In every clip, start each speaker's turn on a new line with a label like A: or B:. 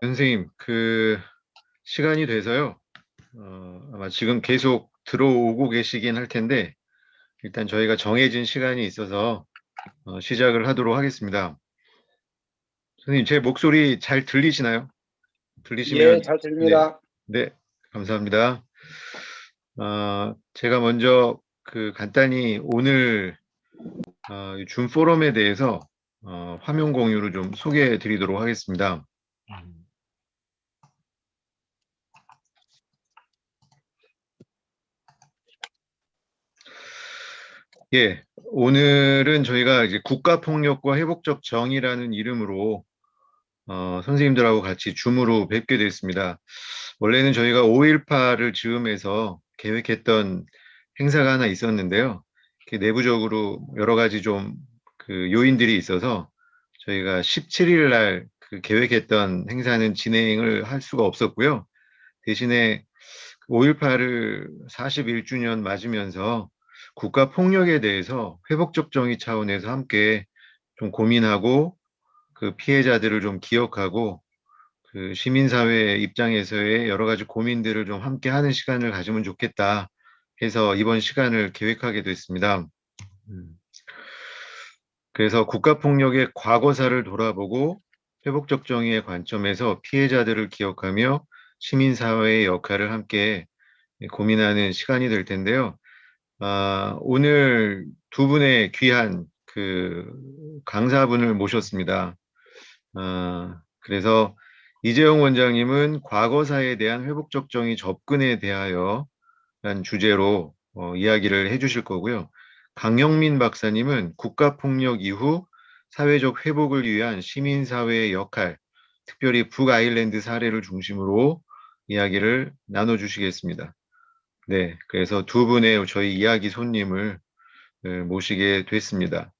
A: 선생님, 시간이 돼서요. 아마 지금 계속 들어오고 계시긴 할 텐데, 일단 저희가 정해진 시간이 있어서 시작을 하도록 하겠습니다. 선생님, 제 목소리 잘 들리시나요?
B: 예,
A: 들리시면,
B: 잘
A: 네,
B: 들립니다.
A: 네, 감사합니다. 제가 먼저 간단히 오늘 줌 포럼에 대해서 화면 공유를 좀 소개해 드리도록 하겠습니다. 예, 오늘은 저희가 이제 국가폭력과 회복적 정의라는 이름으로 선생님들하고 같이 줌으로 뵙게 됐습니다. 원래는 저희가 5.18을 즈음해서 계획했던 행사가 하나 있었는데요. 내부적으로 여러 가지 좀 요인들이 있어서 저희가 17일 날 계획했던 행사는 진행을 할 수가 없었고요. 대신에 5.18을 41주년 맞으면서 국가 폭력에 대해서 회복적 정의 차원에서 함께 좀 고민하고 피해자들을 좀 기억하고 시민사회 입장에서의 여러 가지 고민들을 좀 함께 하는 시간을 가지면 좋겠다 해서 이번 시간을 계획하게 됐습니다. 그래서 국가폭력의 과거사를 돌아보고 회복적 정의의 관점에서 피해자들을 기억하며 시민사회의 역할을 함께 고민하는 시간이 될 텐데요. 오늘 두 분의 귀한 강사분을 모셨습니다. 그래서 이재용 원장님은 과거사에 대한 회복적 정의 접근에 대하여 라는 주제로 이야기를 해주실 거고요. 강영민 박사님은 국가폭력 이후 사회적 회복을 위한 시민사회의 역할, 특별히 북아일랜드 사례를 중심으로 이야기를 나눠주시겠습니다. 네, 그래서 두 분의 저희 이야기 손님을 모시게 됐습니다.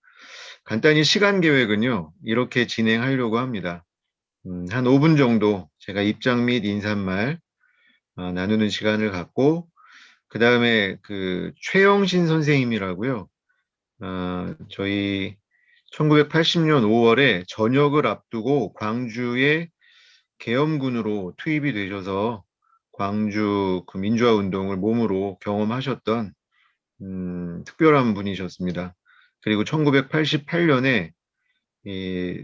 A: 간단히 시간 계획은요, 이렇게 진행하려고 합니다. 한 5분 정도 제가 입장 및 인사말 나누는 시간을 갖고, 그 다음에 최영신 선생님이라고요. 저희 1980년 5월에 전역을 앞두고 광주의 계엄군으로 투입이 되셔서 광주 민주화 운동을 몸으로 경험하셨던 특별한 분이셨습니다. 그리고 1988년에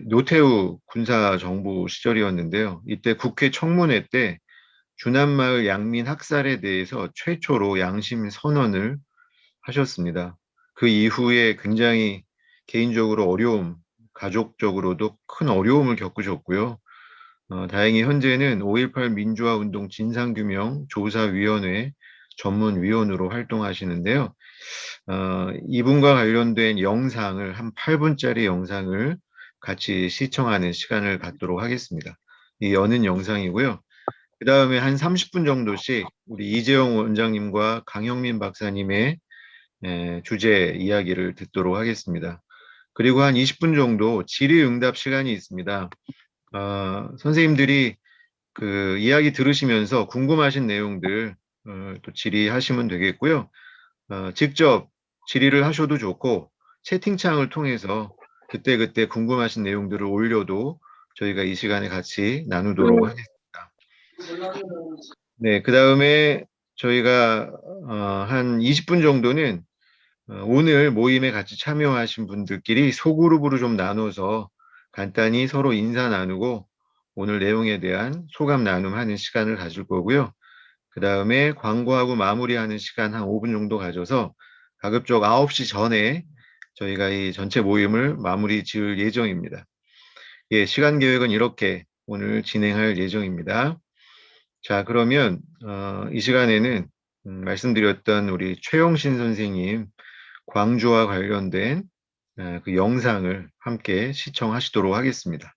A: 노태우 군사정부 시절이었는데요. 이때 국회 청문회 때 주남마을 양민 학살에 대해서 최초로 양심 선언을 하셨습니다. 그 이후에 굉장히 개인적으로 어려움, 가족적으로도 큰 어려움을 겪으셨고요. 다행히 현재는 5.18 민주화 운동 진상규명 조사위원회 전문위원으로 활동하시는데요. 이분과 관련된 영상을 한 8분짜리 영상을 같이 시청하는 시간을 갖도록 하겠습니다. 이 여는 영상이고요. 그 다음에 한 30분 정도씩 우리 이재용 원장님과 강영민 박사님의 주제 이야기를 듣도록 하겠습니다. 그리고 한 20분 정도 질의응답 시간이 있습니다. 선생님들이 이야기 들으시면서 궁금하신 내용들 또 질의하시면 되겠고요. 직접 질의를 하셔도 좋고 채팅창을 통해서 그때그때 궁금하신 내용들을 올려도 저희가 이 시간에 같이 나누도록 하겠습니다. 네, 그 다음에 저희가 한 20분 정도는 오늘 모임에 같이 참여하신 분들끼리 소그룹으로 좀 나눠서 간단히 서로 인사 나누고 오늘 내용에 대한 소감 나눔하는 시간을 가질 거고요. 그 다음에 광고하고 마무리하는 시간 한 5분 정도 가져서 가급적 9시 전에 저희가 이 전체 모임을 마무리 지을 예정입니다. 예, 시간 계획은 이렇게 오늘 진행할 예정입니다. 자, 그러면 이 시간에는 말씀드렸던 우리 최영신 선생님 광주와 관련된 그 영상을 함께 시청하시도록 하겠습니다.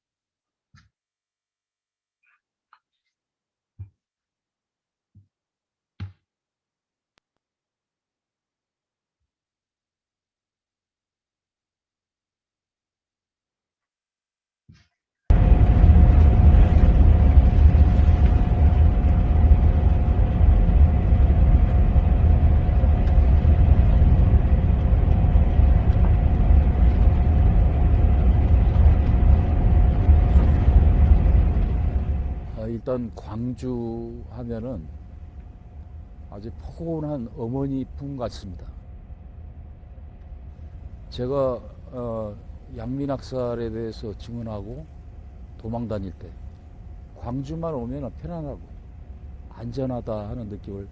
B: 일단 광주 하면은 아주 포근한 어머니 품 같습니다. 제가 양민학살에 대해서 증언하고 도망 다닐 때 광주만 오면 편안하고 안전하다 하는 느낌을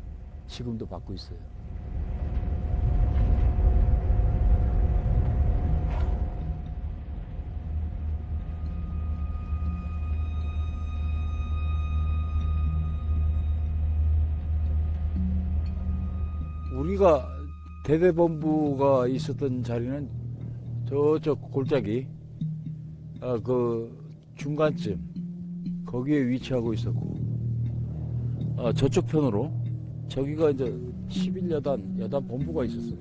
B: 지금도 받고 있어요. 우리가 대대본부가 있었던 자리는 저쪽 골짜기 그 중간쯤 거기에 위치하고 있었고, 저쪽 편으로 저기가 이제 11여단 본부가 있었어요.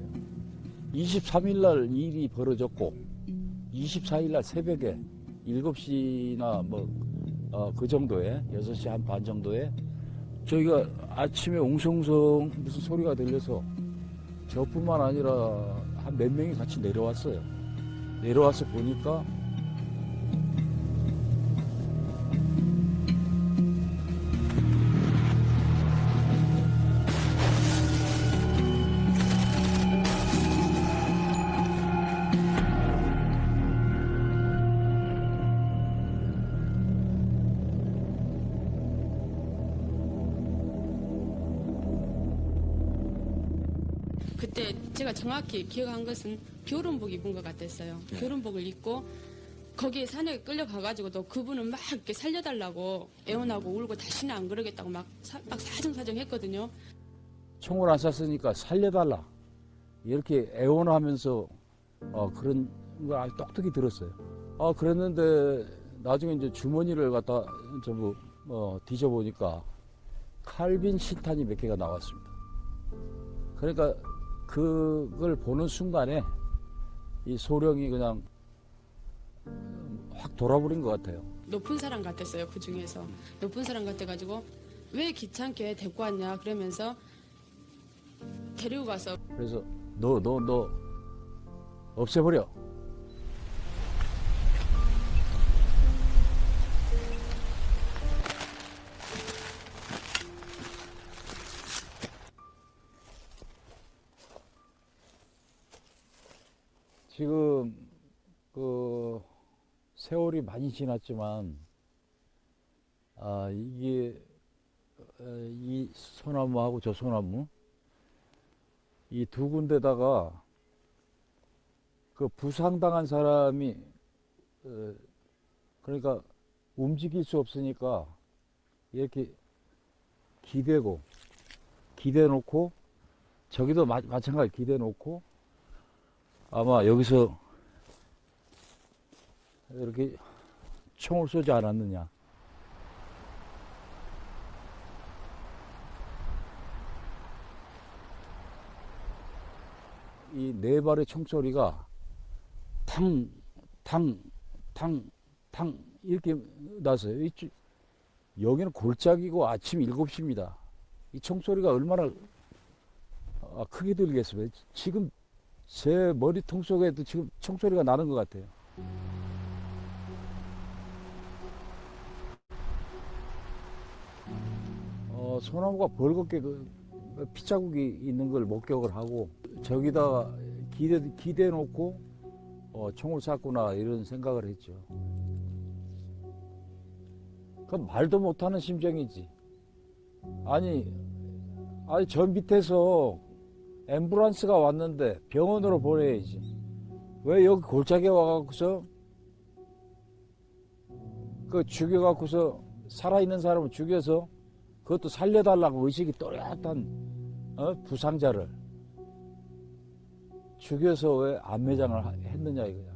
B: 23일 날 일이 벌어졌고 24일 날 새벽에 7시나 그 정도에 6시 한 반 정도에 저희가 아침에 웅성웅성 무슨 소리가 들려서 저뿐만 아니라 한 몇 명이 같이 내려왔어요. 내려와서 보니까
C: 그때 제가 정확히 기억한 것은 결혼복 입은 것 같았어요.
A: 네.
C: 결혼복을 입고 거기에 산에 끌려가가지고도 그분은 막 이렇게 살려달라고 애원하고 울고 다시는 안 그러겠다고 막 사정사정 했거든요.
B: 총을 안 쐈으니까 살려달라 이렇게 애원하면서 그런 거 아주 똑똑히 들었어요. 그랬는데 나중에 이제 주머니를 갖다 전부 뒤져보니까 칼빈 신탄이 몇 개가 나왔습니다. 그러니까 그걸 보는 순간에 이 소령이 그냥 확 돌아버린 것 같아요.
C: 높은 사람 같았어요. 그 중에서 높은 사람 같아가지고 왜 귀찮게 데리고 왔냐 그러면서 데리고 가서
B: 그래서 너 없애버려. 지금 그 세월이 많이 지났지만 이게 이 소나무하고 저 소나무 이 두 군데다가 그 부상당한 사람이 그러니까 움직일 수 없으니까 이렇게 기대 놓고 저기도 마찬가지 기대 놓고 아마 여기서 이렇게 총을 쏘지 않았느냐. 이 네 발의 총소리가 탕 이렇게 났어요. 여기는 골짜기고 아침 7시입니다. 이 총소리가 얼마나 크게 들리겠어요. 지금 제 머리통 속에도 지금 총소리가 나는 것 같아요. 소나무가 벌겋게 피자국이 있는 걸 목격을 하고 저기다가 기대 놓고 총을 쐈구나 이런 생각을 했죠. 그건 말도 못하는 심정이지. 아니 저 밑에서 앰뷸런스가 왔는데 병원으로 보내야지. 왜 여기 골짜기에 와갖고서 그 죽여갖고서 살아있는 사람을 죽여서 그것도 살려달라고 의식이 또렷한 부상자를 죽여서 왜 안매장을 했느냐 이거야.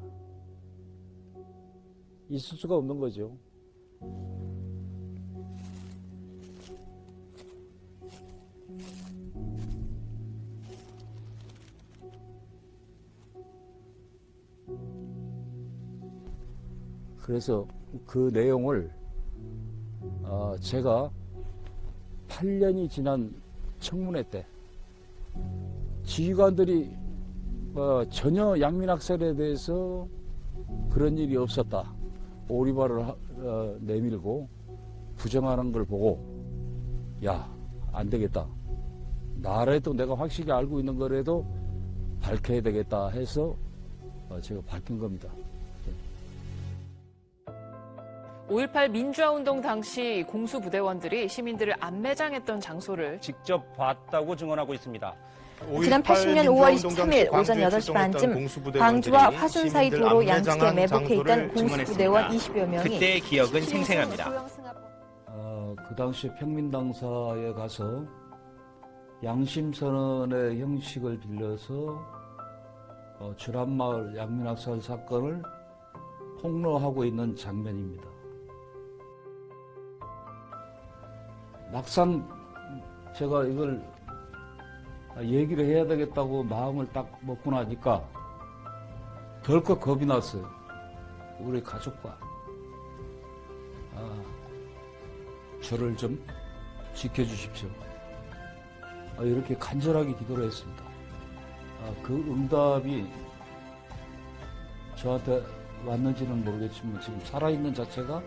B: 있을 수가 없는 거죠. 그래서 그 내용을 제가 8년이 지난 청문회 때 지휘관들이 전혀 양민학살에 대해서 그런 일이 없었다. 오리발을 내밀고 부정하는 걸 보고 야, 안 되겠다. 나라도 내가 확실히 알고 있는 거라도 밝혀야 되겠다 해서 제가 밝힌 겁니다.
D: 5.18 민주화운동 당시 공수부대원들이 시민들을 안매장했던 장소를
E: 직접 봤다고 증언하고 있습니다.
F: 지난 80년 5월 23일 오전 8시 반쯤 광주와 화순 사이 도로 양측에 매복해 있던 공수부대원 20여 명이
E: 그때의 기억은 생생합니다.
B: 그 당시 평민당사에 가서 양심선언의 형식을 빌려서 주란마을 양민학살 사건을 폭로하고 있는 장면입니다. 막상 제가 이걸 얘기를 해야 되겠다고 마음을 딱 먹고 나니까 덜컥 겁이 났어요. 우리 가족과 저를 좀 지켜주십시오. 이렇게 간절하게 기도를 했습니다. 그 응답이 저한테 왔는지는 모르겠지만 지금 살아있는 자체가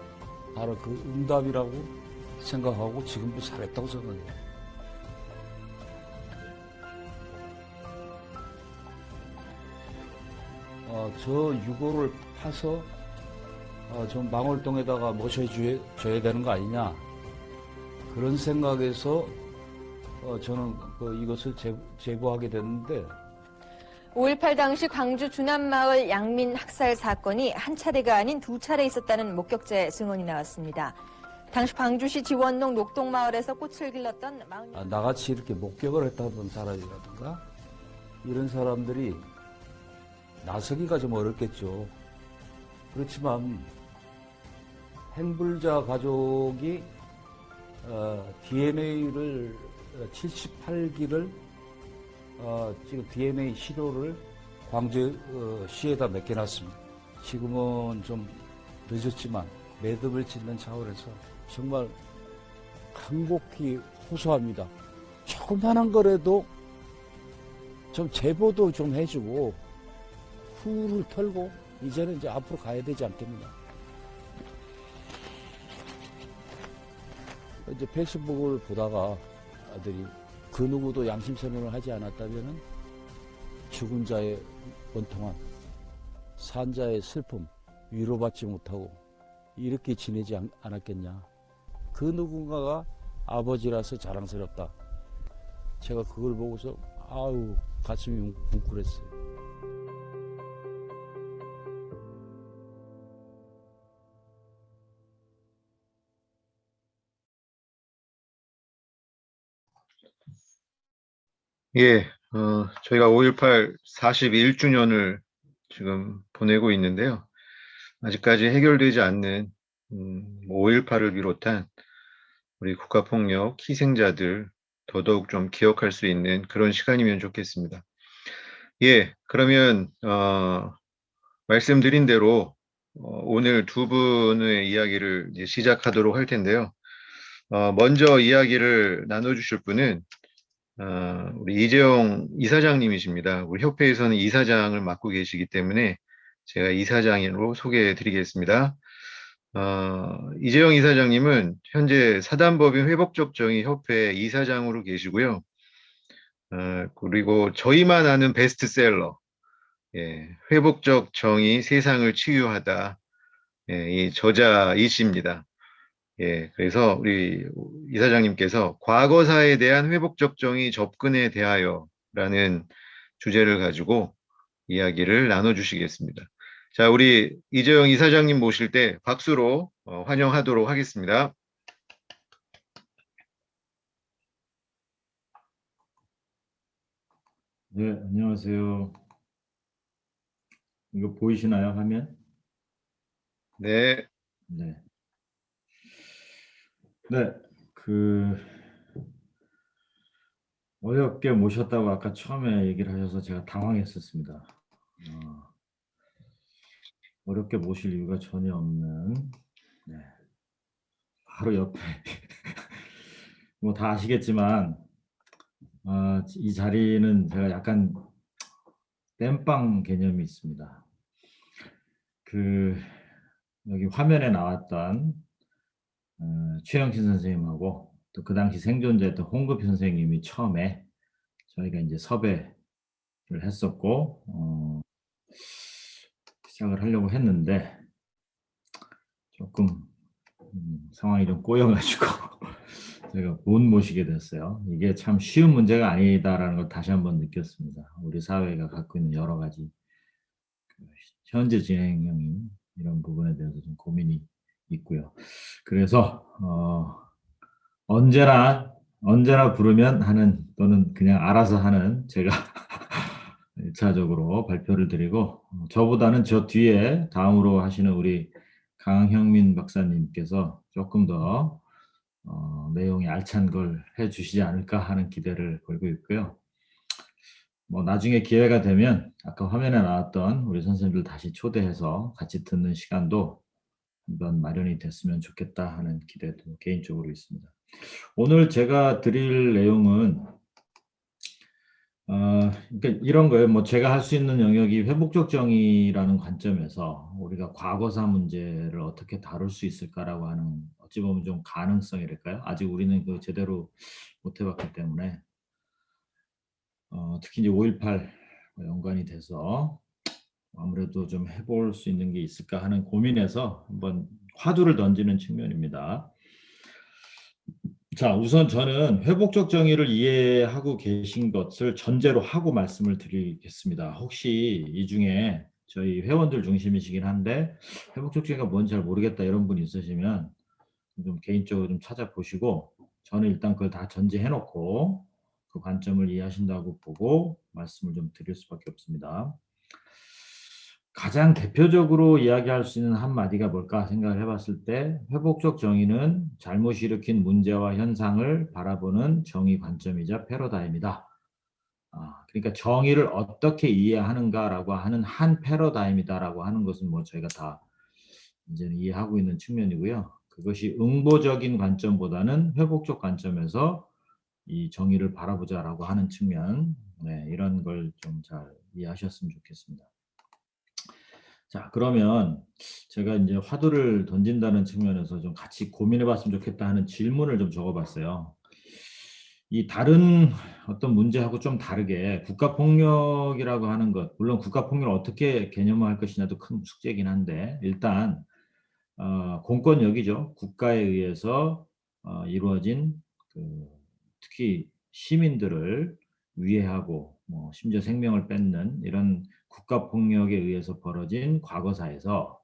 B: 바로 그 응답이라고 생각하고 지금도 살았다고 생각해요. 저 유골을 파서 좀 망월동에다가 모셔줘야 되는 거 아니냐 그런 생각에서 저는 이것을 제보하게 됐는데
F: 5.18 당시 광주 주남마을 양민 학살 사건이 한 차례가 아닌 두 차례 있었다는 목격자의 증언이 나왔습니다. 당시 광주시 지원동 녹동마을에서 꽃을 길렀던
B: 나같이 이렇게 목격을 했다던 사람이라든가 이런 사람들이 나서기가 좀 어렵겠죠. 그렇지만 행불자 가족이 DNA를 78기를 지금 DNA 시료를 광주시에다 맡겨놨습니다. 지금은 좀 늦었지만 매듭을 짓는 차원에서 정말 간곡히 호소합니다. 조그만한 거라도 좀 제보도 좀 해주고 후를 털고 이제는 이제 앞으로 가야 되지 않겠느냐. 이제 페이스북을 보다가 아들이 그 누구도 양심선언을 하지 않았다면은 죽은 자의 원통함, 산 자의 슬픔, 위로받지 못하고 이렇게 지내지 않았겠냐. 그 누군가가 아버지라서 자랑스럽다. 제가 그걸 보고서 아우 가슴이 뭉클했어요.
A: 예, 저희가 5.18 41주년을 지금 보내고 있는데요. 아직까지 해결되지 않는 5.18을 비롯한 우리 국가폭력 희생자들 더더욱 좀 기억할 수 있는 그런 시간이면 좋겠습니다. 예, 그러면 말씀드린 대로 오늘 두 분의 이야기를 이제 시작하도록 할 텐데요. 먼저 이야기를 나눠주실 분은 우리 이재용 이사장님이십니다. 우리 협회에서는 이사장을 맡고 계시기 때문에 제가 이사장으로 소개해 드리겠습니다. 이재용 이사장님은 현재 사단법인 회복적 정의 협회 이사장으로 계시고요. 그리고 저희만 아는 베스트셀러, 예, 회복적 정의 세상을 치유하다, 예, 이 저자이십니다. 예, 그래서 우리 이사장님께서 과거사에 대한 회복적 정의 접근에 대하여라는 주제를 가지고 이야기를 나눠주시겠습니다. 자, 우리 이재용 이사장님 모실 때 박수로 환영하도록 하겠습니다.
G: 네, 안녕하세요. 이거 보이시나요, 화면?
A: 네.
G: 네. 어렵게 모셨다고 아까 처음에 얘기를 하셔서 제가 당황했었습니다. 어렵게 모실 이유가 전혀 없는, 네. 바로 옆에, 뭐 다 아시겠지만, 이 자리는 제가 약간 땜빵 개념이 있습니다. 여기 화면에 나왔던 최영신 선생님하고 또 그 당시 생존자였던 홍급희 선생님이 처음에 저희가 이제 섭외를 했었고 시작을 하려고 했는데 조금 상황이 좀 꼬여가지고 제가 못 모시게 됐어요. 이게 참 쉬운 문제가 아니다라는 걸 다시 한번 느꼈습니다. 우리 사회가 갖고 있는 여러 가지 그 현재 진행형인 이런 부분에 대해서 좀 고민이 있고요. 그래서 언제나 부르면 하는 또는 그냥 알아서 하는 제가 1차적으로 발표를 드리고 저보다는 저 뒤에 다음으로 하시는 우리 강형민 박사님께서 조금 더 내용이 알찬 걸 해주시지 않을까 하는 기대를 걸고 있고요. 뭐 나중에 기회가 되면 아까 화면에 나왔던 우리 선생님들 다시 초대해서 같이 듣는 시간도 한번 마련이 됐으면 좋겠다 하는 기대도 개인적으로 있습니다. 오늘 제가 드릴 내용은 그러니까 이런 거예요. 뭐 제가 할 수 있는 영역이 회복적 정의라는 관점에서 우리가 과거사 문제를 어떻게 다룰 수 있을까라고 하는 어찌 보면 좀 가능성이랄까요? 아직 우리는 그 제대로 못 해봤기 때문에 특히 이제 5.18 연관이 돼서 아무래도 좀 해볼 수 있는 게 있을까 하는 고민에서 한번 화두를 던지는 측면입니다. 자, 우선 저는 회복적 정의를 이해하고 계신 것을 전제로 하고 말씀을 드리겠습니다. 혹시 이 중에 저희 회원들 중심이시긴 한데 회복적 정의가 뭔지 잘 모르겠다 이런 분 있으시면 좀 개인적으로 좀 찾아보시고 저는 일단 그걸 다 전제해 놓고 그 관점을 이해하신다고 보고 말씀을 좀 드릴 수밖에 없습니다. 가장 대표적으로 이야기할 수 있는 한마디가 뭘까 생각을 해봤을 때 회복적 정의는 잘못이 일으킨 문제와 현상을 바라보는 정의 관점이자 패러다임이다. 그러니까 정의를 어떻게 이해하는가라고 하는 한 패러다임이다라고 하는 것은 뭐 저희가 다 이제는 이해하고 있는 측면이고요. 그것이 응보적인 관점보다는 회복적 관점에서 이 정의를 바라보자라고 하는 측면, 네, 이런 걸 좀 잘 이해하셨으면 좋겠습니다. 자, 그러면 제가 이제 화두를 던진다는 측면에서 좀 같이 고민해 봤으면 좋겠다 하는 질문을 좀 적어 봤어요. 이 다른 어떤 문제하고 좀 다르게 국가폭력이라고 하는 것, 물론 국가폭력을 어떻게 개념화할 것이냐도 큰 숙제이긴 한데 일단 공권력이죠. 국가에 의해서 이루어진 특히 시민들을 위해하고 뭐 심지어 생명을 뺏는 이런 국가폭력에 의해서 벌어진 과거사에서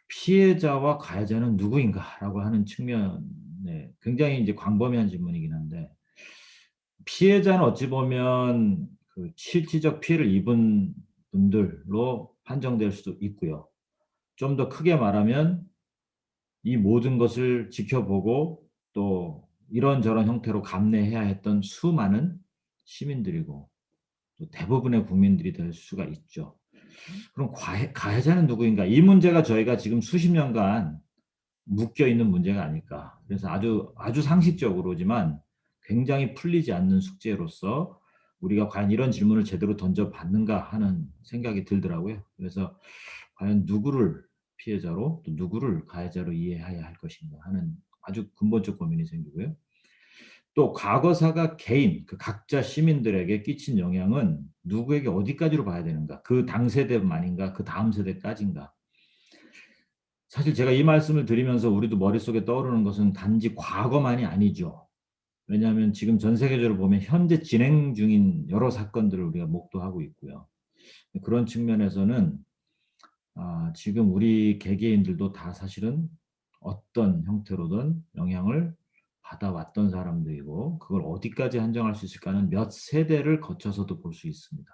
G: 피해자와 가해자는 누구인가라고 하는 측면에 굉장히 이제 광범위한 질문이긴 한데 피해자는 어찌 보면 그 실질적 피해를 입은 분들로 판정될 수도 있고요. 좀 더 크게 말하면 이 모든 것을 지켜보고 또 이런저런 형태로 감내해야 했던 수많은 시민들이고 또 대부분의 국민들이 될 수가 있죠. 그럼 가해자는 누구인가? 이 문제가 저희가 지금 수십 년간 묶여 있는 문제가 아닐까. 그래서 아주 상식적으로지만 굉장히 풀리지 않는 숙제로서 우리가 과연 이런 질문을 제대로 던져봤는가 하는 생각이 들더라고요. 그래서 과연 누구를 피해자로 또 누구를 가해자로 이해해야 할 것인가 하는 아주 근본적 고민이 생기고요. 또 과거사가 개인, 그 각자 시민들에게 끼친 영향은 누구에게 어디까지로 봐야 되는가? 그 당세대만인가? 그 다음 세대까지인가? 사실 제가 이 말씀을 드리면서 우리도 머릿속에 떠오르는 것은 단지 과거만이 아니죠. 왜냐하면 지금 전 세계적으로 보면 현재 진행 중인 여러 사건들을 우리가 목도하고 있고요. 그런 측면에서는 지금 우리 개개인들도 다 사실은 어떤 형태로든 영향을 받아왔던 사람들이고 그걸 어디까지 한정할 수 있을까는 몇 세대를 거쳐서도 볼 수 있습니다.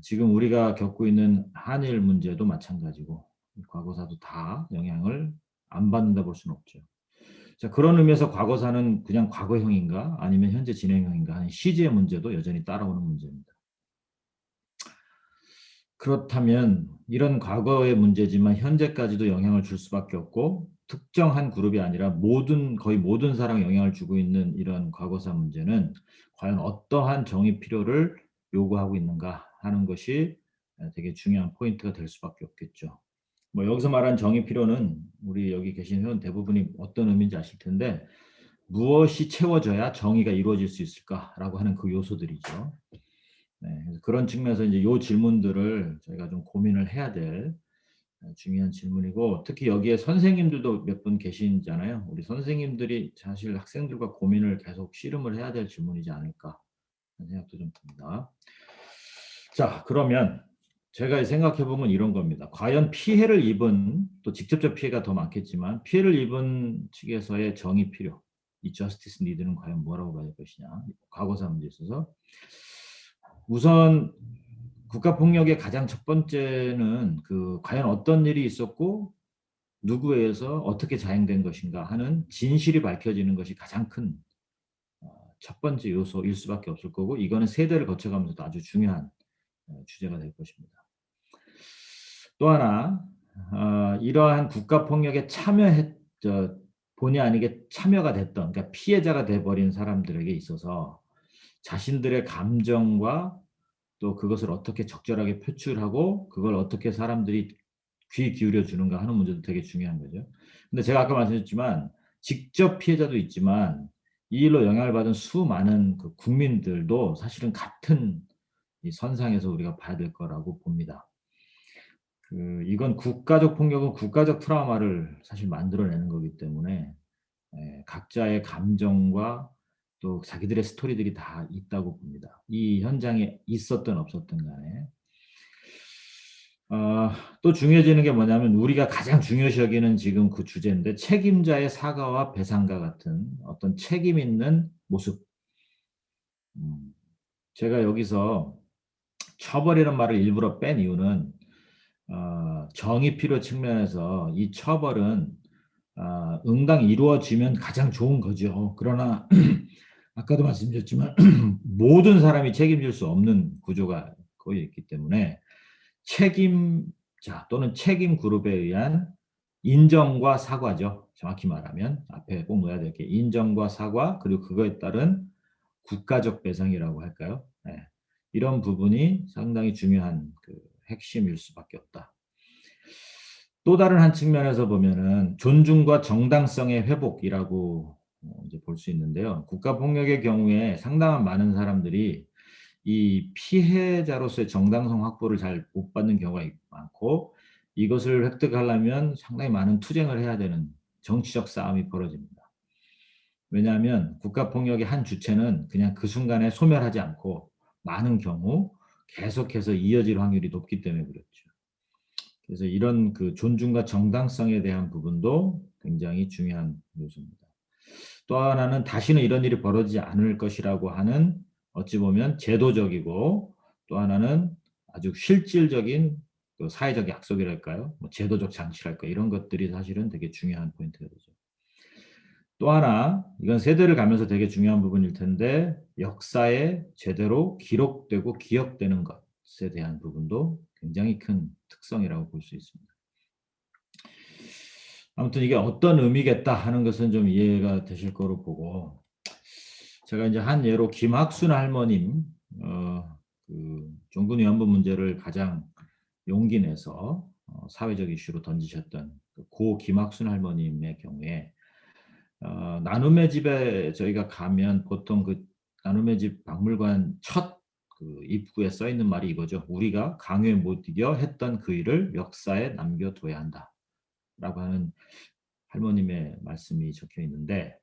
G: 지금 우리가 겪고 있는 한일 문제도 마찬가지고 과거사도 다 영향을 안 받는다 볼 수는 없죠. 자, 그런 의미에서 과거사는 그냥 과거형인가 아니면 현재 진행형인가 하는 시제의 문제도 여전히 따라오는 문제입니다. 그렇다면 이런 과거의 문제지만 현재까지도 영향을 줄 수밖에 없고 특정한 그룹이 아니라 거의 모든 사람에 영향을 주고 있는 이런 과거사 문제는 과연 어떠한 정의 필요를 요구하고 있는가 하는 것이 되게 중요한 포인트가 될 수밖에 없겠죠. 뭐 여기서 말한 정의 필요는 우리 여기 계신 회원 대부분이 어떤 의미인지 아실 텐데, 무엇이 채워져야 정의가 이루어질 수 있을까라고 하는 그 요소들이죠. 네, 그래서 그런 측면에서 이제 요 질문들을 저희가 좀 고민을 해야 될 중요한 질문이고, 특히 여기에 선생님들도 몇 분 계시잖아요. 우리 선생님들이 사실 학생들과 고민을 계속 씨름을 해야 될 질문이지 않을까 하는 생각도 좀 듭니다. 자, 그러면 제가 생각해 보면 이런 겁니다. 과연 피해를 입은, 또 직접적 피해가 더 많겠지만 피해를 입은 측에서의 정의 필요, 이 저스티스 니드는 과연 뭐라고 봐야 될 것이냐, 과거사 문제에 있어서 우선 국가폭력의 가장 첫 번째는 그 과연 어떤 일이 있었고 누구에 의해서 어떻게 자행된 것인가 하는 진실이 밝혀지는 것이 가장 큰 첫 번째 요소일 수밖에 없을 거고, 이거는 세대를 거쳐가면서도 아주 중요한 주제가 될 것입니다. 또 하나, 이러한 국가폭력에 본의 아니게 참여가 됐던, 그러니까 피해자가 돼버린 사람들에게 있어서 자신들의 감정과 또 그것을 어떻게 적절하게 표출하고 그걸 어떻게 사람들이 귀 기울여 주는가 하는 문제도 되게 중요한 거죠. 근데 제가 아까 말씀드렸지만 직접 피해자도 있지만 이 일로 영향을 받은 수많은 그 국민들도 사실은 같은 이 선상에서 우리가 봐야 될 거라고 봅니다. 이건 국가적 폭력은 국가적 트라우마를 사실 만들어내는 거기 때문에 각자의 감정과 또 자기들의 스토리들이 다 있다고 봅니다. 이 현장에 있었든 없었든 간에. 또 중요해지는 게 뭐냐면 우리가 가장 중요시 여기는 지금 그 주제인데, 책임자의 사과와 배상과 같은 어떤 책임 있는 모습. 제가 여기서 처벌이라는 말을 일부러 뺀 이유는 정의 필요 측면에서 이 처벌은 응당 이루어지면 가장 좋은 거죠. 그러나 아까도 말씀드렸지만 모든 사람이 책임질 수 없는 구조가 거의 있기 때문에 책임자 또는 책임 그룹에 의한 인정과 사과죠. 정확히 말하면 앞에 꼭 넣어야 될 게 인정과 사과, 그리고 그거에 따른 국가적 배상이라고 할까요? 네. 이런 부분이 상당히 중요한 그 핵심일 수밖에 없다. 또 다른 한 측면에서 보면은 존중과 정당성의 회복이라고 이제 볼 수 있는데요. 국가폭력의 경우에 상당한 많은 사람들이 이 피해자로서의 정당성 확보를 잘 못 받는 경우가 많고, 이것을 획득하려면 상당히 많은 투쟁을 해야 되는 정치적 싸움이 벌어집니다. 왜냐하면 국가폭력의 한 주체는 그냥 그 순간에 소멸하지 않고 많은 경우 계속해서 이어질 확률이 높기 때문에 그렇죠. 그래서 이런 그 존중과 정당성에 대한 부분도 굉장히 중요한 요소입니다. 또 하나는 다시는 이런 일이 벌어지지 않을 것이라고 하는 어찌 보면 제도적이고, 또 하나는 아주 실질적인 그 사회적 약속이랄까요? 뭐 제도적 장치랄까, 이런 것들이 사실은 되게 중요한 포인트가 되죠. 또 하나, 이건 세대를 가면서 되게 중요한 부분일 텐데, 역사에 제대로 기록되고 기억되는 것에 대한 부분도 굉장히 큰 특성이라고 볼 수 있습니다. 아무튼 이게 어떤 의미겠다 하는 것은 좀 이해가 되실 거로 보고, 제가 이제 한 예로 김학순 할머님, 그 종군 위안부 문제를 가장 용기 내서 사회적 이슈로 던지셨던 고 김학순 할머님의 경우에, 나눔의 집에 저희가 가면 보통 그 나눔의 집 박물관 첫 그 입구에 써 있는 말이 이거죠. 우리가 강요에 못 이겨 했던 그 일을 역사에 남겨둬야 한다라고 하는 할머님의 말씀이 적혀 있는데,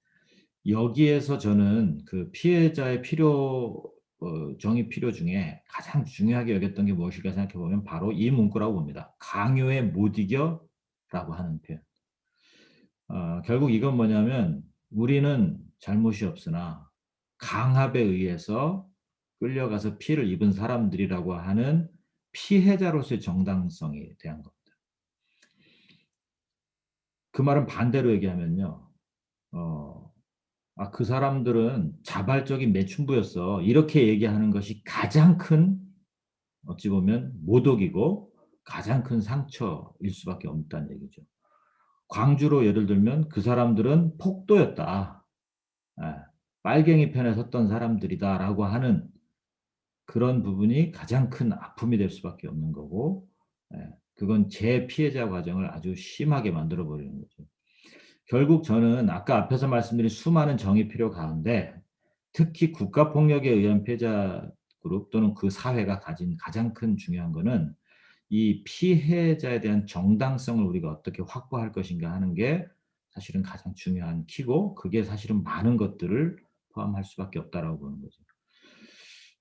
G: 여기에서 저는 그 피해자의 정의 필요 중에 가장 중요하게 여겼던 게 무엇일까 생각해 보면 바로 이 문구라고 봅니다. 강요에 못 이겨라고 하는 표현. 결국 이건 뭐냐면 우리는 잘못이 없으나 강압에 의해서 끌려가서 피해를 입은 사람들이라고 하는 피해자로서의 정당성에 대한 겁니다. 그 말은 반대로 얘기하면요. 그 사람들은 자발적인 매춘부였어, 이렇게 얘기하는 것이 가장 큰, 어찌 보면 모독이고 가장 큰 상처일 수밖에 없다는 얘기죠. 광주로 예를 들면 그 사람들은 폭도였다, 빨갱이 편에 섰던 사람들이다라고 하는 그런 부분이 가장 큰 아픔이 될 수밖에 없는 거고, 그건 재피해자 과정을 아주 심하게 만들어 버리는 거죠. 결국 저는 아까 앞에서 말씀드린 수많은 정의 필요 가운데 특히 국가폭력에 의한 피해자 그룹 또는 그 사회가 가진 가장 큰 중요한 거는 이 피해자에 대한 정당성을 우리가 어떻게 확보할 것인가 하는 게 사실은 가장 중요한 키고 그게 사실은 많은 것들을 포함할 수밖에 없다라고 보는 거죠.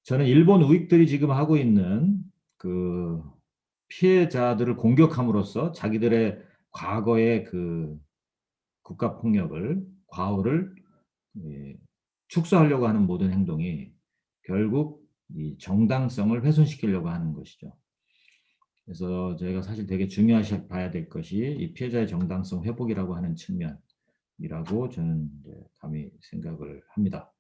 G: 저는 일본 우익들이 지금 하고 있는 그 피해자들을 공격함으로써 자기들의 과거의 그 국가 폭력을 과오를 예, 축소하려고 하는 모든 행동이 결국 이 정당성을 훼손시키려고 하는 것이죠. 그래서 저희가 사실 되게 중요하게 봐야 될 것이 이 피해자의 정당성 회복이라고 하는 측면이라고 저는 감히 생각을 합니다.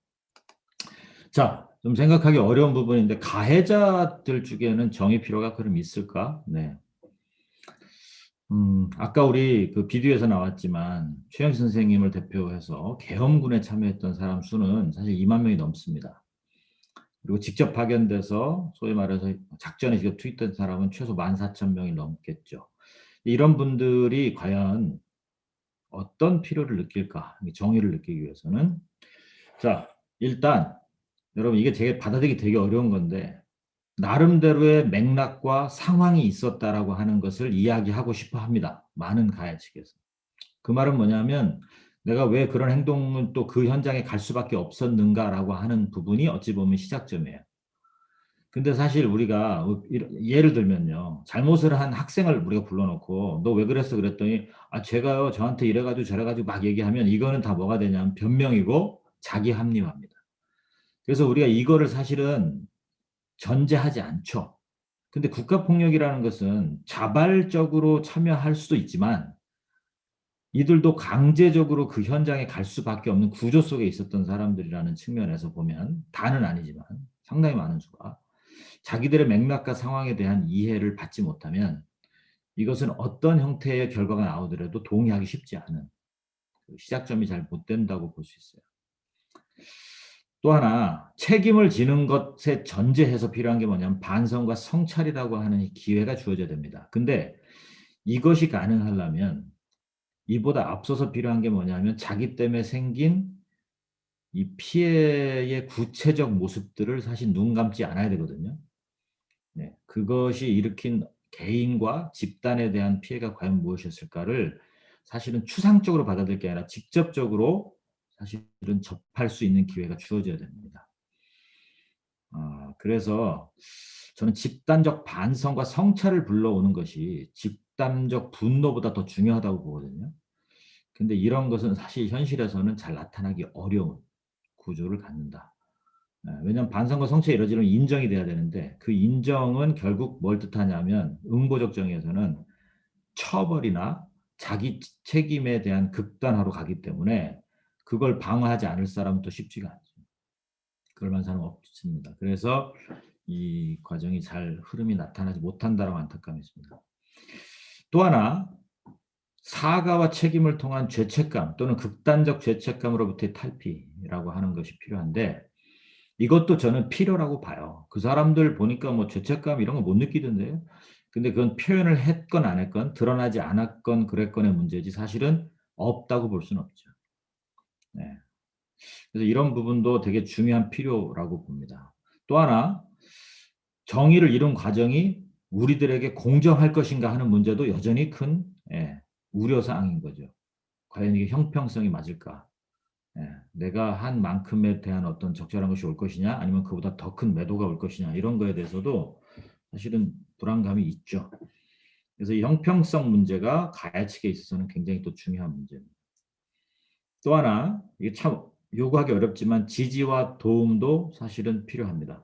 G: 자, 좀 생각하기 어려운 부분인데 가해자들 중에는 정의 필요가 그럼 있을까? 네. 아까 우리 그 비디오에서 나왔지만 최영희 선생님을 대표해서 계엄군에 참여했던 사람 수는 사실 2만 명이 넘습니다. 그리고 직접 파견돼서 소위 말해서 작전에 직접 투입된 사람은 최소 14,000명이 넘겠죠. 이런 분들이 과연 어떤 필요를 느낄까? 정의를 느끼기 위해서는 자, 일단 여러분 이게 되게 받아들이기 되게 어려운 건데 나름대로의 맥락과 상황이 있었다라고 하는 것을 이야기하고 싶어 합니다. 많은 가해 측에서. 그 말은 뭐냐면 내가 왜 그런 행동을 또 그 현장에 갈 수밖에 없었는가라고 하는 부분이 어찌 보면 시작점이에요. 근데 사실 우리가 예를 들면요. 잘못을 한 학생을 우리가 불러놓고 너 왜 그랬어 그랬더니 아 제가요 저한테 이래가지고 저래가지고 막 얘기하면 이거는 다 뭐가 되냐면 변명이고 자기 합리화입니다. 그래서 우리가 이거를 사실은 전제하지 않죠. 근데 국가폭력이라는 것은 자발적으로 참여할 수도 있지만 이들도 강제적으로 그 현장에 갈 수밖에 없는 구조 속에 있었던 사람들이라는 측면에서 보면 다는 아니지만 상당히 많은 수가 자기들의 맥락과 상황에 대한 이해를 받지 못하면 이것은 어떤 형태의 결과가 나오더라도 동의하기 쉽지 않은 시작점이 잘 못 된다고 볼 수 있어요. 또 하나 책임을 지는 것에 전제해서 필요한 게 뭐냐면 반성과 성찰이라고 하는 기회가 주어져야 됩니다. 근데 이것이 가능하려면 이보다 앞서서 필요한 게 뭐냐면 자기 때문에 생긴 이 피해의 구체적 모습들을 사실 눈 감지 않아야 되거든요. 네, 그것이 일으킨 개인과 집단에 대한 피해가 과연 무엇이었을까를 사실은 추상적으로 받아들일 게 아니라 직접적으로 사실은 접할 수 있는 기회가 주어져야 됩니다. 그래서 저는 집단적 반성과 성찰을 불러오는 것이 집단적 분노보다 더 중요하다고 보거든요. 근데 이런 것은 사실 현실에서는 잘 나타나기 어려운 구조를 갖는다. 왜냐하면 반성과 성찰이 이루어지면 인정이 돼야 되는데 그 인정은 결국 뭘 뜻하냐면 응보적 정의에서는 처벌이나 자기 책임에 대한 극단화로 가기 때문에 그걸 방어하지 않을 사람은 또 쉽지가 않죠. 그럴 만한 사람은 없습니다. 그래서 이 과정이 잘 흐름이 나타나지 못한다라고 안타까움이 있습니다. 또 하나 사과와 책임을 통한 죄책감 또는 극단적 죄책감으로부터의 탈피라고 하는 것이 필요한데 이것도 저는 필요라고 봐요. 그 사람들 보니까 뭐 죄책감 이런 거 못 느끼던데요. 근데 그건 표현을 했건 안 했건 드러나지 않았건 그랬건의 문제지 사실은 없다고 볼 수는 없죠. 네. 그래서 이런 부분도 되게 중요한 필요라고 봅니다. 또 하나 정의를 이룬 과정이 우리들에게 공정할 것인가 하는 문제도 여전히 큰 우려사항인 거죠. 과연 이게 형평성이 맞을까? 내가 한 만큼에 대한 어떤 적절한 것이 올 것이냐 아니면 그보다 더 큰 매도가 올 것이냐 이런 거에 대해서도 사실은 불안감이 있죠. 그래서 이 형평성 문제가 가해 측에 있어서는 굉장히 또 중요한 문제입니다. 또 하나 이게 참 요구하기 어렵지만 지지와 도움도 사실은 필요합니다.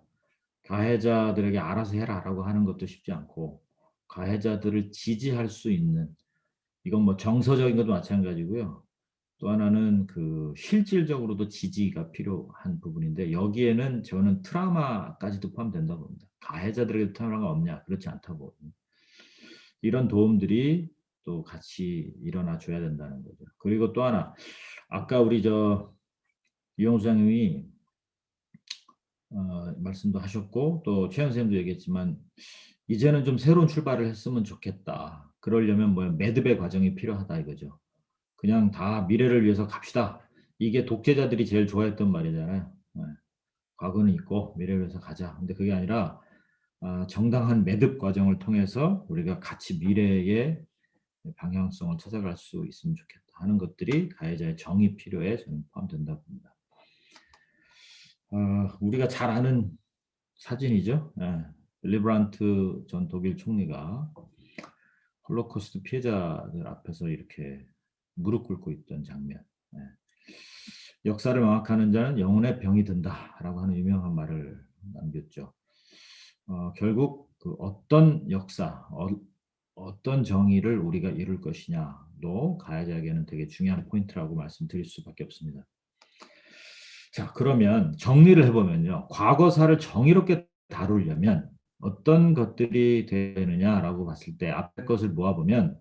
G: 가해자들에게 알아서 해라라고 하는 것도 쉽지 않고 가해자들을 지지할 수 있는 이건 뭐 정서적인 것도 마찬가지고요. 또 하나는 그 실질적으로도 지지가 필요한 부분인데 여기에는 저는 트라우마까지도 포함된다고 봅니다. 가해자들에게 트라우마가 없냐? 그렇지 않다고. 이런 도움들이 또 같이 일어나 줘야 된다는 거죠. 그리고 또 하나 아까 우리 이용수 장님이 말씀도 하셨고 또 최현 선생님도 얘기했지만 이제는 좀 새로운 출발을 했으면 좋겠다. 그러려면 뭐야 매듭의 과정이 필요하다 이거죠. 그냥 다 미래를 위해서 갑시다. 이게 독재자들이 제일 좋아했던 말이잖아요. 과거는 있고 미래를 위해서 가자. 근데 그게 아니라 정당한 매듭 과정을 통해서 우리가 같이 미래의 방향성을 찾아갈 수 있으면 좋겠다 하는 것들이 가해자의 정의 필요에 저는 포함된다고 봅니다. 우리가 잘 아는 사진이죠. 빌리브란트 전 독일 총리가 홀로코스트 피해자들 앞에서 이렇게 무릎 꿇고 있던 장면. 역사를 망각하는 자는 영혼의 병이 든다라고 하는 유명한 말을 남겼죠. 결국 그 어떤 역사, 어떤 정의를 우리가 이룰 것이냐도 가해자에게는 되게 중요한 포인트라고 말씀드릴 수밖에 없습니다. 자, 그러면 정리를 해보면요. 과거사를 정의롭게 다루려면 어떤 것들이 되느냐라고 봤을 때 앞에 것을 모아보면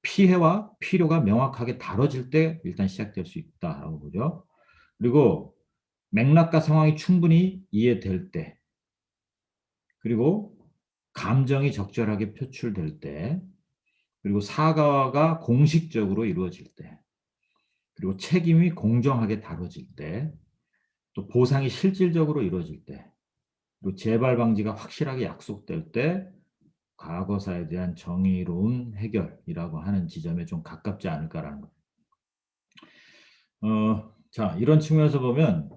G: 피해와 필요가 명확하게 다뤄질 때 일단 시작될 수 있다라고 보죠. 그리고 맥락과 상황이 충분히 이해될 때, 그리고 감정이 적절하게 표출될 때, 그리고 사과가 공식적으로 이루어질 때, 그리고 책임이 공정하게 다뤄질 때, 또 보상이 실질적으로 이루어질 때, 그리고 재발 방지가 확실하게 약속될 때 과거사에 대한 정의로운 해결이라고 하는 지점에 좀 가깝지 않을까라는 거예요. 자, 이런 측면에서 보면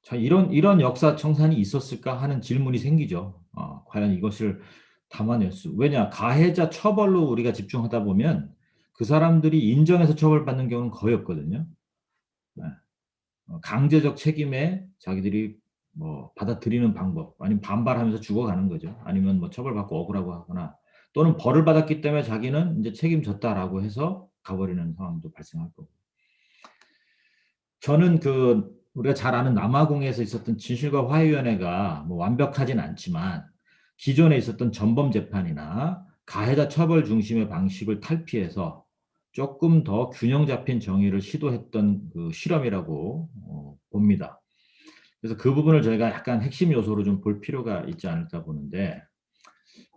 G: 자, 이런 역사 청산이 있었을까 하는 질문이 생기죠. 과연 이것을 담아낼 수. 왜냐, 가해자 처벌로 우리가 집중하다 보면 그 사람들이 인정해서 처벌받는 경우는 거의 없거든요. 강제적 책임에 자기들이 뭐 받아들이는 방법, 아니면 반발하면서 죽어가는 거죠. 아니면 뭐 처벌받고 억울하고 하거나, 또는 벌을 받았기 때문에 자기는 이제 책임졌다라고 해서 가버리는 상황도 발생할 거고. 저는 우리가 잘 아는 남아공에서 있었던 진실과 화해위원회가 뭐 완벽하진 않지만 기존에 있었던 전범 재판이나 가해자 처벌 중심의 방식을 탈피해서 조금 더 균형 잡힌 정의를 시도했던 그 실험이라고 봅니다. 그래서 그 부분을 저희가 약간 핵심 요소로 좀 볼 필요가 있지 않을까 보는데,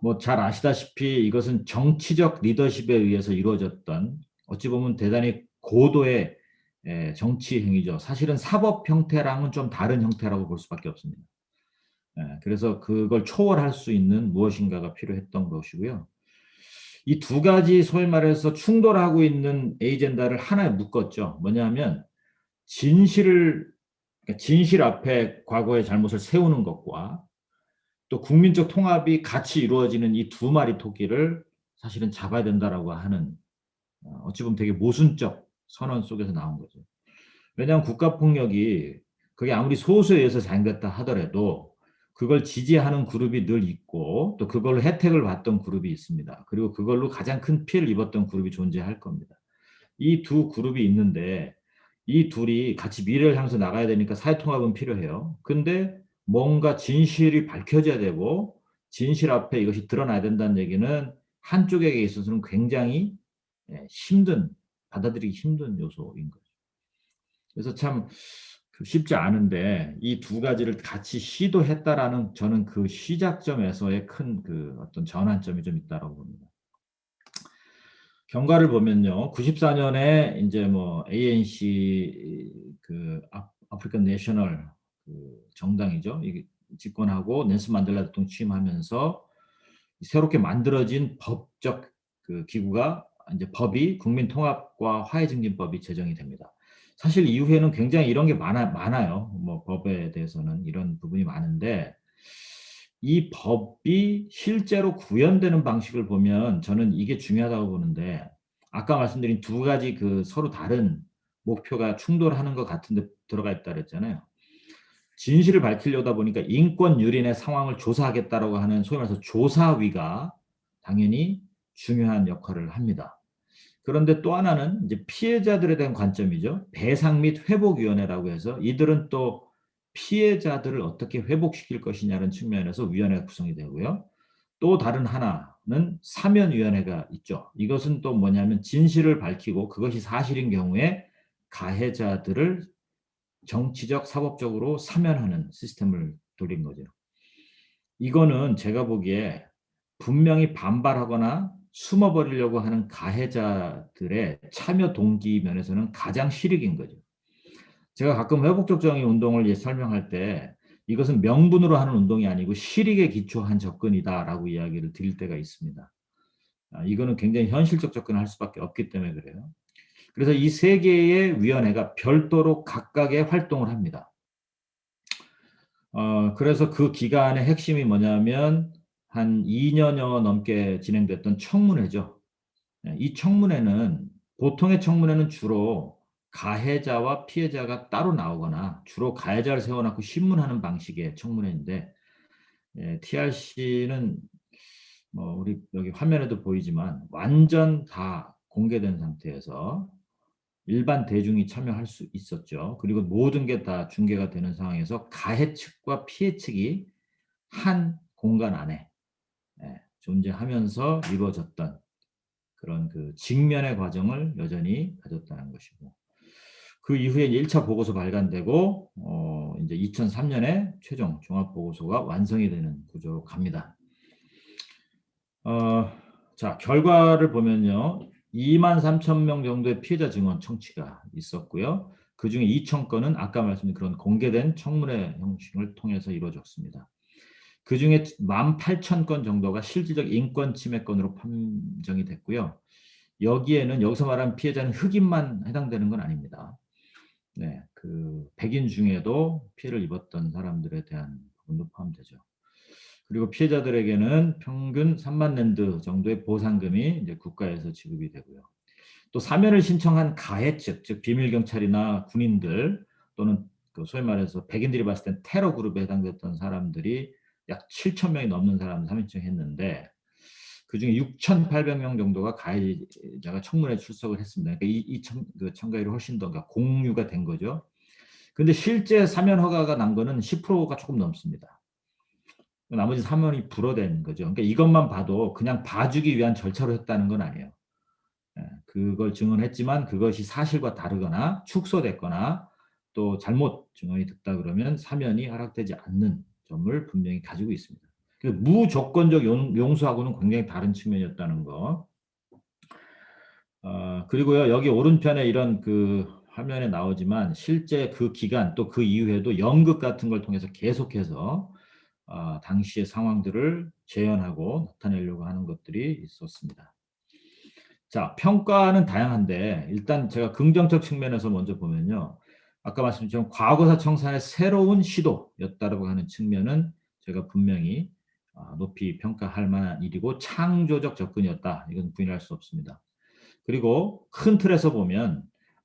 G: 뭐 잘 아시다시피 이것은 정치적 리더십에 의해서 이루어졌던 어찌 보면 대단히 고도의 정치 행위죠. 사실은 사법 형태랑은 좀 다른 형태라고 볼 수밖에 없습니다. 그래서 그걸 초월할 수 있는 무엇인가가 필요했던 것이고요. 이 두 가지 소위 말해서 충돌하고 있는 에이젠다를 하나에 묶었죠. 뭐냐면 진실 앞에 과거의 잘못을 세우는 것과 또 국민적 통합이 같이 이루어지는 이 두 마리 토끼를 사실은 잡아야 된다라고 하는 어찌 보면 되게 모순적 선언 속에서 나온 거죠. 왜냐하면 국가폭력이 그게 아무리 소수에 의해서 자행됐다 하더라도 그걸 지지하는 그룹이 늘 있고 또 그걸로 혜택을 받던 그룹이 있습니다. 그리고 그걸로 가장 큰 피해를 입었던 그룹이 존재할 겁니다. 이 두 그룹이 있는데 이 둘이 같이 미래를 향해서 나가야 되니까 사회통합은 필요해요. 근데 뭔가 진실이 밝혀져야 되고 진실 앞에 이것이 드러나야 된다는 얘기는 한쪽에게 있어서는 굉장히 받아들이기 힘든 요소인 거죠. 그래서 참 쉽지 않은데 이 두 가지를 같이 시도했다라는 저는 그 시작점에서의 큰 어떤 전환점이 좀 있다라고 봅니다. 경과를 보면요, 94년에 이제 뭐 ANC 아프리칸 내셔널 정당이죠. 이게 집권하고 넬슨 만델라 대통령 취임하면서 새롭게 만들어진 법적 기구가 이제 법이 국민통합과 화해증진법이 제정이 됩니다. 사실 이후에는 굉장히 이런 게 많아요. 뭐 법에 대해서는 이런 부분이 많은데 이 법이 실제로 구현되는 방식을 보면 저는 이게 중요하다고 보는데, 아까 말씀드린 두 가지 서로 다른 목표가 충돌하는 것 같은데 들어가 있다 그랬잖아요. 진실을 밝히려다 보니까 인권 유린의 상황을 조사하겠다라고 하는 소위 말해서 조사위가 당연히 중요한 역할을 합니다. 그런데 또 하나는 이제 피해자들에 대한 관점이죠. 배상 및 회복위원회라고 해서 이들은 또 피해자들을 어떻게 회복시킬 것이냐는 측면에서 위원회가 구성이 되고요. 또 다른 하나는 사면위원회가 있죠. 이것은 또 뭐냐면 진실을 밝히고 그것이 사실인 경우에 가해자들을 정치적, 사법적으로 사면하는 시스템을 돌린 거죠. 이거는 제가 보기에 분명히 반발하거나 숨어버리려고 하는 가해자들의 참여 동기 면에서는 가장 실익인 거죠. 제가 가끔 회복적 정의 운동을 설명할 때 이것은 명분으로 하는 운동이 아니고 실익에 기초한 접근이다라고 이야기를 드릴 때가 있습니다. 이거는 굉장히 현실적 접근을 할 수밖에 없기 때문에 그래요. 그래서 이 세 개의 위원회가 별도로 각각의 활동을 합니다. 그래서 그 기간의 핵심이 뭐냐면 한 2년여 넘게 진행됐던 청문회죠. 이 청문회는 보통의 청문회는 주로 가해자와 피해자가 따로 나오거나 주로 가해자를 세워놓고 신문하는 방식의 청문회인데 TRC는 뭐 우리 여기 화면에도 보이지만 완전 다 공개된 상태에서 일반 대중이 참여할 수 있었죠. 그리고 모든 게 다 중계가 되는 상황에서 가해 측과 피해 측이 한 공간 안에 존재하면서 이루어졌던 그런 그 직면의 과정을 여전히 가졌다는 것이고, 그 이후에 1차 보고서 발간되고 이제 2003년에 최종 종합 보고서가 완성이 되는 구조로 갑니다. 자, 결과를 보면요. 23,000명 정도의 피해자 증언 청취가 있었고요. 그중에 2,000건은 아까 말씀드린 그런 공개된 청문회 형식을 통해서 이루어졌습니다. 그중에 18,000건 정도가 실질적 인권 침해 건으로 판정이 됐고요. 여기서 말하는 피해자는 흑인만 해당되는 건 아닙니다. 네, 그 백인 중에도 피해를 입었던 사람들에 대한 부분도 포함되죠. 그리고 피해자들에게는 평균 3만 랜드 정도의 보상금이 이제 국가에서 지급이 되고요. 또 사면을 신청한 가해 측, 즉 비밀 경찰이나 군인들 또는 그 소위 말해서 백인들이 봤을 땐 테러 그룹에 해당됐던 사람들이 약 7,000명이 넘는 사람을 사면 신청했는데 그중에 6,800명 정도가 가해자가 청문회에 출석을 했습니다. 그러니까 이 참가율이 훨씬 더 공유가 된 거죠. 근데 실제 사면 허가가 난 거는 10%가 조금 넘습니다. 나머지 사면이 불어된 거죠. 그러니까 이것만 봐도 그냥 봐주기 위한 절차로 했다는 건 아니에요. 그걸 증언했지만 그것이 사실과 다르거나 축소됐거나 또 잘못 증언이 됐다 그러면 사면이 허락되지 않는 점을 분명히 가지고 있습니다. 무조건적 용서하고는 굉장히 다른 측면이었다는 거. 그리고요, 여기 오른편에 이런 그 화면에 나오지만 실제 그 기간 또 그 이후에도 연극 같은 걸 통해서 계속해서 당시의 상황들을 재현하고 나타내려고 하는 것들이 있었습니다. 자, 평가는 다양한데 일단 제가 긍정적 측면에서 먼저 보면요. 아까 말씀드린 과거사 청산의 새로운 시도였다고 하는 측면은 제가 분명히 높이 평가할 만한 일이고 창조적 접근이었다. 이건 부인할 수 없습니다. 그리고 큰 틀에서 보면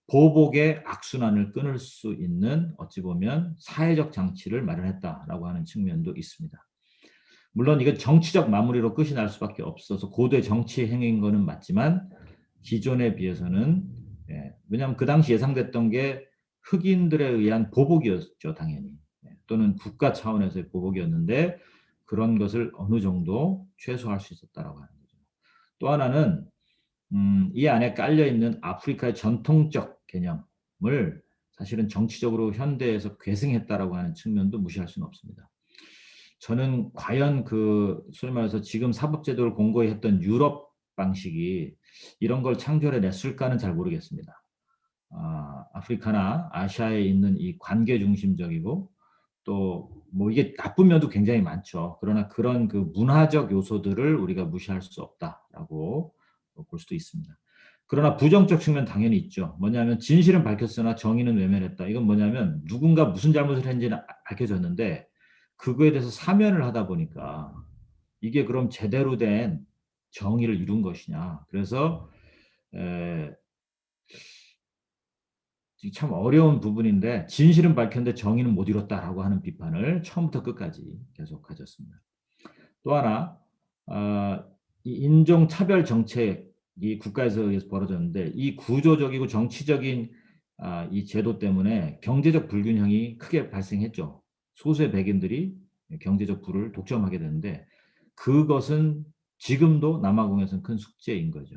G: 보복의 악순환을 끊을 수 있는 어찌 보면 사회적 장치를 마련했다라고 하는 측면도 있습니다. 물론 이건 정치적 마무리로 끝이 날 수밖에 없어서 고도의 정치 행위인 거는 맞지만 기존에 비해서는 왜냐하면 그 당시 예상됐던 게 흑인들에 의한 보복이었죠, 당연히. 또는 국가 차원에서의 보복이었는데 그런 것을 어느 정도 최소화할 수 있었다라고 하는 거죠. 또 하나는 이 안에 깔려 있는 아프리카의 전통적 개념을 사실은 정치적으로 현대에서 계승했다라고 하는 측면도 무시할 수는 없습니다. 저는 과연 그 소위 말해서 지금 사법제도를 공고히 했던 유럽 방식이 이런 걸 창조해냈을까는 잘 모르겠습니다. 아프리카나 아시아에 있는 이 관계 중심적이고 또 뭐 이게 나쁜 면도 굉장히 많죠. 그러나 그런 그 문화적 요소들을 우리가 무시할 수 없다라고 볼 수도 있습니다. 그러나 부정적 측면 당연히 있죠. 뭐냐면 진실은 밝혔으나 정의는 외면했다. 이건 뭐냐면 누군가 무슨 잘못을 했는지는 밝혀졌는데 그거에 대해서 사면을 하다 보니까 이게 그럼 제대로 된 정의를 이룬 것이냐. 그래서 참 어려운 부분인데 진실은 밝혔는데 정의는 못 이뤘다라고 하는 비판을 처음부터 끝까지 계속 가졌습니다. 또 하나 이 인종차별 정책이 국가에서 의해서 벌어졌는데 이 구조적이고 정치적인 이 제도 때문에 경제적 불균형이 크게 발생했죠. 소수의 백인들이 경제적 부를 독점하게 되는데 그것은 지금도 남아공에서는 큰 숙제인 거죠.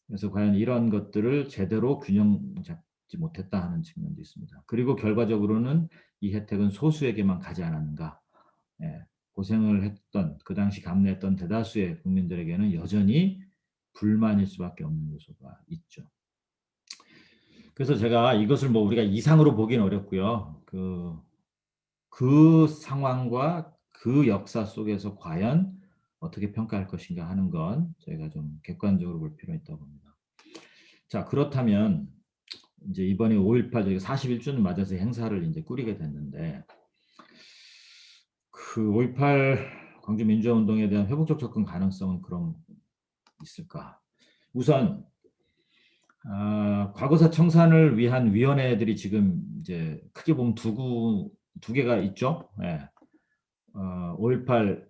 G: 그래서 과연 이런 것들을 제대로 균형 받지 못했다 하는 측면도 있습니다. 그리고 결과적으로는 이 혜택은 소수에게만 가지 않았는가. 예, 고생을 했던 그 당시 감내했던 대다수의 국민들에게는 여전히 불만일 수밖에 없는 요소가 있죠. 그래서 제가 이것을 뭐 우리가 이상으로 보기는 어렵고요. 그 상황과 그 역사 속에서 과연 어떻게 평가할 것인가 하는 건 저희가 좀 객관적으로 볼 필요가 있다고 봅니다. 자, 그렇다면 이제 이번에 5.18 저희가 41주년 맞아서 행사를 이제 꾸리게 됐는데, 그 5.18 광주 민주화 운동에 대한 회복적 접근 가능성은 그럼 있을까? 우선 과거사 청산을 위한 위원회들이 지금 이제 크게 보면 두 개가 있죠. 예. 5.18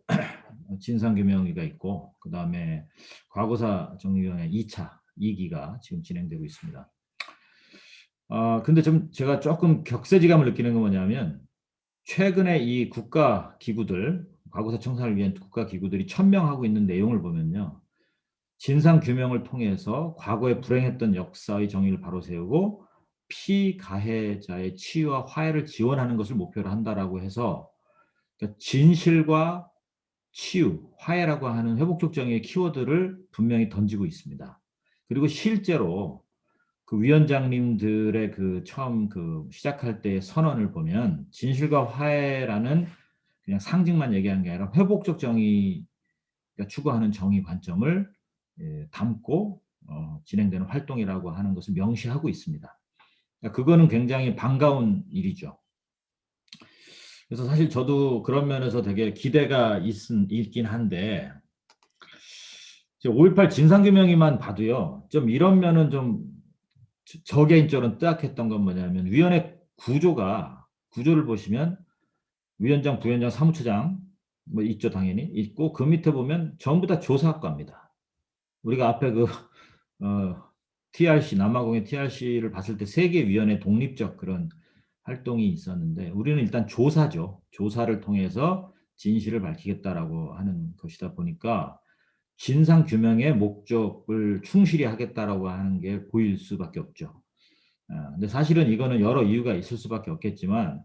G: 진상규명위가 있고, 그 다음에 과거사 정리위원회 2기가 지금 진행되고 있습니다. 근데 좀 제가 조금 격세지감을 느끼는 건 뭐냐면, 최근에 이 국가기구들, 과거사 청산을 위한 국가기구들이 천명하고 있는 내용을 보면요. 진상규명을 통해서 과거에 불행했던 역사의 정의를 바로 세우고 피가해자의 치유와 화해를 지원하는 것을 목표로 한다라고 해서, 그러니까 진실과 치유, 화해라고 하는 회복적 정의의 키워드를 분명히 던지고 있습니다. 그리고 실제로 그 위원장님들의 그 처음 그 시작할 때의 선언을 보면 진실과 화해라는 그냥 상징만 얘기한 게 아니라 회복적 정의가 추구하는 정의 관점을 담고 진행되는 활동이라고 하는 것을 명시하고 있습니다. 그러니까 그거는 굉장히 반가운 일이죠. 그래서 사실 저도 그런 면에서 되게 기대가 있긴 한데, 5.18 진상규명위만 봐도요, 좀 이런 면은 좀 저 개인적으로는 뜨악했던 건 뭐냐면, 위원회 구조를 보시면 위원장, 부위원장, 사무처장 뭐 있죠, 당연히 있고, 그 밑에 보면 전부 다 조사학과입니다. 우리가 앞에 TRC, 남아공의 TRC를 봤을 때 세 개 위원회 독립적 그런 활동이 있었는데, 우리는 일단 조사죠. 조사를 통해서 진실을 밝히겠다라고 하는 것이다 보니까 진상규명의 목적을 충실히 하겠다라고 하는 게 보일 수밖에 없죠. 근데 사실은 이거는 여러 이유가 있을 수밖에 없겠지만,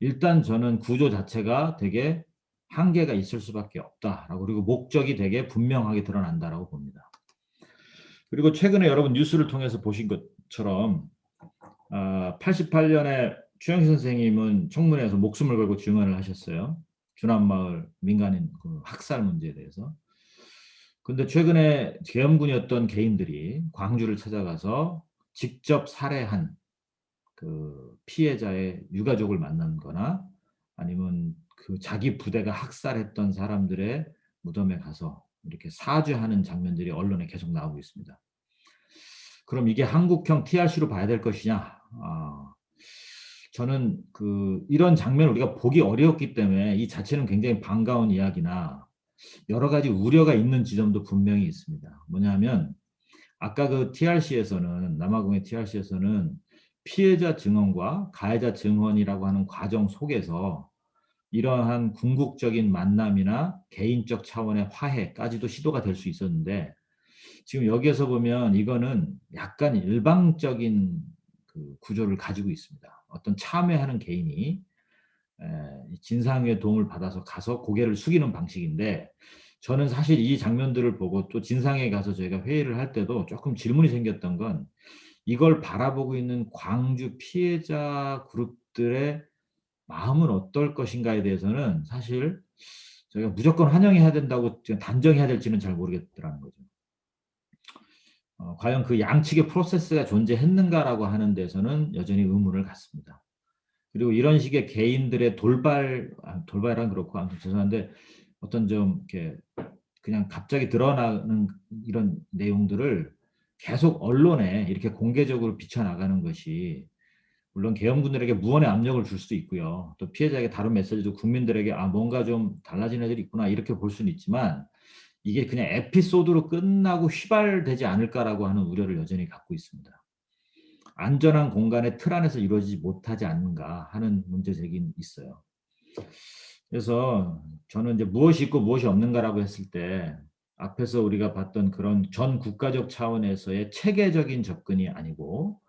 G: 일단 저는 구조 자체가 되게 한계가 있을 수밖에 없다라고, 그리고 목적이 되게 분명하게 드러난다라고 봅니다. 그리고 최근에 여러분 뉴스를 통해서 보신 것처럼 88년에 추영희 선생님은 청문회에서 목숨을 걸고 증언을 하셨어요. 주남마을 민간인 그 학살 문제에 대해서. 근데 최근에 계엄군이었던 개인들이 광주를 찾아가서 직접 살해한 그 피해자의 유가족을 만난 거나, 아니면 그 자기 부대가 학살했던 사람들의 무덤에 가서 이렇게 사죄하는 장면들이 언론에 계속 나오고 있습니다. 그럼 이게 한국형 TRC로 봐야 될 것이냐? 저는 이런 장면을 우리가 보기 어려웠기 때문에 이 자체는 굉장히 반가운 이야기나, 여러 가지 우려가 있는 지점도 분명히 있습니다. 뭐냐면, 아까 그 TRC에서는, 남아공의 TRC에서는 피해자 증언과 가해자 증언이라고 하는 과정 속에서 이러한 궁극적인 만남이나 개인적 차원의 화해까지도 시도가 될 수 있었는데, 지금 여기에서 보면 이거는 약간 일방적인 그 구조를 가지고 있습니다. 어떤 참여하는 개인이 진상의 도움을 받아서 가서 고개를 숙이는 방식인데, 저는 사실 이 장면들을 보고 또 진상에 가서 저희가 회의를 할 때도 조금 질문이 생겼던 건, 이걸 바라보고 있는 광주 피해자 그룹들의 마음은 어떨 것인가에 대해서는 사실 저희가 무조건 환영해야 된다고 단정해야 될지는 잘 모르겠더라는 거죠. 과연 그 양측의 프로세스가 존재했는가라고 하는 데서는 여전히 의문을 갖습니다. 그리고 이런 식의 개인들의 돌발은 그렇고, 아무튼 죄송한데, 어떤 좀 이렇게 그냥 갑자기 드러나는 이런 내용들을 계속 언론에 이렇게 공개적으로 비춰나가는 것이, 물론 계엄군들에게 무언의 압력을 줄 수도 있고요. 또 피해자에게 다른 메시지도 국민들에게 뭔가 좀 달라진 애들이 있구나 이렇게 볼 수는 있지만, 이게 그냥 에피소드로 끝나고 휘발되지 않을까라고 하는 우려를 여전히 갖고 있습니다. 안전한 공간의 틀 안에서 이루어지지 못하지 않는가 하는 문제 제기는 있어요. 그래서 저는 이제 무엇이 있고 무엇이 없는가라고 했을 때, 앞에서 우리가 봤던 그런 전 국가적 차원에서의 체계적인 접근이 아니고,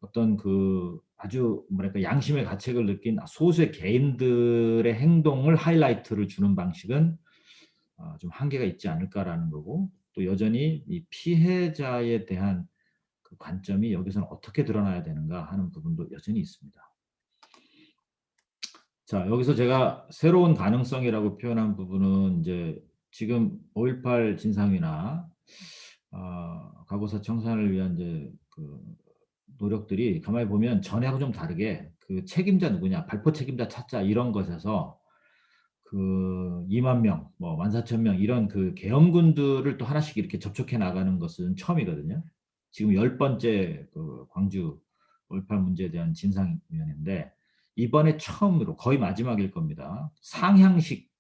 G: 어떤 그 아주 뭐랄까 양심의 가책을 느낀 소수의 개인들의 행동을 하이라이트를 주는 방식은 좀 한계가 있지 않을까라는 거고, 또 여전히 이 피해자에 대한 그 관점이 여기서는 어떻게 드러나야 되는가 하는 부분도 여전히 있습니다. 자, 여기서 제가 새로운 가능성이라고 표현한 부분은 이제 지금 5.18 진상이나 과거사 청산을 위한 이제 그 노력들이 가만히 보면 전하고 좀 다르게 그 책임자 누구냐, 발포 책임자 찾자 이런 것에서 그 2만 명, 뭐 14,000명 이런 그 계엄군들을 또 하나씩 이렇게 접촉해 나가는 것은 처음이거든요. 지금 10번째 그 광주 5.18 문제에 대한 진상위원회인데 이번에 처음으로 거의 마지막일 겁니다. 상향식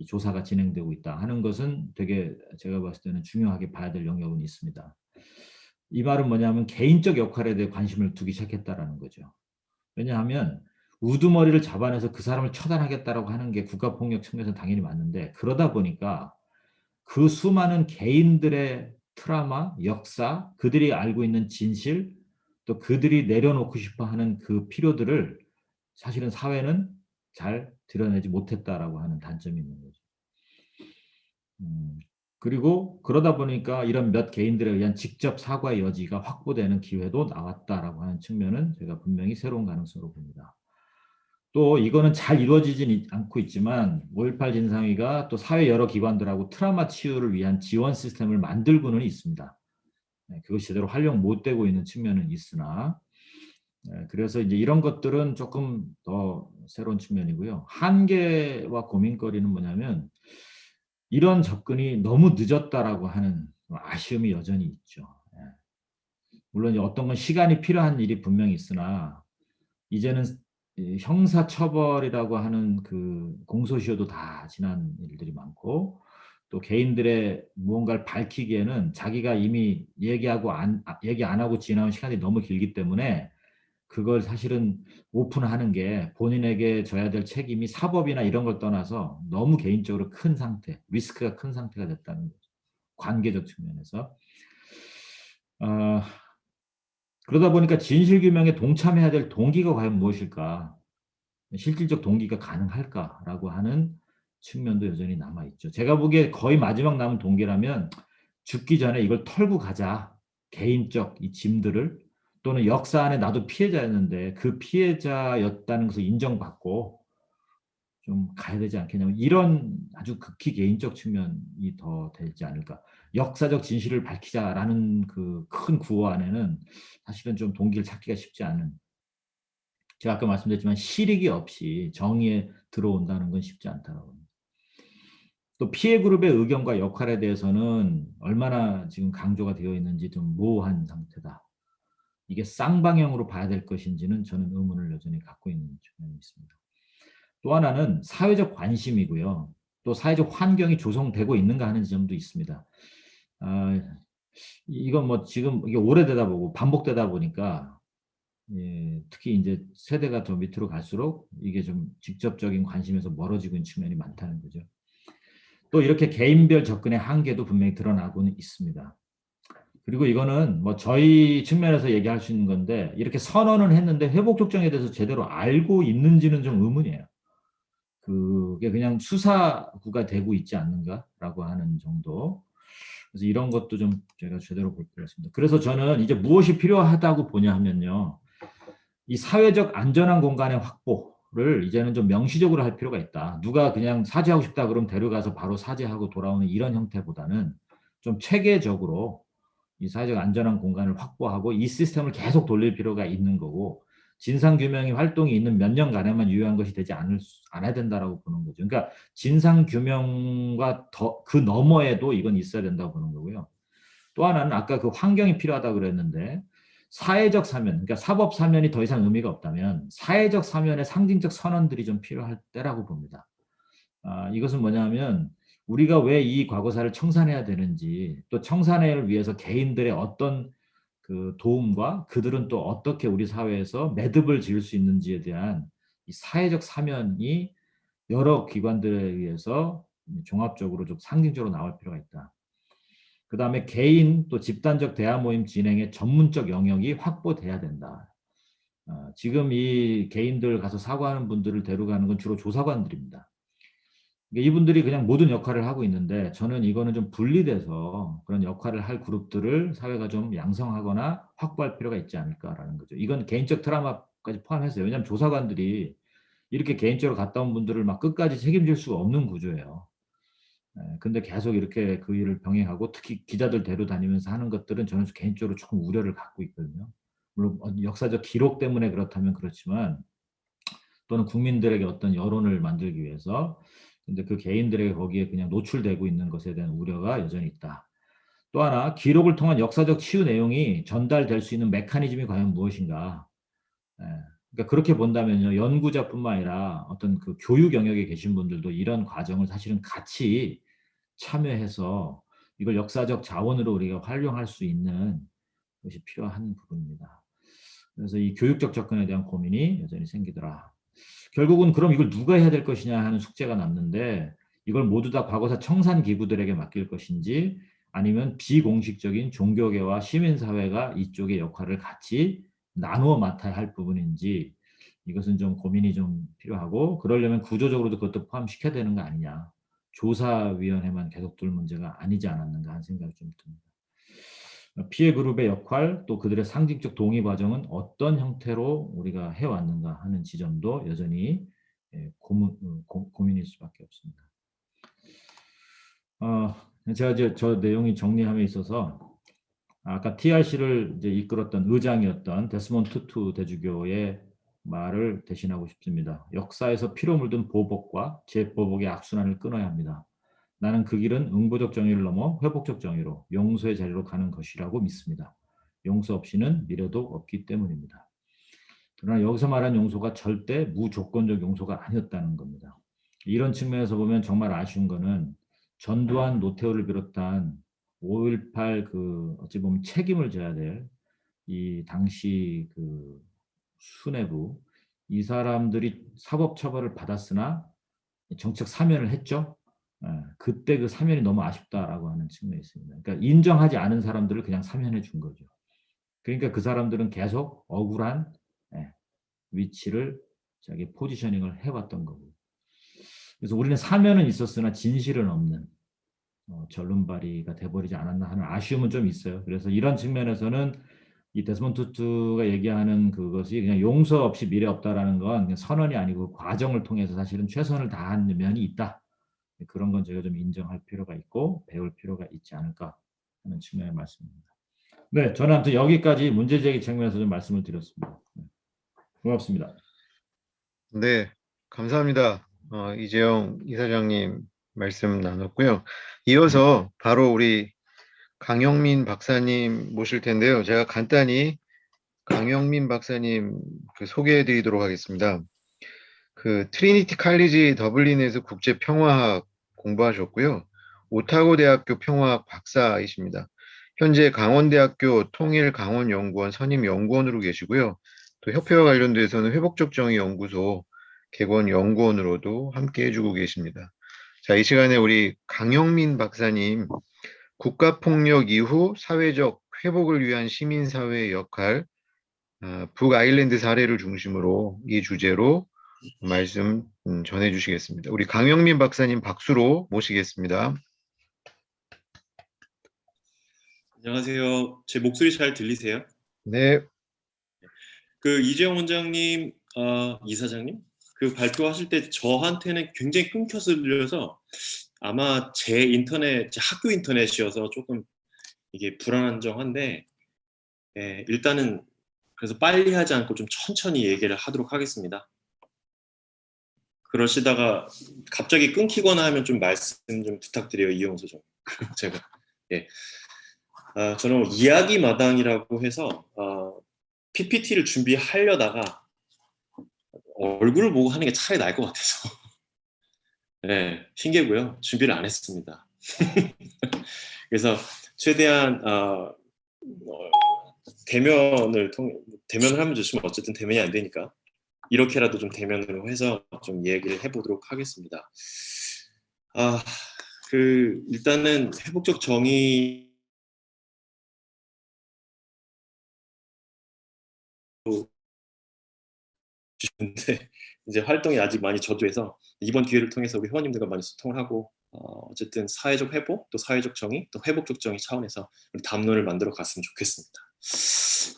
G: 조사가 진행되고 있다 하는 것은 되게 제가 봤을 때는 중요하게 봐야 될 영역은 있습니다. 이 말은 뭐냐면 개인적 역할에 대해 관심을 두기 시작했다라는 거죠. 왜냐하면 우두머리를 잡아내서 그 사람을 처단하겠다라고 하는 게 국가폭력 측면에서 당연히 맞는데, 그러다 보니까 그 수많은 개인들의 트라우마, 역사, 그들이 알고 있는 진실, 또 그들이 내려놓고 싶어 하는 그 필요들을 사실은 사회는 잘 드러내지 못했다라고 하는 단점이 있는 거죠. 그리고 그러다 보니까 이런 몇 개인들에 의한 직접 사과의 여지가 확보되는 기회도 나왔다라고 하는 측면은 제가 분명히 새로운 가능성으로 봅니다. 또 이거는 잘 이루어지진 않고 있지만 5.18 진상위가 또 사회 여러 기관들하고 트라우마 치유를 위한 지원 시스템을 만들고는 있습니다. 그것이 제대로 활용 못 되고 있는 측면은 있으나, 그래서 이제 이런 것들은 조금 더 새로운 측면이고요. 한계와 고민거리는 뭐냐면 이런 접근이 너무 늦었다라고 하는 아쉬움이 여전히 있죠. 물론 어떤 건 시간이 필요한 일이 분명히 있으나 이제는 형사처벌이라고 하는 그 공소시효도 다 지난 일들이 많고, 또 개인들의 무언가를 밝히기에는 자기가 이미 얘기 안 하고 지나온 시간이 너무 길기 때문에 그걸 사실은 오픈하는 게 본인에게 져야 될 책임이 사법이나 이런 걸 떠나서 너무 개인적으로 큰 상태, 리스크가 큰 상태가 됐다는 거죠. 관계적 측면에서. 그러다 보니까 진실규명에 동참해야 될 동기가 과연 무엇일까? 실질적 동기가 가능할까라고 하는 측면도 여전히 남아있죠. 제가 보기에 거의 마지막 남은 동기라면 죽기 전에 이걸 털고 가자. 개인적 이 짐들을, 또는 역사 안에 나도 피해자였는데 그 피해자였다는 것을 인정받고 좀 가야 되지 않겠냐. 이런 아주 극히 개인적 측면이 더 되지 않을까. 역사적 진실을 밝히자라는 그 큰 구호 안에는 사실은 좀 동기를 찾기가 쉽지 않은, 제가 아까 말씀드렸지만 실익이 없이 정의에 들어온다는 건 쉽지 않다고 합니다. 또 피해 그룹의 의견과 역할에 대해서는 얼마나 지금 강조가 되어 있는지 좀 모호한 상태다. 이게 쌍방향으로 봐야 될 것인지는 저는 의문을 여전히 갖고 있는 측면이 있습니다. 또 하나는 사회적 관심이고요. 또 사회적 환경이 조성되고 있는가 하는 점도 있습니다. 이건 뭐 지금 이게 오래되다 보고 반복되다 보니까 특히 이제 세대가 더 밑으로 갈수록 이게 좀 직접적인 관심에서 멀어지고 있는 측면이 많다는 거죠. 또 이렇게 개인별 접근의 한계도 분명히 드러나고는 있습니다. 그리고 이거는 뭐 저희 측면에서 얘기할 수 있는 건데, 이렇게 선언은 했는데 회복 조정에 대해서 제대로 알고 있는지는 좀 의문이에요. 그게 그냥 수사구가 되고 있지 않는가라고 하는 정도. 그래서 이런 것도 좀 제가 제대로 볼 필요가 있습니다. 그래서 저는 이제 무엇이 필요하다고 보냐 하면요. 이 사회적 안전한 공간의 확보를 이제는 좀 명시적으로 할 필요가 있다. 누가 그냥 사죄하고 싶다 그러면 데려가서 바로 사죄하고 돌아오는 이런 형태보다는 좀 체계적으로 이 사회적 안전한 공간을 확보하고 이 시스템을 계속 돌릴 필요가 있는 거고, 진상규명이 활동이 있는 몇 년간에만 유효한 것이 되지 않아야 된다라고 보는 거죠. 그러니까 진상규명과 그 너머에도 이건 있어야 된다고 보는 거고요. 또 하나는 아까 그 환경이 필요하다고 그랬는데, 사회적 사면, 그러니까 사법 사면이 더 이상 의미가 없다면 사회적 사면의 상징적 선언들이 좀 필요할 때라고 봅니다. 이것은 뭐냐면 우리가 왜 이 과거사를 청산해야 되는지, 또 청산을 위해서 개인들의 어떤 그 도움과 그들은 또 어떻게 우리 사회에서 매듭을 지을 수 있는지에 대한 이 사회적 사면이 여러 기관들에 의해서 종합적으로 좀 상징적으로 나올 필요가 있다. 그다음에 개인 또 집단적 대화 모임 진행의 전문적 영역이 확보돼야 된다. 지금 이 개인들 가서 사과하는 분들을 데려가는 건 주로 조사관들입니다. 이분들이 그냥 모든 역할을 하고 있는데 저는 이거는 좀 분리돼서 그런 역할을 할 그룹들을 사회가 좀 양성하거나 확보할 필요가 있지 않을까라는 거죠. 이건 개인적 트라우마까지 포함해서요. 왜냐하면 조사관들이 이렇게 개인적으로 갔다 온 분들을 막 끝까지 책임질 수가 없는 구조예요. 근데 계속 이렇게 그 일을 병행하고 특히 기자들 데려다니면서 하는 것들은 저는 개인적으로 조금 우려를 갖고 있거든요. 물론 역사적 기록 때문에 그렇다면 그렇지만 또는 국민들에게 어떤 여론을 만들기 위해서 근데 그 개인들에게 거기에 그냥 노출되고 있는 것에 대한 우려가 여전히 있다. 또 하나 기록을 통한 역사적 치유 내용이 전달될 수 있는 메커니즘이 과연 무엇인가. 그러니까 그렇게 본다면요. 연구자뿐만 아니라 어떤 그 교육 영역에 계신 분들도 이런 과정을 사실은 같이 참여해서 이걸 역사적 자원으로 우리가 활용할 수 있는 것이 필요한 부분입니다. 그래서 이 교육적 접근에 대한 고민이 여전히 생기더라. 결국은 그럼 이걸 누가 해야 될 것이냐 하는 숙제가 남는데 이걸 모두 다 과거사 청산 기구들에게 맡길 것인지 아니면 비공식적인 종교계와 시민사회가 이쪽의 역할을 같이 나누어 맡아야 할 부분인지 이것은 좀 고민이 좀 필요하고 그러려면 구조적으로도 그것도 포함시켜야 되는 거 아니냐. 조사위원회만 계속 둘 문제가 아니지 않았는가 하는 생각이 좀 듭니다. 피해 그룹의 역할 또 그들의 상징적 동의 과정은 어떤 형태로 우리가 해왔는가 하는 지점도 여전히 고민일 수밖에 없습니다. 제가 이제 저 내용이 정리함에 있어서 아까 TRC를 이제 이끌었던 의장이었던 데스몬드 투투 대주교의 말을 대신하고 싶습니다. 역사에서 피로 물든 보복과 재보복의 악순환을 끊어야 합니다. 나는 그 길은 응보적 정의를 넘어 회복적 정의로 용서의 자리로 가는 것이라고 믿습니다. 용서 없이는 미래도 없기 때문입니다. 그러나 여기서 말한 용서가 절대 무조건적 용서가 아니었다는 겁니다. 이런 측면에서 보면 정말 아쉬운 거는 전두환, 노태우를 비롯한 5.18 그 어찌 보면 책임을 져야 될 이 당시 그 수뇌부 이 사람들이 사법 처벌을 받았으나 정책 사면을 했죠. 그때 그 사면이 너무 아쉽다라고 하는 측면이 있습니다. 그러니까 인정하지 않은 사람들을 그냥 사면해 준 거죠. 그러니까 그 사람들은 계속 억울한 위치를 자기 포지셔닝을 해왔던 거고. 그래서 우리는 사면은 있었으나 진실은 없는 절름발이가 돼버리지 않았나 하는 아쉬움은 좀 있어요. 그래서 이런 측면에서는 이 데스몬드 투투가 얘기하는 그것이 그냥 용서 없이 미래 없다라는 건 그냥 선언이 아니고 과정을 통해서 사실은 최선을 다한 면이 있다. 그런 건 제가 좀 인정할 필요가 있고 배울 필요가 있지 않을까 하는 측면의 말씀입니다. 네, 저는 아무튼 여기까지 문제제기 측면에서 좀 말씀을 드렸습니다. 고맙습니다.
A: 네, 감사합니다. 이재영 이사장님 말씀 나눴고요. 이어서 바로 우리 강영민 박사님 모실 텐데요. 제가 간단히 강영민 박사님 소개해 드리도록 하겠습니다. 그 트리니티 칼리지 더블린에서 국제 평화학 공부하셨고요. 오타고 대학교 평화학 박사이십니다. 현재 강원대학교 통일강원연구원 선임연구원으로 계시고요. 또 협회와 관련돼서는 회복적 정의 연구소 개건 연구원으로도 함께 해주고 계십니다. 자, 이 시간에 우리 강영민 박사님 국가폭력 이후 사회적 회복을 위한 시민사회의 역할, 북아일랜드 사례를 중심으로 이 주제로 말씀 전해주시겠습니다. 우리 강영민 박사님 박수로 모시겠습니다.
H: 안녕하세요. 제 목소리 잘 들리세요?
A: 네.
H: 그 이재용 원장님, 이사장님 그 발표하실 때 저한테는 굉장히 끊겨서 들려서 아마 제 학교 인터넷이어서 조금 이게 불안정한데 일단은 그래서 빨리 하지 않고 좀 천천히 얘기를 하도록 하겠습니다. 그러시다가 갑자기 끊기거나 하면 좀 말씀 좀 부탁드려요, 이용서 좀. 제가 저는 이야기 마당이라고 해서 PPT를 준비하려다가 얼굴을 보고 하는 게 차라리 나을 것 같아서 네, 핑계고요. 준비를 안 했습니다. 그래서 최대한 대면을 하면 좋지만 어쨌든 대면이 안 되니까 이렇게라도 좀 대면으로 해서 좀 얘기를 해보도록 하겠습니다. 일단은 회복적 정의를 주셨는데 이제 활동이 아직 많이 저조해서 이번 기회를 통해서 우리 회원님들과 많이 소통을 하고 어쨌든 사회적 회복, 또 사회적 정의, 또 회복적 정의 차원에서 우리 담론을 만들어 갔으면 좋겠습니다.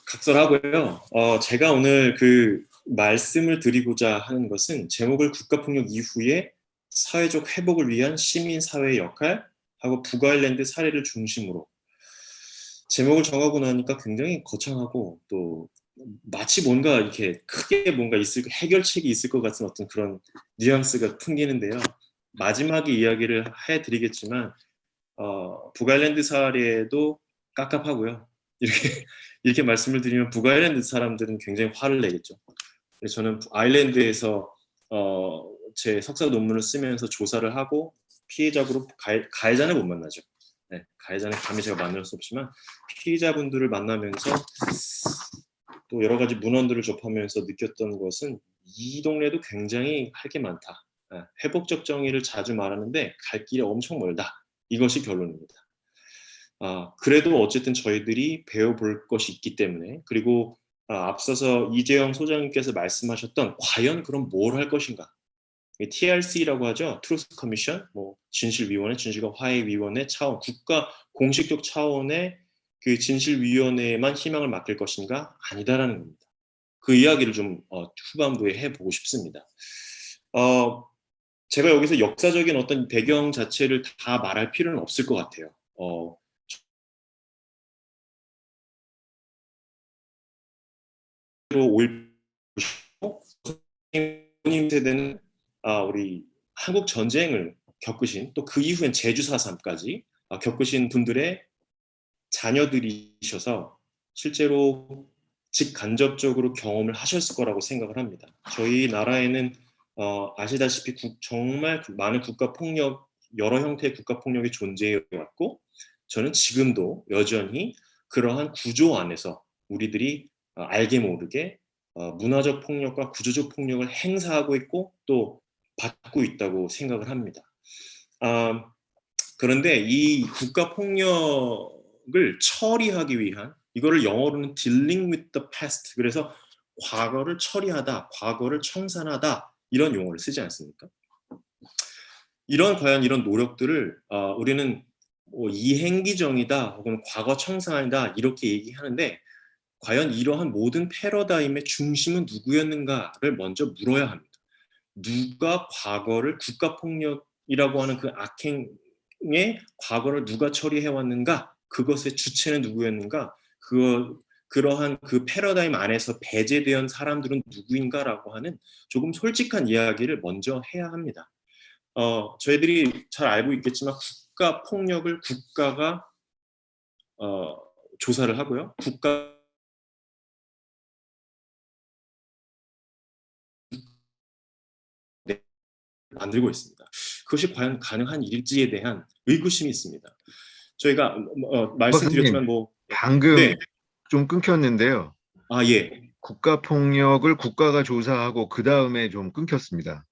H: 각설하고요. 제가 오늘 그 말씀을 드리고자 하는 것은 제목을 국가폭력 이후에 사회적 회복을 위한 시민사회의 역할 하고 북아일랜드 사례를 중심으로 제목을 정하고 나니까 굉장히 거창하고 또 마치 뭔가 이렇게 크게 뭔가 해결책이 있을 것 같은 어떤 그런 뉘앙스가 풍기는데요. 마지막에 이야기를 해드리겠지만 북아일랜드 사례도 깝깝하고요. 이렇게 말씀을 드리면 북아일랜드 사람들은 굉장히 화를 내겠죠. 그래서 저는 아일랜드에서 제 석사 논문을 쓰면서 조사를 하고 피해자로 가해자는 못 만나죠. 네, 가해자는 감히 제가 만날 수 없지만 피해자분들을 만나면서 또 여러 가지 문헌들을 접하면서 느꼈던 것은 이 동네도 굉장히 할 게 많다. 회복적 정의를 자주 말하는데 갈 길이 엄청 멀다. 이것이 결론입니다. 그래도 어쨌든 저희들이 배워볼 것이 있기 때문에 그리고 앞서서 이재영 소장님께서 말씀하셨던 과연 그럼 뭘 할 것인가? TRC라고 하죠. 트루스 커미션, 뭐 진실위원회, 진실과 화해위원회 차원, 국가 공식적 차원의 그 진실위원회에만 희망을 맡길 것인가? 아니다라는 겁니다. 그 이야기를 좀 후반부에 해보고 싶습니다. 제가 여기서 역사적인 어떤 배경 자체를 다 말할 필요는 없을 것 같아요. 5.18 세대는 우리 한국 전쟁을 겪으신 또 그 이후엔 제주 4.3까지 겪으신 분들의 자녀들이셔서 실제로 직간접적으로 경험을 하셨을 거라고 생각을 합니다. 저희 나라에는 아시다시피 정말 많은 국가폭력, 여러 형태의 국가폭력이 존재해왔고 저는 지금도 여전히 그러한 구조 안에서 우리들이 알게 모르게 문화적 폭력과 구조적 폭력을 행사하고 있고 또 받고 있다고 생각을 합니다. 그런데 이 국가폭력을 처리하기 위한 이거를 영어로는 dealing with the past 그래서 과거를 처리하다, 과거를 청산하다 이런 용어를 쓰지 않습니까? 과연 이런 노력들을 우리는 뭐 이행기정이다 혹은 과거 청산이다 이렇게 얘기하는데 과연 이러한 모든 패러다임의 중심은 누구였는가를 먼저 물어야 합니다. 누가 과거를 국가폭력이라고 하는 그 악행의 과거를 누가 처리해왔는가 그것의 주체는 누구였는가 그러한 그 패러다임 안에서 배제된 사람들은 누구인가라고 하는 조금 솔직한 이야기를 먼저 해야 합니다. 저희들이 잘 알고 있겠지만 국가폭력을 국가가 조사를 하고요. 만들고 있습니다. 그것이 과연 가능한 일지에 대한 의구심이 있습니다. 저희가 말씀드렸지만
A: 방금
H: 네.
A: 좀 끊겼는데요.
H: 예.
A: 국가폭력을 국가가 조사하고 그 다음에 좀 끊겼습니다.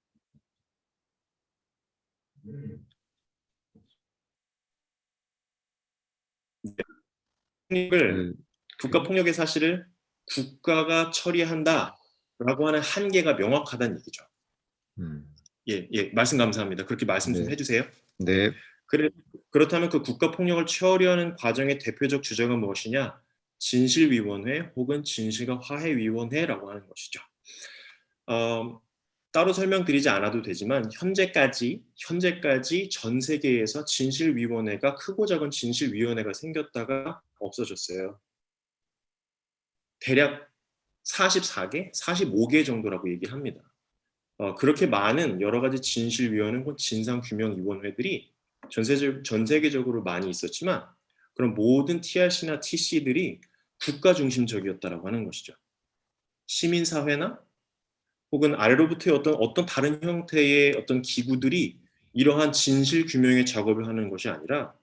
H: 국가폭력의 사실을 국가가 처리한다라고 하는 한계가 명확하다는 얘기죠. 예, 말씀 감사합니다. 그렇게 말씀 좀 해주세요.
A: 네.
H: 그렇다면 그 국가폭력을 처리하는 과정의 대표적 주제가 무엇이냐? 진실위원회 혹은 진실과 화해위원회라고 하는 것이죠. 따로 설명드리지 않아도 되지만 현재까지 전 세계에서 진실위원회가 크고 작은 진실위원회가 생겼다가 없어졌어요. 대략 44개, 45개 정도라고 얘기합니다. 그렇게 많은 여러 가지 진실위원회 혹은 진상규명위원회들이 전 세계적으로 많이 있었지만 그런 모든 TRC나 TC들이 국가 중심적이었다라고 하는 것이죠. 시민사회나 혹은 아래로부터의 어떤 다른 형태의 어떤 기구들이 이러한 진실규명의 작업을 하는 것이 아니라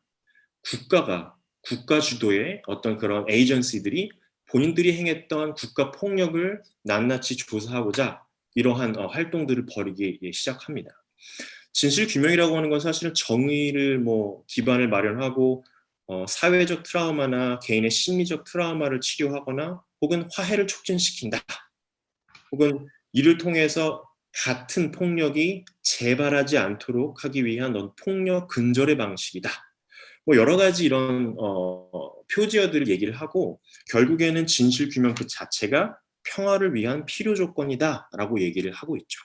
H: 국가 주도의 어떤 그런 에이전시들이 본인들이 행했던 국가폭력을 낱낱이 조사하고자 이러한 활동들을 벌이기 시작합니다. 진실규명이라고 하는 건 사실은 정의를 기반을 마련하고 사회적 트라우마나 개인의 심리적 트라우마를 치료하거나 혹은 화해를 촉진시킨다. 혹은 이를 통해서 같은 폭력이 재발하지 않도록 하기 위한 폭력 근절의 방식이다. 뭐 여러 가지 이런 표지어들을 얘기를 하고 결국에는 진실 규명 그 자체가 평화를 위한 필요 조건이다라고 얘기를 하고 있죠.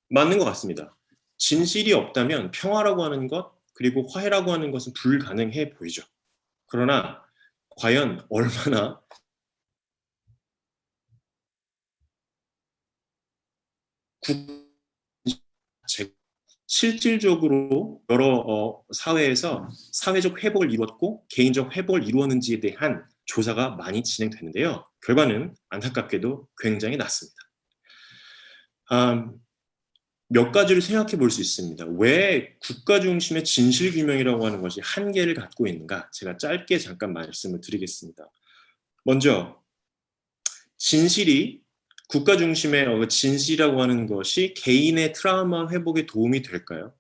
H: 맞는 것 같습니다. 진실이 없다면 평화라고 하는 것 그리고 화해라고 하는 것은 불가능해 보이죠. 그러나 과연 얼마나 실질적으로 여러 사회에서 사회적 회복을 이루었고 개인적 회복을 이루었는지에 대한 조사가 많이 진행되는데요. 결과는 안타깝게도 굉장히 낮습니다. 몇 가지를 생각해 볼 수 있습니다. 왜 국가 중심의 진실 규명이라고 하는 것이 한계를 갖고 있는가? 제가 짧게 잠깐 말씀을 드리겠습니다. 먼저 진실이 국가 중심의 진실이라고 하는 것이 개인의 트라우마 회복에 도움이 될까요?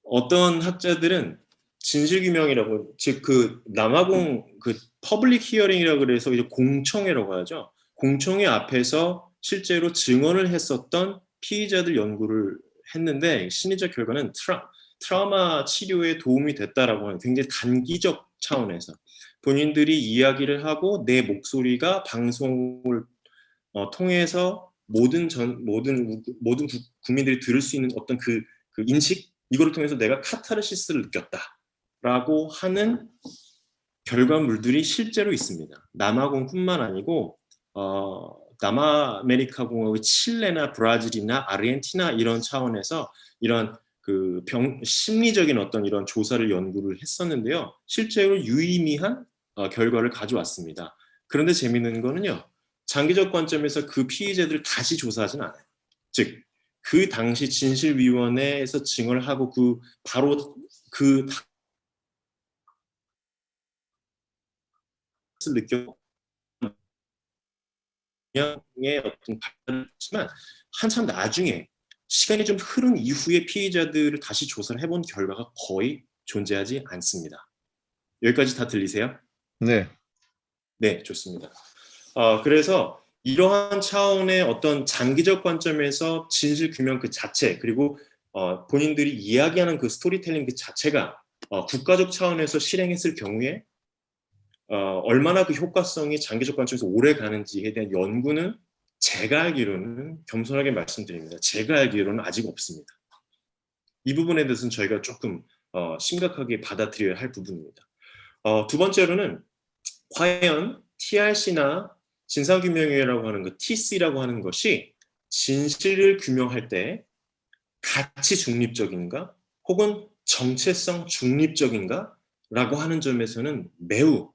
H: 어떤 학자들은 진실규명이라고, 즉 그 남아공 그 퍼블릭 히어링이라고 그래서 이제 공청회라고 하죠. 공청회 앞에서 실제로 증언을 했었던 피의자들 연구를 했는데 심리적 결과는 트라우마 치료에 도움이 됐다라고 하는 굉장히 단기적 차원에서 본인들이 이야기를 하고 내 목소리가 방송을 통해서 모든 국민들이 들을 수 있는 어떤 그 인식, 이거를 통해서 내가 카타르시스를 느꼈다라고 하는 결과물들이 실제로 있습니다. 남아공뿐만 아니고 남아메리카 공화국, 칠레나 브라질이나 아르헨티나 이런 차원에서 이런 그 심리적인 어떤 이런 조사를 연구를 했었는데요. 실제로 유의미한 결과를 가져왔습니다. 그런데 재미있는 거는요. 장기적 관점에서 그 피의자들을 다시 조사하진 않아요. 즉, 그 당시 진실위원회에서 증언을 하고 바로 그 느꼈고 의 어떤 발전을 했지만 한참 나중에 시간이 좀 흐른 이후에 피의자들을 다시 조사를 해본 결과가 거의 존재하지 않습니다. 여기까지 다 들리세요?
A: 네.
H: 네, 좋습니다. 그래서 이러한 차원의 어떤 장기적 관점에서 진실 규명 그 자체, 그리고 본인들이 이야기하는 그 스토리텔링 그 자체가 국가적 차원에서 실행했을 경우에 얼마나 그 효과성이 장기적 관점에서 오래 가는지에 대한 연구는 제가 알기로는, 겸손하게 말씀드립니다. 제가 알기로는 아직 없습니다. 이 부분에 대해서는 저희가 조금 심각하게 받아들여야 할 부분입니다. 두 번째로는 과연 TRC나 진상규명위라고 하는 것, TC라고 하는 것이 진실을 규명할 때 가치 중립적인가 혹은 정체성 중립적인가 라고 하는 점에서는 매우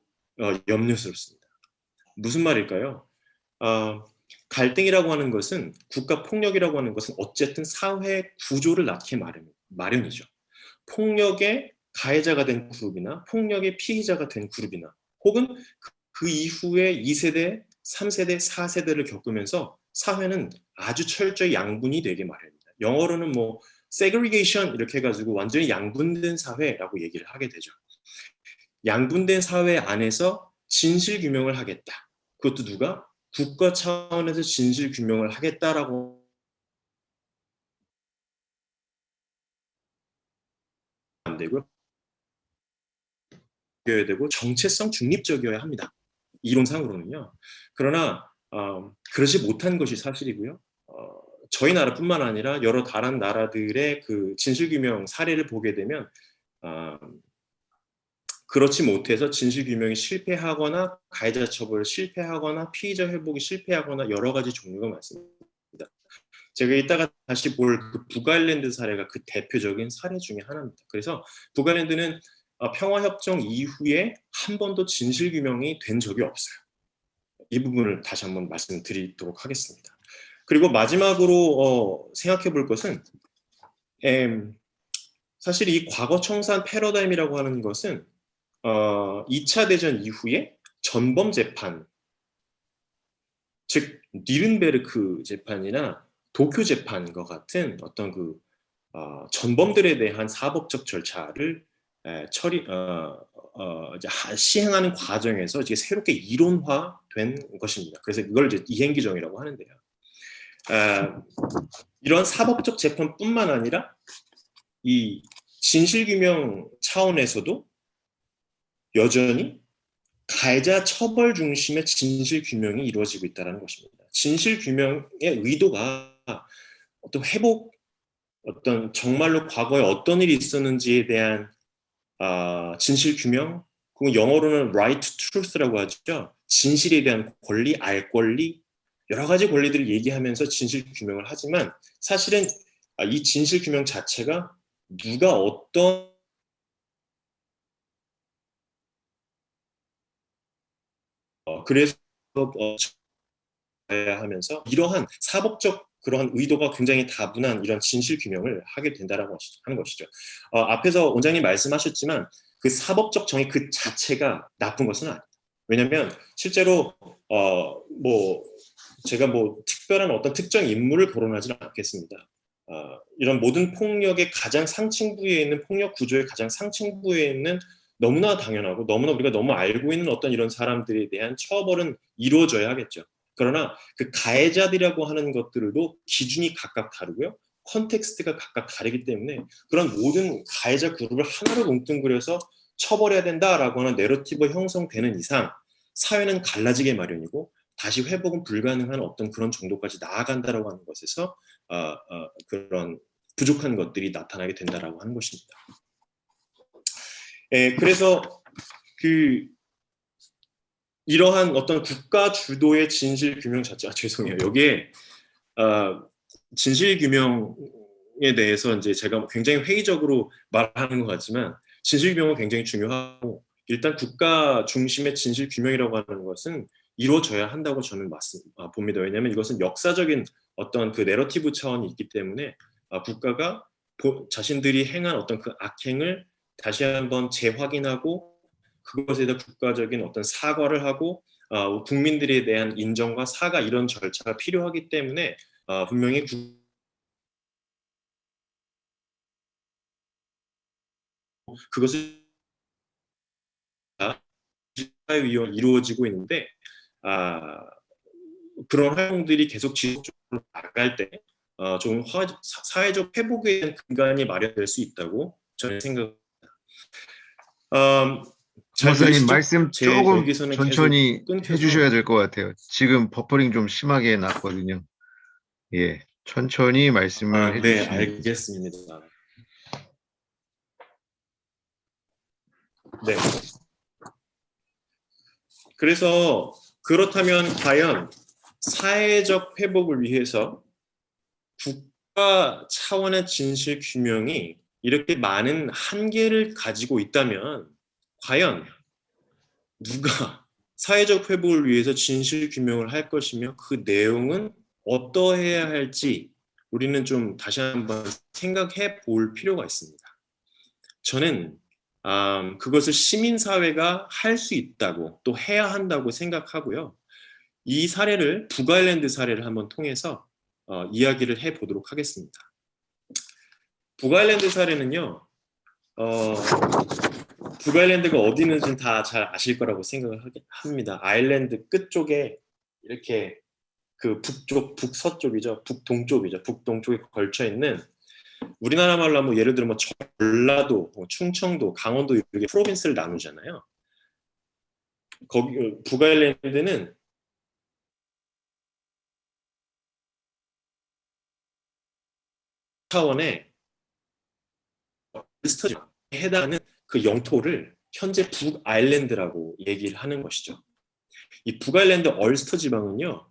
H: 염려스럽습니다. 무슨 말일까요? 갈등이라고 하는 것은, 국가 폭력이라고 하는 것은 어쨌든 사회 구조를 낳기 마련이죠. 폭력의 가해자가 된 그룹이나 폭력의 피해자가 된 그룹이나 혹은 그 이후에 2세대, 3세대, 4세대를 겪으면서 사회는 아주 철저히 양분이 되게 마련입니다. 영어로는 뭐 segregation 이렇게 해가지고 완전히 양분된 사회라고 얘기를 하게 되죠. 양분된 사회 안에서 진실 규명을 하겠다. 그것도 누가? 국가 차원에서 진실 규명을 하겠다라고 안 되고요. 되어야 되고 정체성 중립적이어야 합니다. 이론상으로는요. 그러나 그러지 못한 것이 사실이고요. 저희 나라뿐만 아니라 여러 다른 나라들의 그 진실규명 사례를 보게 되면 그렇지 못해서 진실규명이 실패하거나 가해자 처벌을 실패하거나 피의자 회복이 실패하거나 여러 가지 종류가 많습니다. 제가 이따가 다시 볼 그 북아일랜드 사례가 그 대표적인 사례 중에 하나입니다. 그래서 북아일랜드는 평화협정 이후에 한 번도 진실규명이 된 적이 없어요. 이 부분을 다시 한번 말씀드리도록 하겠습니다. 그리고 마지막으로 생각해 볼 것은 사실 이 과거 청산 패러다임이라고 하는 것은 2차 대전 이후에 전범 재판, 즉 니른베르크 재판이나 도쿄 재판과 같은 어떤 그 전범들에 대한 사법적 절차를 이제 시행하는 과정에서 이제 새롭게 이론화된 것입니다. 그래서 이걸 이제 이행규정이라고 하는데요. 이런 사법적 재판뿐만 아니라 이 진실규명 차원에서도 여전히 가해자 처벌 중심의 진실규명이 이루어지고 있다는 것입니다. 진실규명의 의도가 어떤 회복, 어떤 정말로 과거에 어떤 일이 있었는지에 대한 진실규명, 그리고 영어로는 right to truth라고 하죠. 진실에 대한 권리, 알 권리, 여러 가지 권리들을 얘기하면서 진실규명을 하지만 사실은 이 진실규명 자체가 누가 어떤 그래서 해야 하면서 이러한 사법적 그러한 의도가 굉장히 다분한 이런 진실규명을 하게 된다라고 하는 것이죠. 앞에서 원장님 말씀하셨지만 그 사법적 정의 그 자체가 나쁜 것은 아닙니다. 왜냐하면 실제로 제가 특별한 어떤 특정 인물을 거론하지는 않겠습니다. 이런 모든 폭력의 가장 상층부에 있는 폭력 구조의 가장 상층부에 있는 너무나 당연하고 너무나 우리가 너무 알고 있는 어떤 이런 사람들에 대한 처벌은 이루어져야 하겠죠. 그러나 그 가해자들이라고 하는 것들도 기준이 각각 다르고요. 컨텍스트가 각각 다르기 때문에 그런 모든 가해자 그룹을 하나로 뭉뚱그려서 처벌해야 된다라고 하는 내러티브 형성되는 이상 사회는 갈라지게 마련이고 다시 회복은 불가능한 어떤 그런 정도까지 나아간다라고 하는 것에서 그런 부족한 것들이 나타나게 된다라고 하는 것입니다. 그래서 이러한 어떤 국가 주도의 진실규명 자체가 죄송해요. 여기에 진실규명에 대해서 이제 제가 굉장히 회의적으로 말하는 것 같지만 진실규명은 굉장히 중요하고 일단 국가 중심의 진실규명이라고 하는 것은 이루어져야 한다고 저는 봅니다. 왜냐하면 이것은 역사적인 어떤 그 내러티브 차원이 있기 때문에 국가가 자신들이 행한 어떤 그 악행을 다시 한번 재확인하고 그것에 대한 국가적인 어떤 사과를 하고 국민들에 대한 인정과 사과 이런 절차가 필요하기 때문에 분명히 그것을 이루어지고 있는데 그런 활동들이 계속 지속적으로 나갈 때 좀 사회적 회복에 대한 근간이 마련될 수 있다고 저는 생각합니다.
A: 목사님 말씀 조금
H: 여기서는
A: 천천히
H: 계속
A: 해주셔야 될 것 같아요. 지금 버퍼링 좀 심하게 났거든요. 예, 천천히 말씀을
H: 네,
A: 해주시면
H: 알겠습니다. 네. 그래서 그렇다면 과연 사회적 회복을 위해서 국가 차원의 진실 규명이 이렇게 많은 한계를 가지고 있다면 과연 누가 사회적 회복을 위해서 진실 규명을 할 것이며 그 내용은 어떠해야 할지 우리는 좀 다시 한번 생각해 볼 필요가 있습니다. 저는 그것을 시민사회가 할 수 있다고 또 해야 한다고 생각하고요. 이 사례를 북아일랜드 사례를 한번 통해서 이야기를 해보도록 하겠습니다. 북아일랜드 사례는요. 북아일랜드가 어디 있는지는 다 잘 아실 거라고 생각을 합니다. 아일랜드 끝쪽에 이렇게 그 북서쪽이죠. 북동쪽이죠. 북동쪽에 걸쳐 있는 우리나라 말로 하면 예를 들면 전라도, 충청도, 강원도 이렇게 프로빈스를 나누잖아요. 거기 북아일랜드는 차원의 스터디에 해당하는 그 영토를 현재 북아일랜드라고 얘기를 하는 것이죠. 이 북아일랜드 얼스터 지방은요.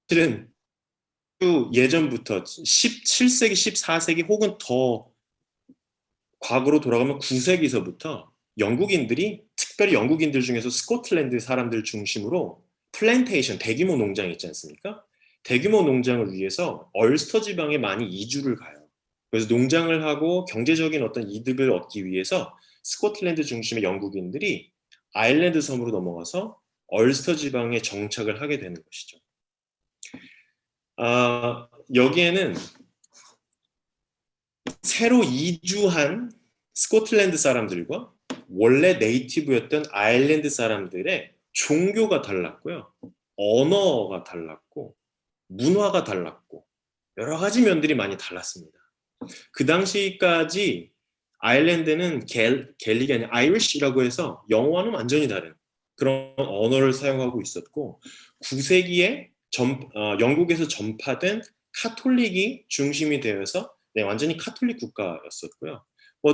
H: 사실은 예전부터 17세기, 14세기 혹은 더 과거로 돌아가면 9세기서부터 영국인들이 특별히 영국인들 중에서 스코틀랜드 사람들 중심으로 플랜테이션, 대규모 농장 있지 않습니까? 대규모 농장을 위해서 얼스터 지방에 많이 이주를 가요. 그래서 농장을 하고 경제적인 어떤 이득을 얻기 위해서 스코틀랜드 중심의 영국인들이 아일랜드 섬으로 넘어가서 얼스터 지방에 정착을 하게 되는 것이죠. 여기에는 새로 이주한 스코틀랜드 사람들과 원래 네이티브였던 아일랜드 사람들의 종교가 달랐고요. 언어가 달랐고 문화가 달랐고 여러 가지 면들이 많이 달랐습니다. 그 당시까지 아일랜드는 갤릭이 아니라 아이리쉬라고 해서 영어와는 완전히 다른 그런 언어를 사용하고 있었고 9세기에 영국에서 전파된 카톨릭이 중심이 되어서 완전히 카톨릭 국가였었고요.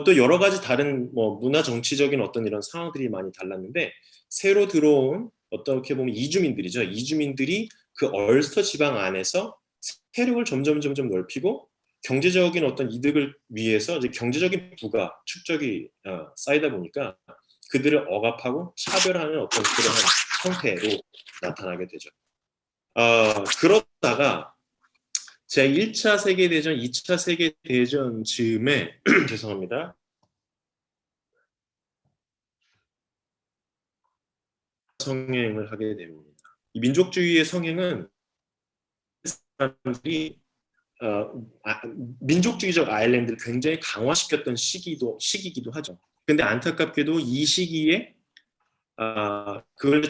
H: 또 여러 가지 다른 문화 정치적인 어떤 이런 상황들이 많이 달랐는데 새로 들어온 어떻게 보면 이주민들이죠. 이주민들이 그 얼스터 지방 안에서 세력을 점점 넓히고 경제적인 어떤 이득을 위해서 이제 경제적인 부가 축적이 쌓이다 보니까 그들을 억압하고 차별하는 어떤 그런 형태로 나타나게 되죠. 그러다가 제1차 세계대전, 2차 세계대전 즈음에 죄송합니다. 성행을 하게 됩니다. 이 민족주의의 성행은 사람들이 민족주의적 아일랜드를 굉장히 강화시켰던 시기이기도 하죠. 근데 안타깝게도 이 시기에 그걸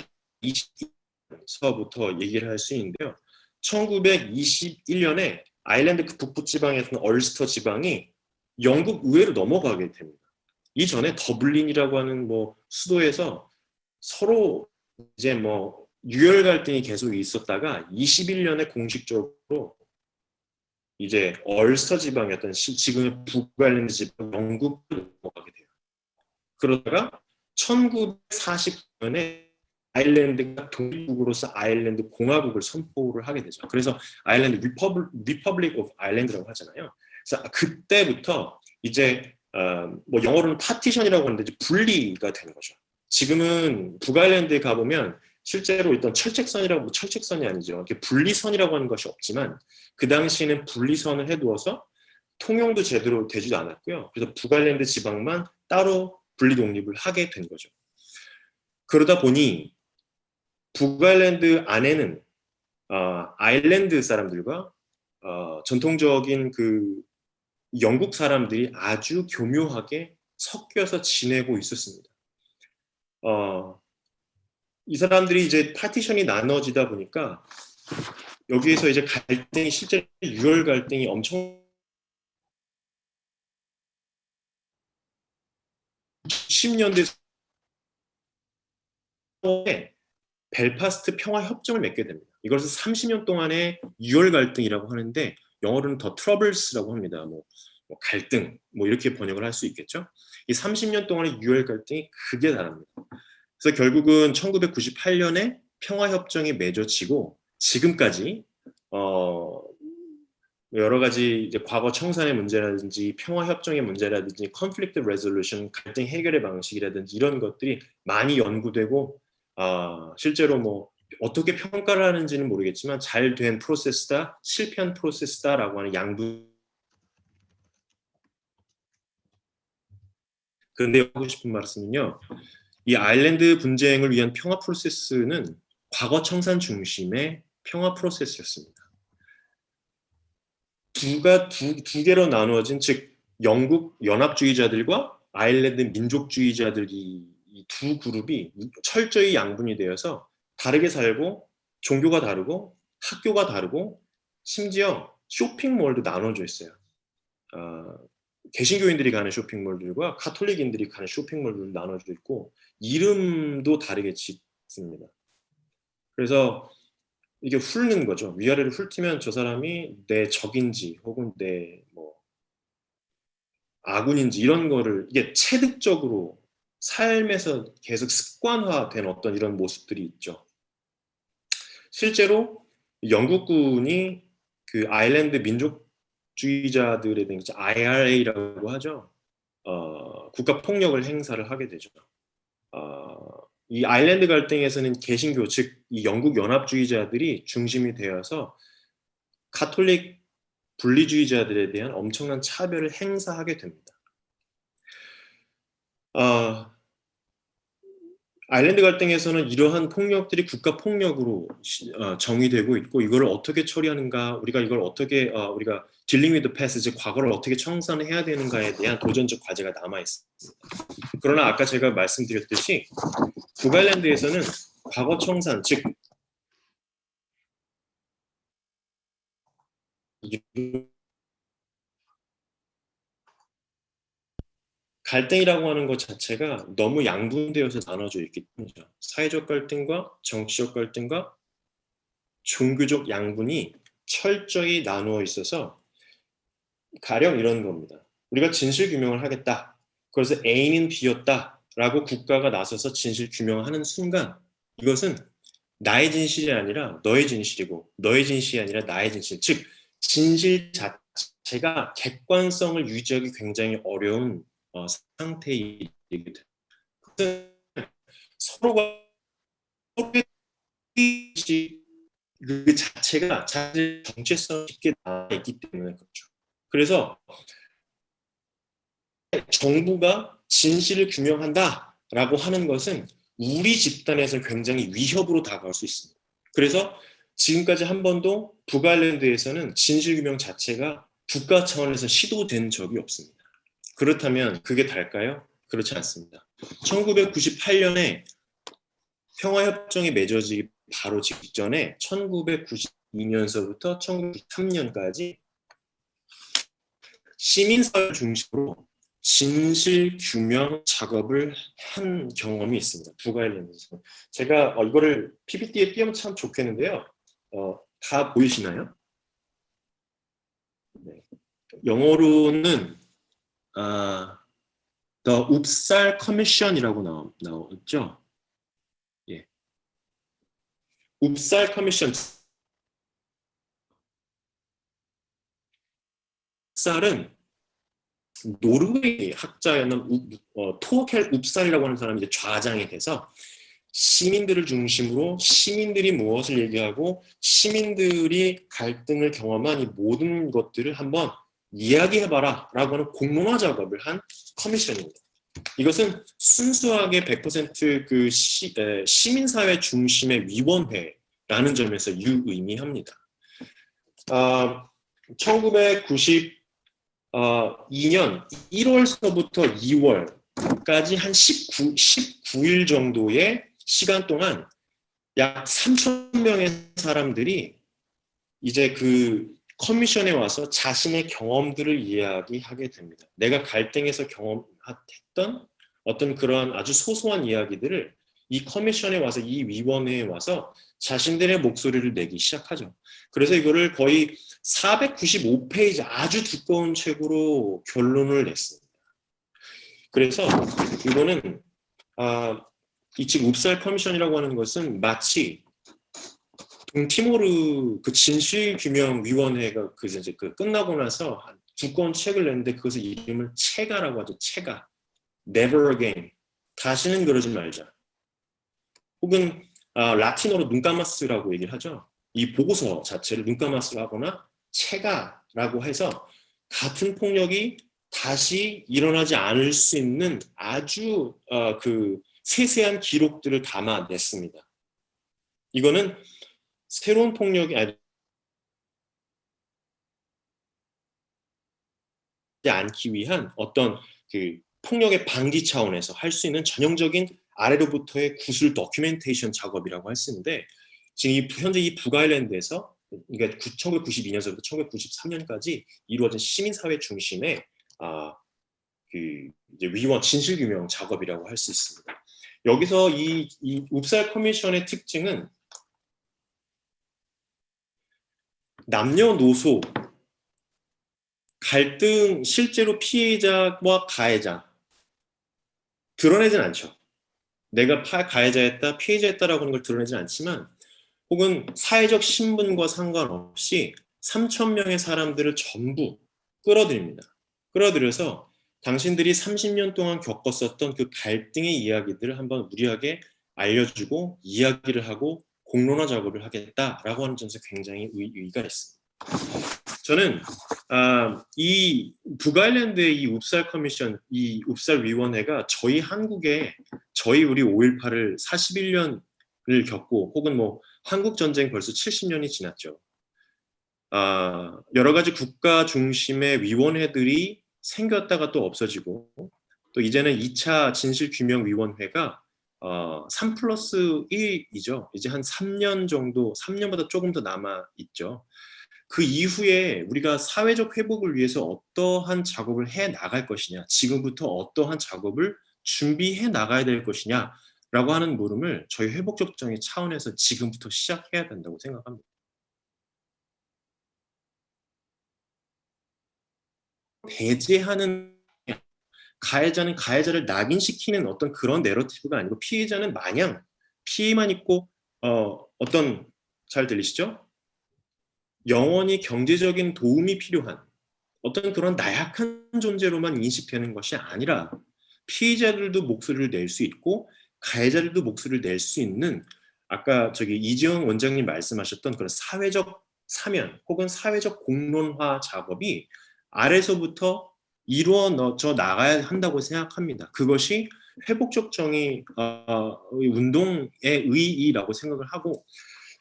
H: 20서부터 얘기를 할 수 있는데요. 1921년에 아일랜드 그 북부 지방에서는 얼스터 지방이 영국 의회로 넘어가게 됩니다. 이전에 더블린이라고 하는 수도에서 서로 이제 유혈 갈등이 계속 있었다가 21년에 공식적으로 이제 얼스터 지방이었던 지금의 북아일랜드 지방 영국으로 넘어가게 돼요. 그러다가 1949년에 아일랜드가 독립국으로서 아일랜드 공화국을 선포를 하게 되죠. 그래서 아일랜드 리퍼블릭 오브 아일랜드라고 하잖아요. 그래서 그때부터 이제 영어로는 파티션이라고 하는데 이제 분리가 되는 거죠. 지금은 북아일랜드에 가보면 실제로 일단 철책선이 아니죠. 이렇게 분리선이라고 하는 것이 없지만 그 당시에는 분리선을 해두어서 통용도 제대로 되지도 않았고요. 그래서 북아일랜드 지방만 따로 분리 독립을 하게 된 거죠. 그러다 보니 북아일랜드 안에는 아일랜드 사람들과 전통적인 그 영국 사람들이 아주 교묘하게 섞여서 지내고 있었습니다. 이 사람들이 이제 파티션이 나눠지다 보니까 여기에서 이제 갈등이 실제 유혈 갈등이 엄청 90년대 벨파스트 평화 협정을 맺게 됩니다. 이것을 30년 동안의 유혈 갈등이라고 하는데 영어로는 더 트러블스라고 합니다. 갈등 이렇게 번역을 할 수 있겠죠. 이 30년 동안의 유혈 갈등이 극에 달합니다. 그래서 결국은 1998년에 평화협정이 맺어지고 지금까지 여러 가지 이제 과거 청산의 문제라든지 평화협정의 문제라든지 컨플릭트 레졸루션, 갈등 해결의 방식이라든지 이런 것들이 많이 연구되고 실제로 어떻게 평가를 하는지는 모르겠지만 잘 된 프로세스다, 실패한 프로세스다라고 하는 양분. 그런데 하고 싶은 말씀은요. 이 아일랜드 분쟁을 위한 평화 프로세스는 과거 청산 중심의 평화 프로세스였습니다. 두 개로 나누어진 즉 영국 연합주의자들과 아일랜드 민족주의자들이 이 두 그룹이 철저히 양분이 되어서 다르게 살고 종교가 다르고 학교가 다르고 심지어 쇼핑몰도 나눠져 있어요. 개신교인들이 가는 쇼핑몰들과 가톨릭인들이 가는 쇼핑몰들도 나눠져 있고 이름도 다르게 짓습니다. 그래서 이게 훑는 거죠. 위아래를 훑으면 저 사람이 내 적인지 혹은 내 아군인지 이런 거를 이게 체득적으로 삶에서 계속 습관화된 어떤 이런 모습들이 있죠. 실제로 영국군이 그 아일랜드 민족주의자들에 대한 IRA라고 하죠. 국가 폭력을 행사를 하게 되죠. 이 아일랜드 갈등에서는 개신교 즉 이 영국 연합주의자들이 중심이 되어서 가톨릭 분리주의자들에 대한 엄청난 차별을 행사하게 됩니다. 아일랜드 갈등에서는 이러한 폭력들이 국가 폭력으로 정의되고 있고 이거를 어떻게 처리하는가, 우리가 이걸 어떻게 우리가 dealing with the past, 즉 과거를 어떻게 청산해야 되는가에 대한 도전적 과제가 남아 있습니다. 그러나 아까 제가 말씀드렸듯이 북아일랜드에서는 과거 청산, 즉 갈등이라고 하는 것 자체가 너무 양분되어서 나눠져 있기 때문이죠. 사회적 갈등과 정치적 갈등과 종교적 양분이 철저히 나누어 있어서 가령 이런 겁니다. 우리가 진실 규명을 하겠다. 그래서 A는 B였다라고 국가가 나서서 진실 규명을 하는 순간 이것은 나의 진실이 아니라 너의 진실이고 너의 진실이 아니라 나의 진실. 즉 진실 자체가 객관성을 유지하기 굉장히 어려운 상태이기 때문에 서로가 서로의 그 자체가 자신의 정체성이 깊게 나와 있기 때문에 그렇죠. 그래서 정부가 진실을 규명한다라고 하는 것은 우리 집단에서 굉장히 위협으로 다가올 수 있습니다. 그래서 지금까지 한 번도 북아일랜드에서는 진실 규명 자체가 국가 차원에서 시도된 적이 없습니다. 그렇다면 그게 달까요? 그렇지 않습니다. 1998년에 평화협정이 맺어지기 바로 직전에 1992년서부터 1993년까지 시민사회 중심으로 진실 규명 작업을 한 경험이 있습니다. 북아일랜드에서. 제가 이거를 PPT에 띄우면 참 좋겠는데요. 다 보이시나요? 네. 영어로는 The 웁살 커미션이라고 나왔죠. 예. 웁살 커미션. 웁살은 노르웨이 학자였던 토켈 웁살이라고 하는 사람이 이제 좌장이 돼서 시민들을 중심으로 시민들이 무엇을 얘기하고 시민들이 갈등을 경험한 이 모든 것들을 한번 이야기해봐라 라고 하는 공론화 작업을 한 커미션입니다. 이것은 순수하게 100% 그 시민사회 중심의 위원회라는 점에서 유의미합니다. 1992년 1월서부터 2월까지 한 19일 정도의 시간 동안 약 3,000명의 사람들이 이제 그 커미션에 와서 자신의 경험들을 이야기하게 됩니다. 내가 갈등에서 경험했던 어떤 그런 아주 소소한 이야기들을 이 커미션에 와서 이 위원회에 와서 자신들의 목소리를 내기 시작하죠. 그래서 이거를 거의 495페이지 아주 두꺼운 책으로 결론을 냈습니다. 그래서 이거는 이 지금 웁살 커미션이라고 하는 것은 마치 동티모르 그 진실규명위원회가 이제 끝나고 나서 두꺼운 책을 냈는데 그것의 이름을 체가라고 하죠. 체가. Never again. 다시는 그러지 말자. 혹은 라틴어로 눈까마스라고 얘기를 하죠. 이 보고서 자체를 눈까마스로 하거나 체가라고 해서 같은 폭력이 다시 일어나지 않을 수 있는 아주 그 세세한 기록들을 담아냈습니다. 이거는 새로운 폭력이 않기 위한 어떤 그 폭력의 방지 차원에서 할 수 있는 전형적인 아래로부터의 구술 도큐멘테이션 작업이라고 할 수 있는데 지금 현재 이 북아일랜드에서 그러니까 1992년서부터 1993년까지 이루어진 시민사회 중심의 그 이제 위원 진실규명 작업이라고 할 수 있습니다. 여기서 이 웁살 커미션의 특징은 남녀노소 갈등 실제로 피해자와 가해자 드러내진 않죠. 내가 가해자였다, 피해자였다라고 하는 걸 드러내진 않지만 혹은 사회적 신분과 상관없이 3,000명의 사람들을 전부 끌어들입니다. 끌어들여서 당신들이 30년 동안 겪었었던 그 갈등의 이야기들을 한번 무리하게 알려주고 이야기를 하고 공론화 작업을 하겠다라고 하는 점에서 굉장히 의의가 있습니다. 저는 이 북아일랜드의 이 웁살 커미션, 이 웁살 위원회가 저희 한국에 우리 5.18을 41년을 겪고 혹은 뭐 한국 전쟁 벌써 70년이 지났죠. 여러 가지 국가 중심의 위원회들이 생겼다가 또 없어지고 또 이제는 2차 진실규명위원회가 3+1이죠. 이제 한 3년 정도, 3년보다 조금 더 남아있죠. 그 이후에 우리가 사회적 회복을 위해서 어떠한 작업을 해 나갈 것이냐, 지금부터 어떠한 작업을 준비해 나가야 될 것이냐 라고 하는 물음을 저희 회복적 정의 차원에서 지금부터 시작해야 된다고 생각합니다. 배제하는, 가해자는 가해자를 낙인시키는 어떤 그런 내러티브가 아니고 피해자는 마냥 피해만 있고 어떤, 잘 들리시죠? 영원히 경제적인 도움이 필요한 어떤 그런 나약한 존재로만 인식되는 것이 아니라 피해자들도 목소리를 낼 수 있고 가해자들도 목소리를 낼 수 있는, 아까 저기 이재용 원장님 말씀하셨던 그런 사회적 사면 혹은 사회적 공론화 작업이 아래서부터 이루어져 나가야 한다고 생각합니다. 그것이 회복적 정의 운동의 의의라고 생각을 하고,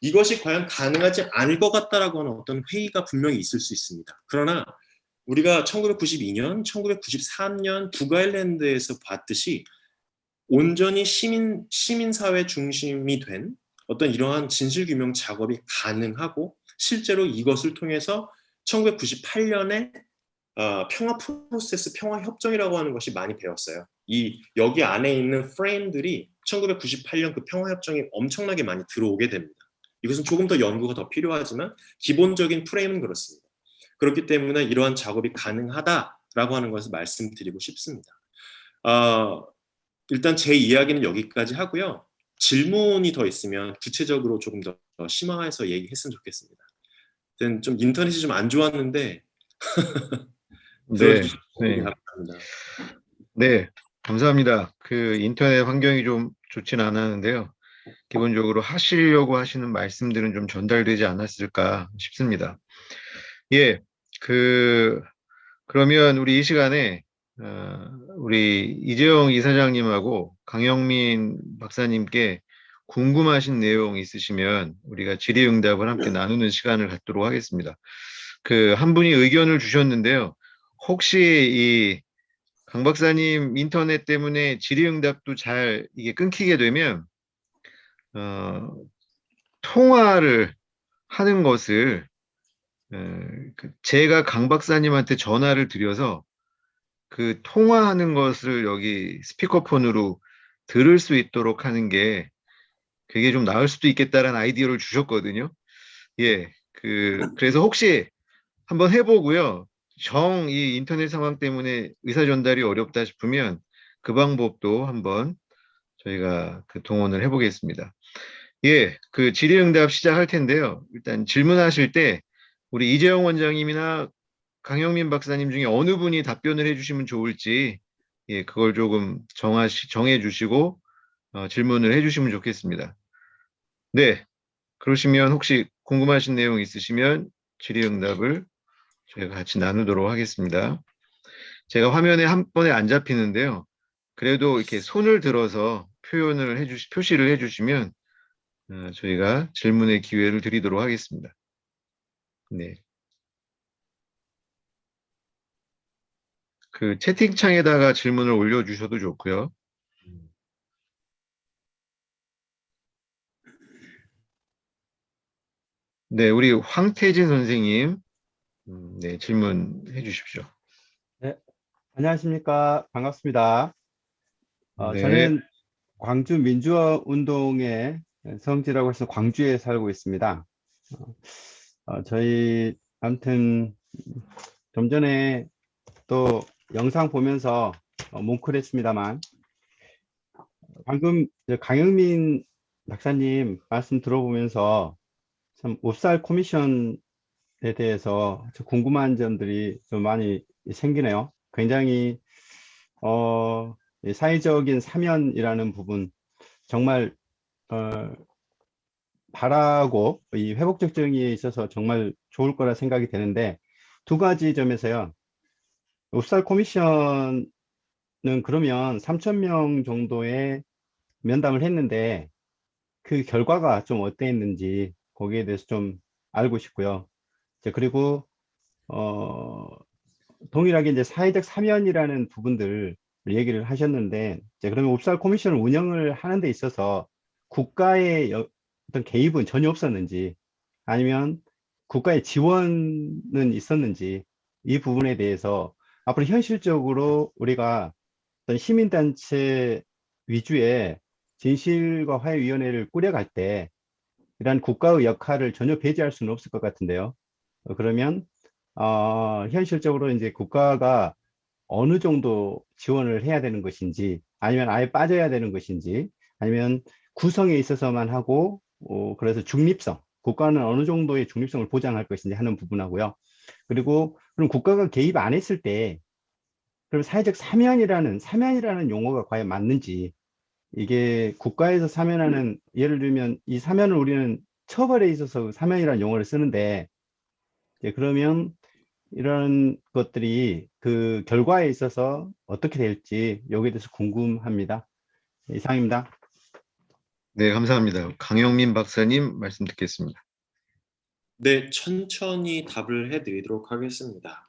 H: 이것이 과연 가능하지 않을 것 같다라고 하는 어떤 회의가 분명히 있을 수 있습니다. 그러나 우리가 1992년, 1993년 북아일랜드에서 봤듯이 온전히 시민사회 중심이 된 어떤 이러한 진실규명 작업이 가능하고, 실제로 이것을 통해서 1998년에 평화 프로세스, 평화 협정이라고 하는 것이 많이 배웠어요. 여기 안에 있는 프레임들이 1998년 그 평화 협정이 엄청나게 많이 들어오게 됩니다. 이것은 조금 더 연구가 더 필요하지만 기본적인 프레임은 그렇습니다. 그렇기 때문에 이러한 작업이 가능하다라고 하는 것을 말씀드리고 싶습니다. 일단 제 이야기는 여기까지 하고요. 질문이 더 있으면 구체적으로 조금 더 심화해서 얘기했으면 좋겠습니다. 좀 인터넷이 좀 안 좋았는데 들어주셔서 감사합니다.
A: 네, 감사합니다. 그 인터넷 환경이 좀 좋지는 않았는데요. 기본적으로 하시려고 하시는 말씀들은 좀 전달되지 않았을까 싶습니다. 예, 그러면 우리 이 시간에 우리 이재용 이사장님하고 강영민 박사님께 궁금하신 내용 있으시면 우리가 질의응답을 함께 나누는 시간을 갖도록 하겠습니다. 한 분이 의견을 주셨는데요. 혹시 이 강 박사님 인터넷 때문에 질의응답도 잘 이게 끊기게 되면 통화를 하는 것을 제가 강 박사님한테 전화를 드려서 그 통화하는 것을 여기 스피커폰으로 들을 수 있도록 하는 게 그게 좀 나을 수도 있겠다라는 아이디어를 주셨거든요. 예, 그래서 혹시 한번 해보고요. 이 인터넷 상황 때문에 의사 전달이 어렵다 싶으면 그 방법도 한번 저희가 동원을 해보겠습니다. 예, 질의응답 시작할 텐데요. 일단 질문하실 때 우리 이재용 원장님이나 강영민 박사님 중에 어느 분이 답변을 해주시면 좋을지, 예, 그걸 조금 정해 주시고 질문을 해주시면 좋겠습니다. 네, 그러시면 혹시 궁금하신 내용 있으시면 질의응답을 저희가 같이 나누도록 하겠습니다. 제가 화면에 한 번에 안 잡히는데요. 그래도 이렇게 손을 들어서 표시를 해주시면 저희가 질문의 기회를 드리도록 하겠습니다. 네. 채팅창에다가 질문을 올려주셔도 좋고요. 네, 우리 황태진 선생님, 네, 질문해 주십시오.
I: 네, 안녕하십니까. 반갑습니다.
A: 네.
I: 저는 광주 민주화 운동의 성지라고 해서 광주에 살고 있습니다. 저희 아무튼 좀 전에 또 영상 보면서 뭉클했습니다만, 방금 강영민 박사님 말씀 들어보면서 참 옵살 코미션에 대해서 궁금한 점들이 좀 많이 생기네요. 굉장히 사회적인 사면이라는 부분 정말 바라고 이 회복적 정의에 있어서 정말 좋을 거라 생각이 되는데, 두 가지 점에서요. 옵살 커미션은 그러면 3,000명 정도의 면담을 했는데 그 결과가 좀 어땠는지 거기에 대해서 좀 알고 싶고요. 그리고 동일하게 이제 사회적 사면이라는 부분들 얘기를 하셨는데, 그러면 옵살 커미션을 운영을 하는 데 있어서 국가의 어떤 개입은 전혀 없었는지, 아니면 국가의 지원은 있었는지, 이 부분에 대해서 앞으로 현실적으로 우리가 어떤 시민단체 위주의 진실과 화해위원회를 꾸려갈 때 이러한 국가의 역할을 전혀 배제할 수는 없을 것 같은데요. 그러면 현실적으로 이제 국가가 어느 정도 지원을 해야 되는 것인지, 아니면 아예 빠져야 되는 것인지, 아니면 구성에 있어서만 하고, 그래서 중립성, 국가는 어느 정도의 중립성을 보장할 것인지 하는 부분하고요. 그리고 그럼 국가가 개입 안 했을 때, 그럼 사회적 사면이라는 용어가 과연 맞는지, 이게 국가에서 사면하는, 예를 들면 이 사면을 우리는 처벌에 있어서 사면이라는 용어를 쓰는데, 그러면 이런 것들이 그 결과에 있어서 어떻게 될지 여기에 대해서 궁금합니다. 이상입니다.
A: 네, 감사합니다. 강영민 박사님 말씀 듣겠습니다.
H: 네, 천천히 답을 해드리도록 하겠습니다.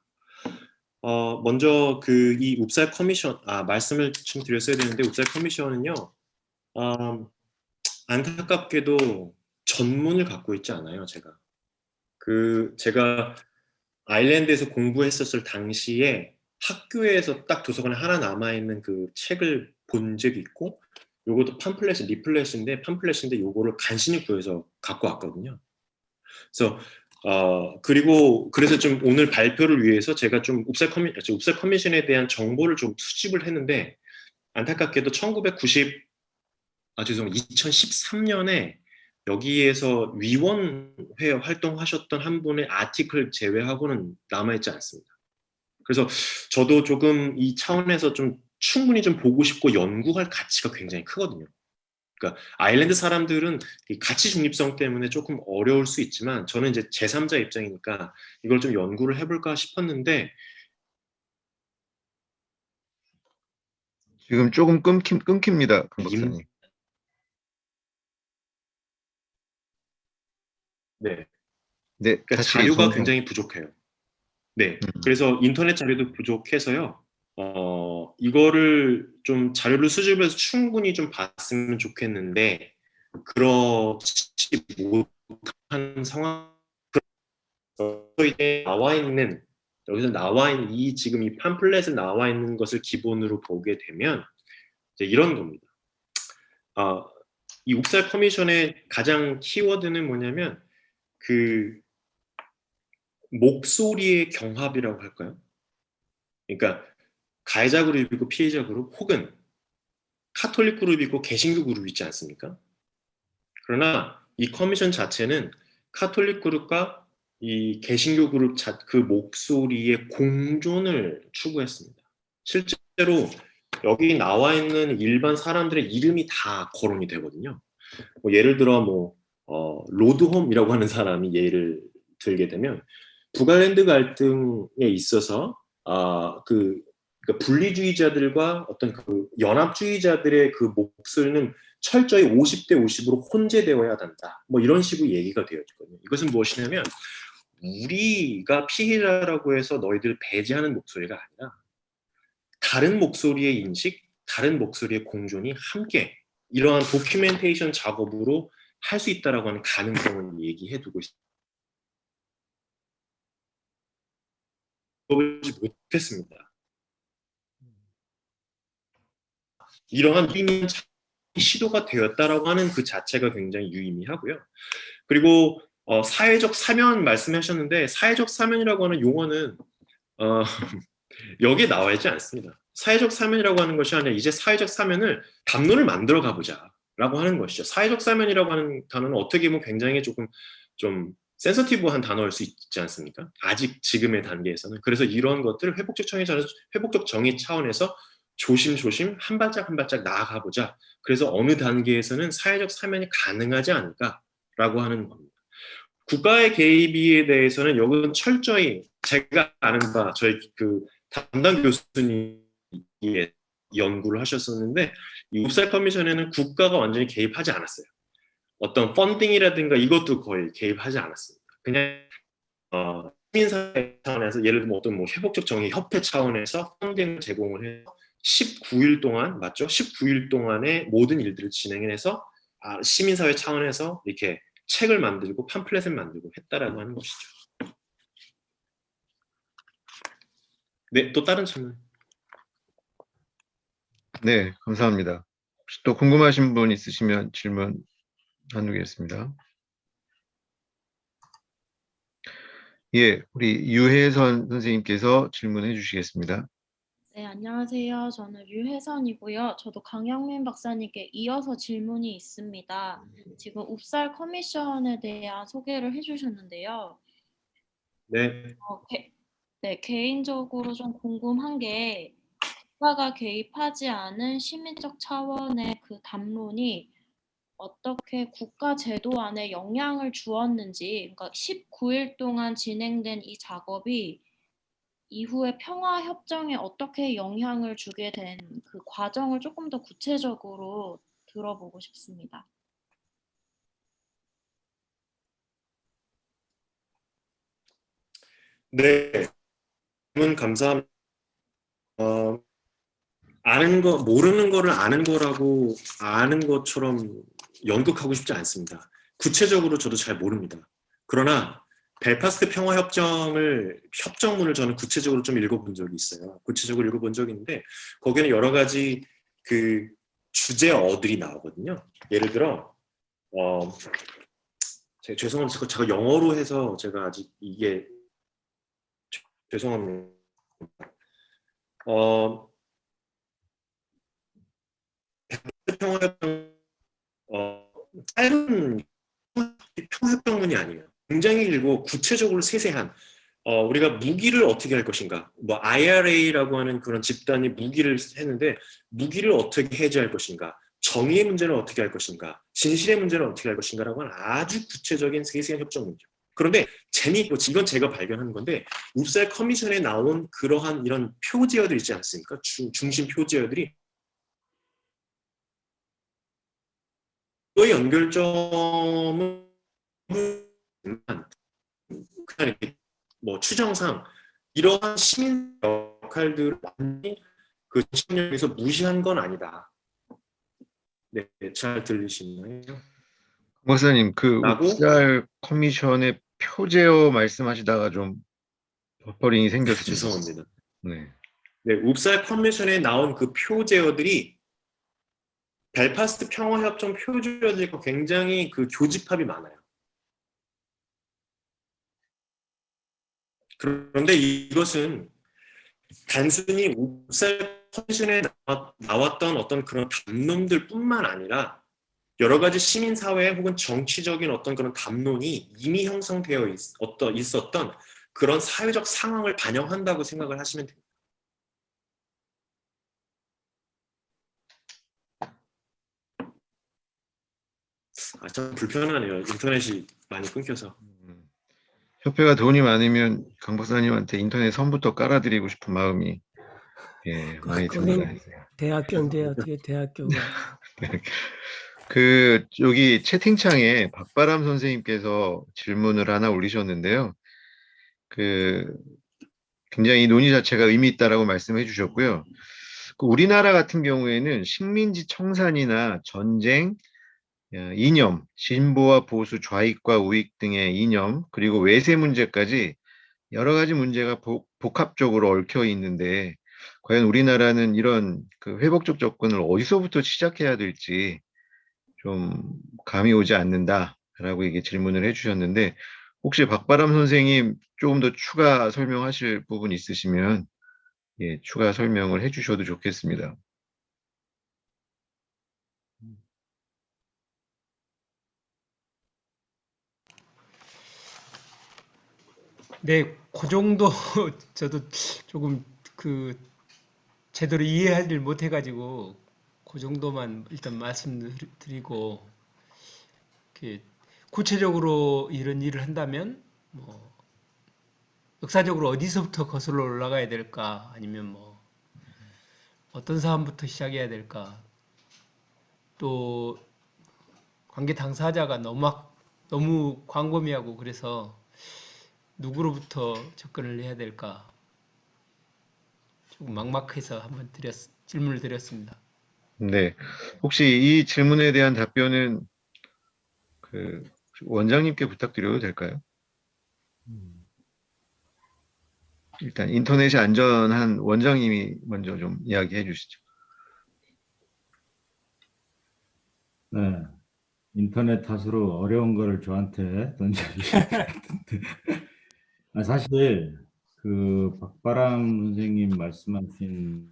H: 먼저 이 웁살 커미션, 말씀을 좀 드렸어야 되는데, 웁살 커미션은요, 안타깝게도 전문을 갖고 있지 않아요, 제가. 제가 아일랜드에서 공부했었을 당시에 학교에서 딱 도서관에 하나 남아있는 그 책을 본 적이 있고, 요것도 리플렛인데 요거를 간신히 구해서 갖고 왔거든요. 그래서 그래서 좀 오늘 발표를 위해서 제가 좀 웁살 커미션에 대한 정보를 좀 수집을 했는데, 안타깝게도 2013년에 여기에서 위원회 활동하셨던 한 분의 아티클 제외하고는 남아있지 않습니다. 그래서 저도 조금 이 차원에서 좀 충분히 좀 보고 싶고 연구할 가치가 굉장히 크거든요. 그러니까 아일랜드 사람들은 이 가치 중립성 때문에 조금 어려울 수 있지만, 저는 이제 제3자 입장이니까 이걸 좀 연구를 해볼까 싶었는데,
A: 지금 조금 끊깁니다, 강 박사님.
H: 네.
A: 네,
H: 그러니까
A: 다시
H: 자료가
A: 정정.
H: 굉장히 부족해요. 네. 그래서 인터넷 자료도 부족해서요. 이거를 좀 자료를 수집해서 충분히 좀 봤으면 좋겠는데, 그렇지 못한 상황. 이제 여기서 나와 있는 지금 이 팜플렛에 나와 있는 것을 기본으로 보게 되면 이제 이런 겁니다. 이 웁살 커미션의 가장 키워드는 뭐냐면 그 목소리의 경합이라고 할까요? 그러니까 가해자 그룹이고 피해자 그룹, 혹은 카톨릭 그룹이고 개신교 그룹이 있지 않습니까? 그러나 이 커미션 자체는 카톨릭 그룹과 이 개신교 그룹 그 목소리의 공존을 추구했습니다. 실제로 여기 나와 있는 일반 사람들의 이름이 다 거론이 되거든요. 예를 들어 로드홈이라고 하는 사람이 예를 들게 되면, 북아일랜드 갈등에 있어서 그러니까 분리주의자들과 어떤 그 연합주의자들의 그 목소리는 철저히 50대 50으로 혼재되어야 한다. 이런 식으로 얘기가 되어있거든요. 이것은 무엇이냐면, 우리가 피해자라고 해서 너희들을 배제하는 목소리가 아니라 다른 목소리의 인식, 다른 목소리의 공존이 함께 이러한 도큐멘테이션 작업으로 할 수 있다라고 하는 가능성을 얘기해 두고 있습니다. 보지 못했습니다. 이러한 유의미한 시도가 되었다라고 하는 그 자체가 굉장히 유의미하고요. 그리고 사회적 사면 말씀하셨는데, 사회적 사면이라고 하는 용어는 여기에 나와 있지 않습니다. 사회적 사면이라고 하는 것이 아니라 이제 사회적 사면을 담론을 만들어 가보자라고 하는 것이죠. 사회적 사면이라고 하는 단어는 어떻게 보면 굉장히 조금 좀 센서티브한 단어일 수 있지 않습니까? 아직 지금의 단계에서는. 그래서 이런 것들을 회복적 정의 차원에서 조심조심 한 발짝 한 발짝 나아가 보자. 그래서 어느 단계에서는 사회적 사면이 가능하지 않을까라고 하는 겁니다. 국가의 개입에 대해서는 여기는 철저히 제가 아는 바 저희 그 담당 교수님이 연구를 하셨었는데 이 옵살 커미션에는 국가가 완전히 개입하지 않았어요. 어떤 펀딩이라든가 이것도 거의 개입하지 않았습니다. 그냥 시민사회 차원에서 예를 들면 어떤 뭐 회복적 정의 협회 차원에서 펀딩을 제공을 해서 19일 동안 맞죠? 19일 동안의 모든 일들을 진행해서 시민사회 차원에서 이렇게 책을 만들고 팜플렛을 만들고 했다라고 하는 것이죠. 네, 또 다른 질문.
A: 네, 감사합니다. 혹시 또 궁금하신 분 있으시면 질문 나누겠습니다. 예, 우리 유혜선 선생님께서 질문해 주시겠습니다.
J: 네, 안녕하세요. 저는 유혜선이고요. 저도 강영민 박사님께 이어서 질문이 있습니다. 지금 옵살 커미션에 대한 소개를 해주셨는데요.
H: 네.
J: 네, 개인적으로 좀 궁금한 게 국가가 개입하지 않은 시민적 차원의 그 담론이 어떻게 국가 제도 안에 영향을 주었는지, 그러니까 19일 동안 진행된 이 작업이 이후에 평화협정에 어떻게 영향을 주게 된 그 과정을 조금 더 구체적으로 들어보고 싶습니다.
H: 네, 질문 감사합니다. 아는 거, 모르는 거를 아는 거라고 아는 것처럼 연극하고 싶지 않습니다. 구체적으로 저도 잘 모릅니다. 그러나 벨파스트 협정문을 저는 구체적으로 좀 읽어본 적이 있어요. 구체적으로 읽어본 적이 있는데 거기는 여러 가지 그 주제어들이 나오거든요. 예를 들어 죄송합니다. 제가 영어로 해서 제가 아직 이게 죄송합니다. 평화협정 짧은 평화협정문이 아니에요. 굉장히 길고 구체적으로 세세한 우리가 무기를 어떻게 할 것인가, 뭐 IRA라고 하는 그런 집단이 무기를 했는데 무기를 어떻게 해제할 것인가, 정의의 문제는 어떻게 할 것인가, 진실의 문제는 어떻게 할 것인가라고 하는 아주 구체적인 세세한 협정문이죠. 그런데 재미있고 이건 제가 발견한 건데 옵살 커미션에 나온 그러한 이런 표제어들 있지 않습니까? 중심 표제어들이 그 연결점은 그냥 이렇게 뭐 추정상 이러한 시민 역할들을 완전히 그 시민에서 무시한 건 아니다. 네, 잘 들리시나요?
A: 박사님, 그
H: 라고
A: 옵살 커미션의 표제어 말씀하시다가 좀 버퍼링이 생겼습니다.
H: 죄송합니다.
A: 네.
H: 네, 옵살 커미션에 나온 그 표제어들이 벨파스트 평화협정 표제어들과 굉장히 그 교집합이 많아요. 그런데 이것은 단순히 옵살 커미션에 나왔던 어떤 그런 담론들뿐만 아니라 여러 가지 시민사회 혹은 정치적인 어떤 그런 담론이 이미 형성되어 있었던 그런 사회적 상황을 반영한다고 생각을 하시면 됩니다. 참 불편하네요. 인터넷이 많이 끊겨서.
A: 협회가 돈이 많으면 강 박사님한테 인터넷 선부터 깔아드리고 싶은 마음이 많이 듭니다.
K: 대학교인데 어떻게 대학교가
A: 그 여기 채팅창에 박바람 선생님께서 질문을 하나 올리셨는데요. 그 굉장히 이 논의 자체가 의미 있다라고 말씀해 주셨고요. 그 우리나라 같은 경우에는 식민지 청산이나 전쟁, 이념, 진보와 보수, 좌익과 우익 등의 이념, 그리고 외세 문제까지 여러 가지 문제가 복합적으로 얽혀 있는데 과연 우리나라는 이런 그 회복적 접근을 어디서부터 시작해야 될지 좀 감이 오지 않는다라고 이게 질문을 해주셨는데 혹시 박바람 선생님 조금 더 추가 설명하실 부분 있으시면 추가 설명을 해주셔도 좋겠습니다.
K: 네, 그 정도 저도 조금 그 제대로 이해하지 못해가지고 그 정도만 일단 말씀드리고 구체적으로 이런 일을 한다면 뭐 역사적으로 어디서부터 거슬러 올라가야 될까? 아니면 뭐 어떤 사람부터 시작해야 될까? 또 관계 당사자가 너무 광범위하고 그래서 누구로부터 접근을 해야 될까? 조금 막막해서 한번 질문을 드렸습니다.
A: 네. 혹시 이 질문에 대한 답변은 그 원장님께 부탁드려도 될까요? 일단 인터넷이 안전한 원장님이 먼저 좀 이야기해 주시죠.
G: 네. 인터넷 탓으로 어려운 거를 저한테 던져주신 것 같은데. 사실 그 박바람 선생님 말씀하신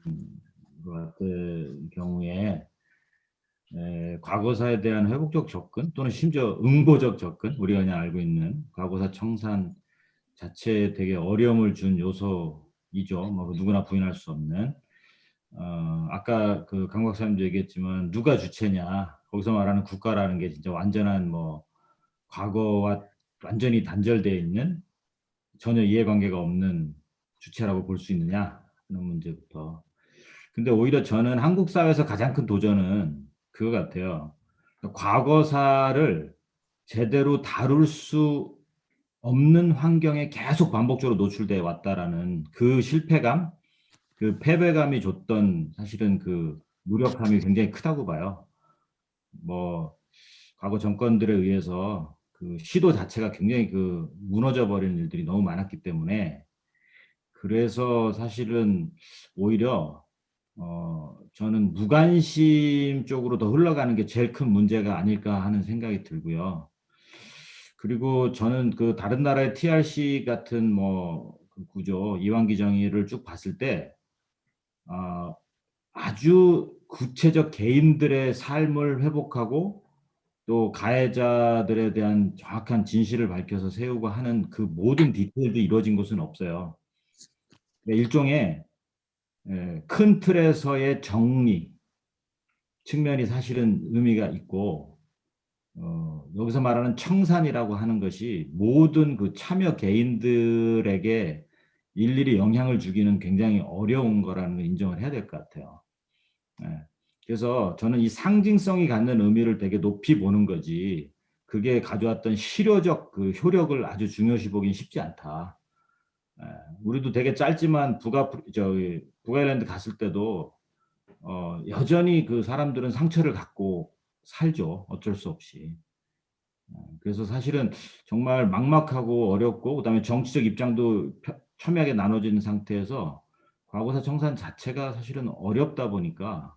G: 것 같은 경우에 과거사에 대한 회복적 접근 또는 심지어 응보적 접근, 우리가 그냥 알고 있는 과거사 청산 자체에 되게 어려움을 준 요소이죠. 뭐 누구나 부인할 수 없는. 아까 그 강 박사님도 얘기했지만 누가 주체냐, 거기서 말하는 국가라는 게 진짜 완전한 뭐 과거와 완전히 단절되어 있는 전혀 이해관계가 없는 주체라고 볼 수 있느냐 하는 문제부터. 근데 오히려 저는 한국 사회에서 가장 큰 도전은 그거 같아요. 과거사를 제대로 다룰 수 없는 환경에 계속 반복적으로 노출돼 왔다라는 그 실패감, 그 패배감이 줬던 사실은 그 무력함이 굉장히 크다고 봐요. 뭐 과거 정권들에 의해서 그 시도 자체가 굉장히 그 무너져 버리는 일들이 너무 많았기 때문에, 그래서 사실은 오히려 저는 무관심 쪽으로 더 흘러가는 게 제일 큰 문제가 아닐까 하는 생각이 들고요. 그리고 저는 그 다른 나라의 TRC 같은 뭐그 구조, 이완기 정의를 쭉 봤을 때 아주 구체적 개인들의 삶을 회복하고 또 가해자들에 대한 정확한 진실을 밝혀서 세우고 하는 그 모든 디테일도 이루어진 것은 없어요. 그러니까 일종의 큰 틀에서의 정리 측면이 사실은 의미가 있고, 여기서 말하는 청산이라고 하는 것이 모든 그 참여 개인들에게 일일이 영향을 주기는 굉장히 어려운 거라는 걸 인정을 해야 될 것 같아요. 그래서 저는 이 상징성이 갖는 의미를 되게 높이 보는 거지, 그게 가져왔던 실효적 그 효력을 아주 중요시 보긴 쉽지 않다. 우리도 되게 짧지만 북아일랜드 갔을 때도 여전히 그 사람들은 상처를 갖고 살죠. 어쩔 수 없이. 그래서 사실은 정말 막막하고 어렵고, 그다음에 정치적 입장도 첨예하게 나눠진 상태에서 과거사 청산 자체가 사실은 어렵다 보니까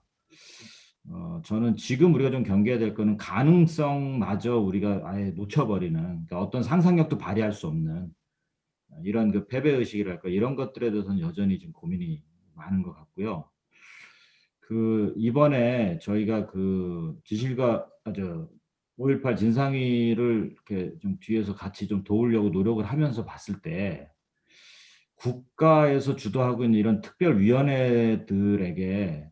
G: 저는 지금 우리가 좀 경계해야 될 거는 가능성마저 우리가 아예 놓쳐버리는, 그러니까 어떤 상상력도 발휘할 수 없는 이런 그 패배의식이랄까, 이런 것들에 대해서는 여전히 좀 고민이 많은 것 같고요. 그 이번에 저희가 그 지실과 5.18 진상위를 이렇게 좀 뒤에서 같이 좀 도우려고 노력을 하면서 봤을 때, 국가에서 주도하고 있는 이런 특별위원회들에게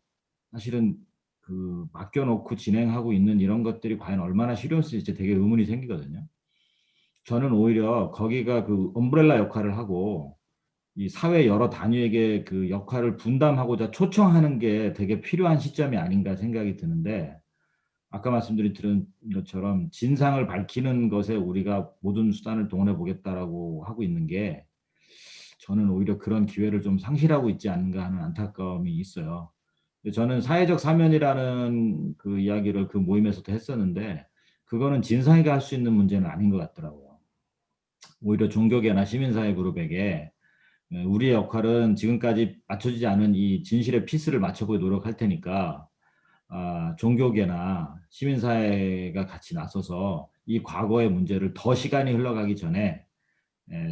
G: 사실은 그 맡겨놓고 진행하고 있는 이런 것들이 과연 얼마나 실효성일지 되게 의문이 생기거든요. 저는 오히려 거기가 그 엄브렐라 역할을 하고 이 사회 여러 단위에게 그 역할을 분담하고자 초청하는 게 되게 필요한 시점이 아닌가 생각이 드는데, 아까 말씀드린 것처럼 진상을 밝히는 것에 우리가 모든 수단을 동원해 보겠다라고 하고 있는 게, 저는 오히려 그런 기회를 좀 상실하고 있지 않는가 하는 안타까움이 있어요. 저는 사회적 사면이라는 그 이야기를 그 모임에서도 했었는데, 그거는 진상이가 할 수 있는 문제는 아닌 것 같더라고요. 오히려 종교계나 시민사회 그룹에게 우리의 역할은 지금까지 맞춰지지 않은 이 진실의 피스를 맞춰보기 노력할 테니까 종교계나 시민사회가 같이 나서서 이 과거의 문제를 더 시간이 흘러가기 전에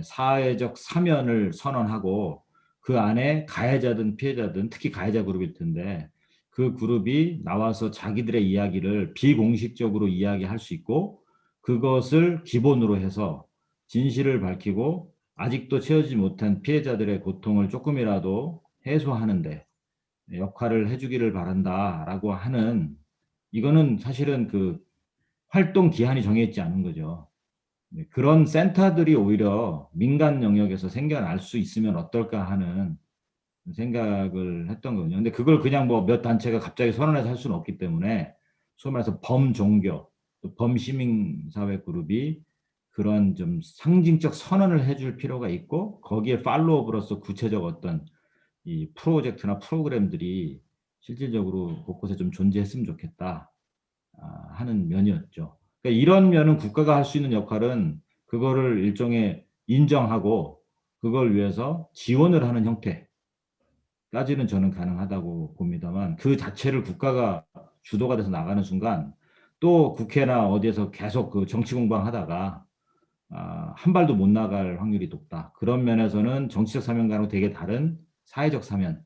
G: 사회적 사면을 선언하고, 그 안에 가해자든 피해자든, 특히 가해자 그룹일 텐데 그 그룹이 나와서 자기들의 이야기를 비공식적으로 이야기할 수 있고, 그것을 기본으로 해서 진실을 밝히고 아직도 채워지지 못한 피해자들의 고통을 조금이라도 해소하는데 역할을 해주기를 바란다라고 하는, 이거는 사실은 그 활동 기한이 정해있지 않은 거죠. 네, 그런 센터들이 오히려 민간 영역에서 생겨날 수 있으면 어떨까 하는 생각을 했던 거거든요. 근데 그걸 그냥 뭐 몇 단체가 갑자기 선언해서 할 수는 없기 때문에 소위 말해서 범종교, 또 범시민사회 그룹이 그런 좀 상징적 선언을 해줄 필요가 있고 거기에 팔로업으로서 구체적 어떤 이 프로젝트나 프로그램들이 실질적으로 곳곳에 좀 존재했으면 좋겠다 하는 면이었죠. 그러니까 이런 면은 국가가 할 수 있는 역할은 그거를 일종의 인정하고 그걸 위해서 지원을 하는 형태까지는 저는 가능하다고 봅니다만 그 자체를 국가가 주도가 돼서 나가는 순간 또 국회나 어디에서 계속 그 정치 공방하다가 한 발도 못 나갈 확률이 높다. 그런 면에서는 정치적 사명과는 되게 다른 사회적 사면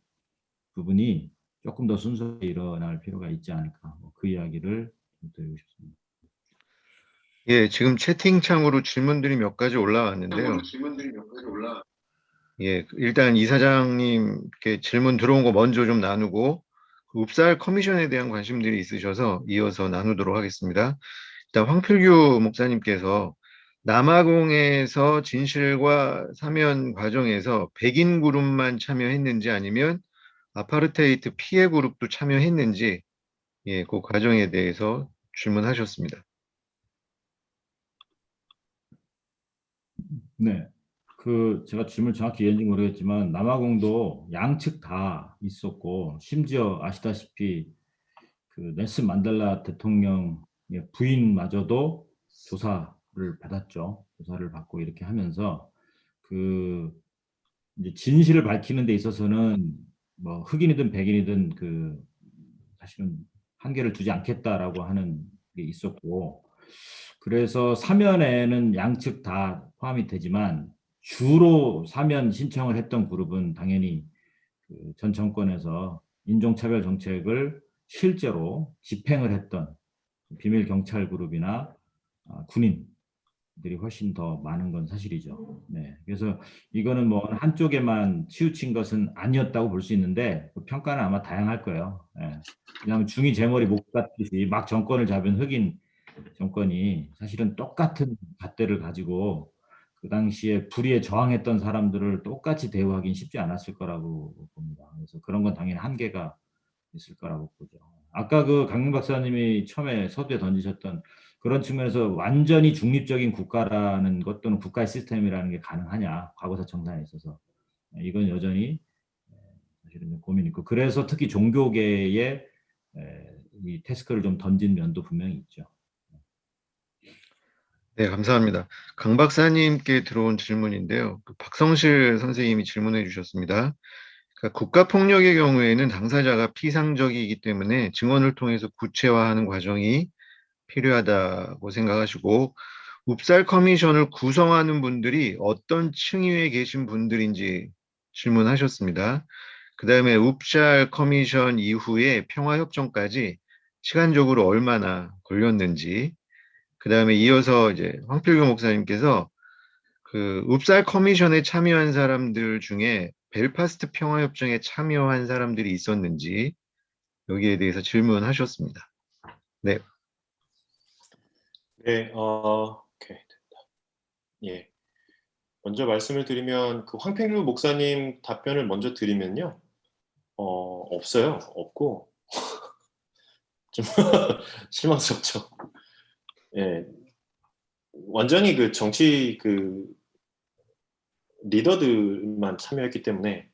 G: 부분이 조금 더 순수하게 일어날 필요가 있지 않을까. 그 이야기를 드리고 싶습니다.
A: 예, 지금 채팅창으로 질문들이 몇 가지 올라왔는데요. 예, 일단 이사장님께 질문 들어온 거 먼저 좀 나누고 그 읍살 커미션에 대한 관심들이 있으셔서 이어서 나누도록 하겠습니다. 일단 황필규 목사님께서 남아공에서 진실과 사면 과정에서 백인 그룹만 참여했는지 아니면 아파르테이트 피해 그룹도 참여했는지 예, 그 과정에 대해서 질문하셨습니다.
G: 네. 제가 질문 정확히 이해했는지 모르겠지만 남아공도 양측 다 있었고 심지어 아시다시피 그 넬슨 만델라 대통령의 부인마저도 조사를 받았죠. 조사를 받고 이렇게 하면서 이제 진실을 밝히는 데 있어서는 뭐 흑인이든 백인이든 사실은 한계를 두지 않겠다라고 하는 게 있었고 그래서 사면에는 양측 다 포함이 되지만 주로 사면 신청을 했던 그룹은 당연히 전 정권에서 인종차별 정책을 실제로 집행을 했던 비밀 경찰 그룹이나 군인들이 훨씬 더 많은 건 사실이죠. 네, 그래서 이거는 뭐 한쪽에만 치우친 것은 아니었다고 볼 수 있는데 그 평가는 아마 다양할 거예요. 네. 왜냐하면 중이 제 머리 못 같듯이 막 정권을 잡은 흑인 정권이 사실은 똑같은 잣대를 가지고 그 당시에 불의에 저항했던 사람들을 똑같이 대우하기는 쉽지 않았을 거라고 봅니다. 그래서 그런 건 당연히 한계가 있을 거라고 보죠. 아까 그 강민 박사님이 처음에 서두에 던지셨던 그런 측면에서 완전히 중립적인 국가라는 것 또는 국가의 시스템이라는 게 가능하냐 과거사 청산에 있어서 이건 여전히 사실은 고민이 있고 그래서 특히 종교계에 이 태스크를 좀 던진 면도 분명히 있죠.
A: 네, 감사합니다. 강 박사님께 들어온 질문인데요. 박성실 선생님이 질문해 주셨습니다. 그러니까 국가폭력의 경우에는 당사자가 피상적이기 때문에 증언을 통해서 구체화하는 과정이 필요하다고 생각하시고 읍살 커미션을 구성하는 분들이 어떤 층위에 계신 분들인지 질문하셨습니다. 그 다음에 읍살 커미션 이후에 평화협정까지 시간적으로 얼마나 걸렸는지 그 다음에 이어서 이제 황필규 목사님께서 그 읍살 커미션에 참여한 사람들 중에 벨파스트 평화협정에 참여한 사람들이 있었는지 여기에 대해서 질문하셨습니다. 네.
H: 네, 오케이, 됐다. 예. 먼저 말씀을 드리면 그 황필규 목사님 답변을 먼저 드리면요. 없어요. 없고 좀 실망스럽죠. 예. 완전히 그 정치 그 리더들만 참여했기 때문에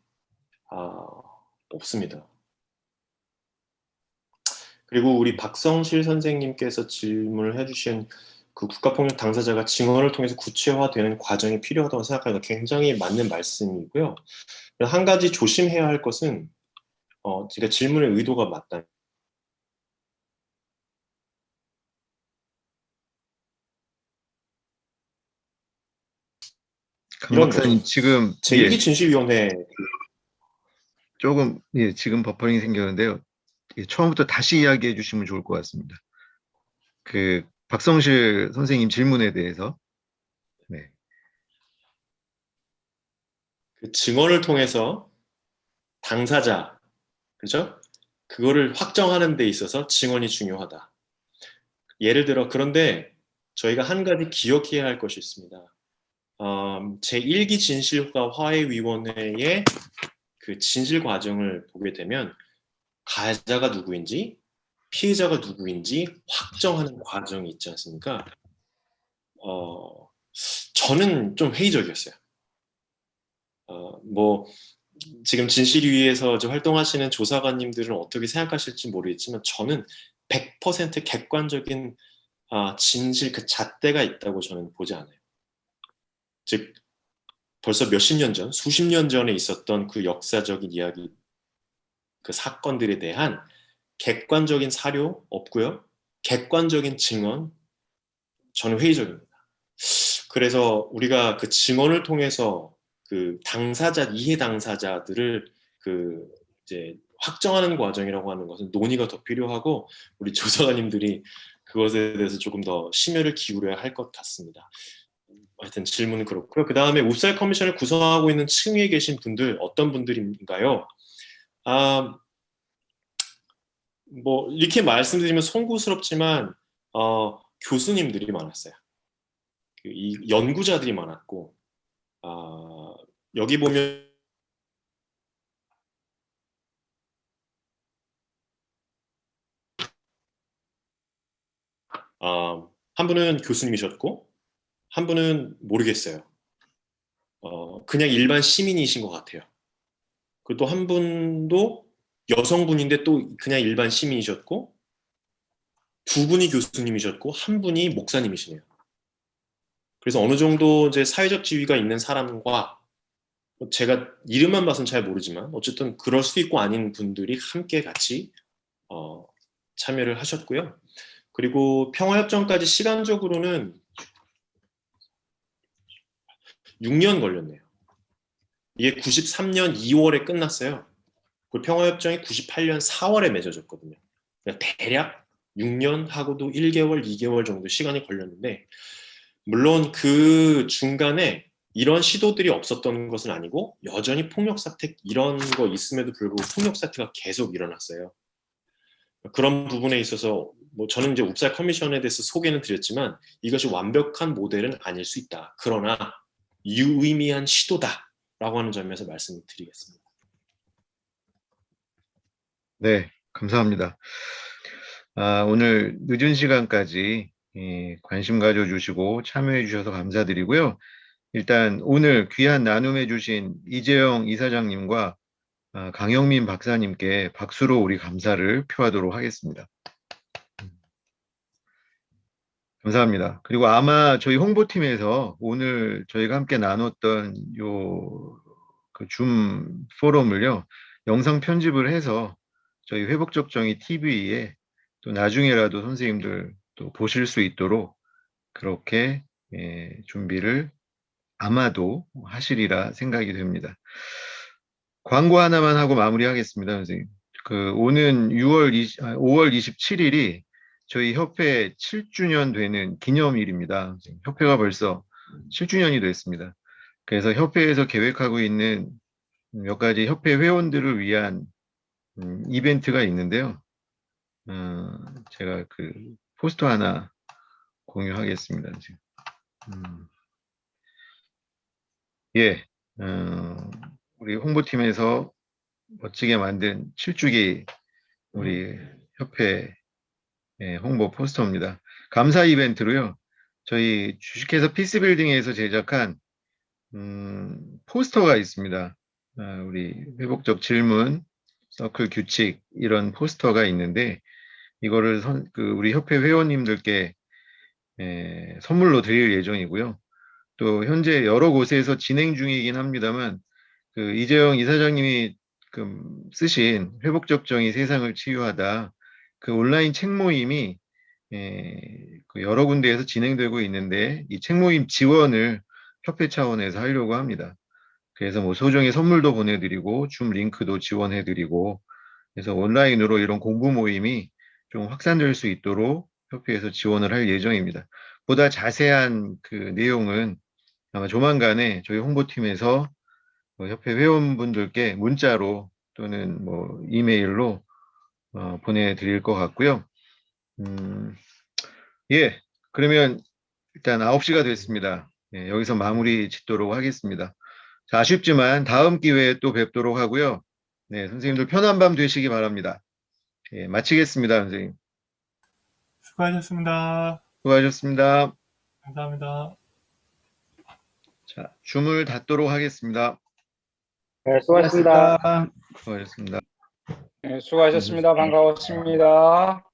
H: 없습니다. 그리고 우리 박성실 선생님께서 질문을 해주신 그 국가폭력 당사자가 증언을 통해서 구체화되는 과정이 필요하다고 생각하는 건 굉장히 맞는 말씀이고요. 한 가지 조심해야 할 것은 제가 질문의 의도가 맞다.
A: 강 박사님 지금
H: 제1기
A: 조금 지금 버퍼링이 생겼는데요. 처음부터 다시 이야기해 주시면 좋을 것 같습니다. 그 박성실 선생님 질문에 대해서. 네.
H: 그 증언을 통해서 당사자, 그죠? 그거를 확정하는 데 있어서 증언이 중요하다. 예를 들어 그런데 저희가 한 가지 기억해야 할 것이 있습니다. 제1기 진실과 화해위원회의 그 진실 과정을 보게 되면 가해자가 누구인지 피해자가 누구인지 확정하는 과정이 있지 않습니까? 저는 좀 회의적이었어요. 뭐 지금 진실위에서 활동하시는 조사관님들은 어떻게 생각하실지 모르겠지만 저는 100% 객관적인 진실 그 잣대가 있다고 저는 보지 않아요. 즉 벌써 몇십 년 전, 수십 년 전에 있었던 그 역사적인 이야기, 그 사건들에 대한 객관적인 사료 없고요. 객관적인 증언, 저는 회의적입니다. 그래서 우리가 그 증언을 통해서 그 이해 당사자들을 그 이제 확정하는 과정이라고 하는 것은 논의가 더 필요하고 우리 조사관님들이 그것에 대해서 조금 더 심혈을 기울여야 할 것 같습니다. 하여튼 질문은 그렇고요. 그 다음에 옵사이 커미션을 구성하고 있는 층위에 계신 분들 어떤 분들인가요? 뭐 이렇게 말씀드리면 송구스럽지만 교수님들이 많았어요. 이 연구자들이 많았고 여기 보면 한 분은 교수님이셨고 한 분은 모르겠어요. 그냥 일반 시민이신 것 같아요. 그리고 또 한 분도 여성분인데 또 그냥 일반 시민이셨고 두 분이 교수님이셨고 한 분이 목사님이시네요. 그래서 어느 정도 이제 사회적 지위가 있는 사람과 제가 이름만 봐서는 잘 모르지만 어쨌든 그럴 수도 있고 아닌 분들이 함께 같이 참여를 하셨고요. 그리고 평화협정까지 시간적으로는 6년 걸렸네요. 이게 93년 2월에 끝났어요. 그 평화협정이 98년 4월에 맺어졌거든요. 그러니까 대략 6년하고도 1개월, 2개월 정도 시간이 걸렸는데 물론 그 중간에 이런 시도들이 없었던 것은 아니고 여전히 폭력사태 이런 거 있음에도 불구하고 폭력사태가 계속 일어났어요. 그런 부분에 있어서 뭐 저는 이제 옵사이 커미션에 대해서 소개는 드렸지만 이것이 완벽한 모델은 아닐 수 있다. 그러나 유의미한 시도다라고 하는 점에서 말씀을 드리겠습니다.
A: 네, 감사합니다. 오늘 늦은 시간까지 관심 가져주시고 참여해 주셔서 감사드리고요. 일단 오늘 귀한 나눔해 주신 이재영 이사장님과 강영민 박사님께 박수로 우리 감사를 표하도록 하겠습니다. 감사합니다. 그리고 아마 저희 홍보팀에서 오늘 저희가 함께 나눴던 그 줌 포럼을요, 영상 편집을 해서 저희 회복적 정의 TV에 또 나중에라도 선생님들 또 보실 수 있도록 그렇게 준비를 아마도 하시리라 생각이 됩니다. 광고 하나만 하고 마무리하겠습니다, 선생님. 오는 5월 27일이 저희 협회 7주년 되는 기념일입니다. 협회가 벌써 7주년이 됐습니다. 그래서 협회에서 계획하고 있는 몇 가지 협회 회원들을 위한 이벤트가 있는데요. 제가 그 포스터 하나 공유하겠습니다. 예, 우리 홍보팀에서 멋지게 만든 7주기 우리 협회 홍보 포스터입니다. 감사 이벤트로요. 저희 주식회사 피스빌딩에서 제작한 포스터가 있습니다. 우리 회복적 질문, 서클 규칙 이런 포스터가 있는데 이거를 우리 협회 회원님들께 선물로 드릴 예정이고요. 또 현재 여러 곳에서 진행 중이긴 합니다만 그 이재영 이사장님이 쓰신 회복적 정의 세상을 치유하다 그 온라인 책 모임이 그 여러 군데에서 진행되고 있는데 이 책 모임 지원을 협회 차원에서 하려고 합니다. 그래서 뭐 소정의 선물도 보내드리고 줌 링크도 지원해드리고 그래서 온라인으로 이런 공부 모임이 좀 확산될 수 있도록 협회에서 지원을 할 예정입니다. 보다 자세한 그 내용은 아마 조만간에 저희 홍보팀에서 협회 회원분들께 문자로 또는 뭐 이메일로 보내드릴 것 같고요. 예, 그러면 일단 9시가 됐습니다. 예, 여기서 마무리 짓도록 하겠습니다. 자, 아쉽지만 다음 기회에 또 뵙도록 하고요. 네, 선생님들 편한 밤 되시기 바랍니다. 예, 마치겠습니다, 선생님.
L: 수고하셨습니다.
A: 수고하셨습니다.
L: 감사합니다.
A: 자, 줌을 닫도록 하겠습니다.
M: 네, 수고하셨습니다.
A: 수고하셨습니다.
M: 네, 수고하셨습니다. 반가웠습니다.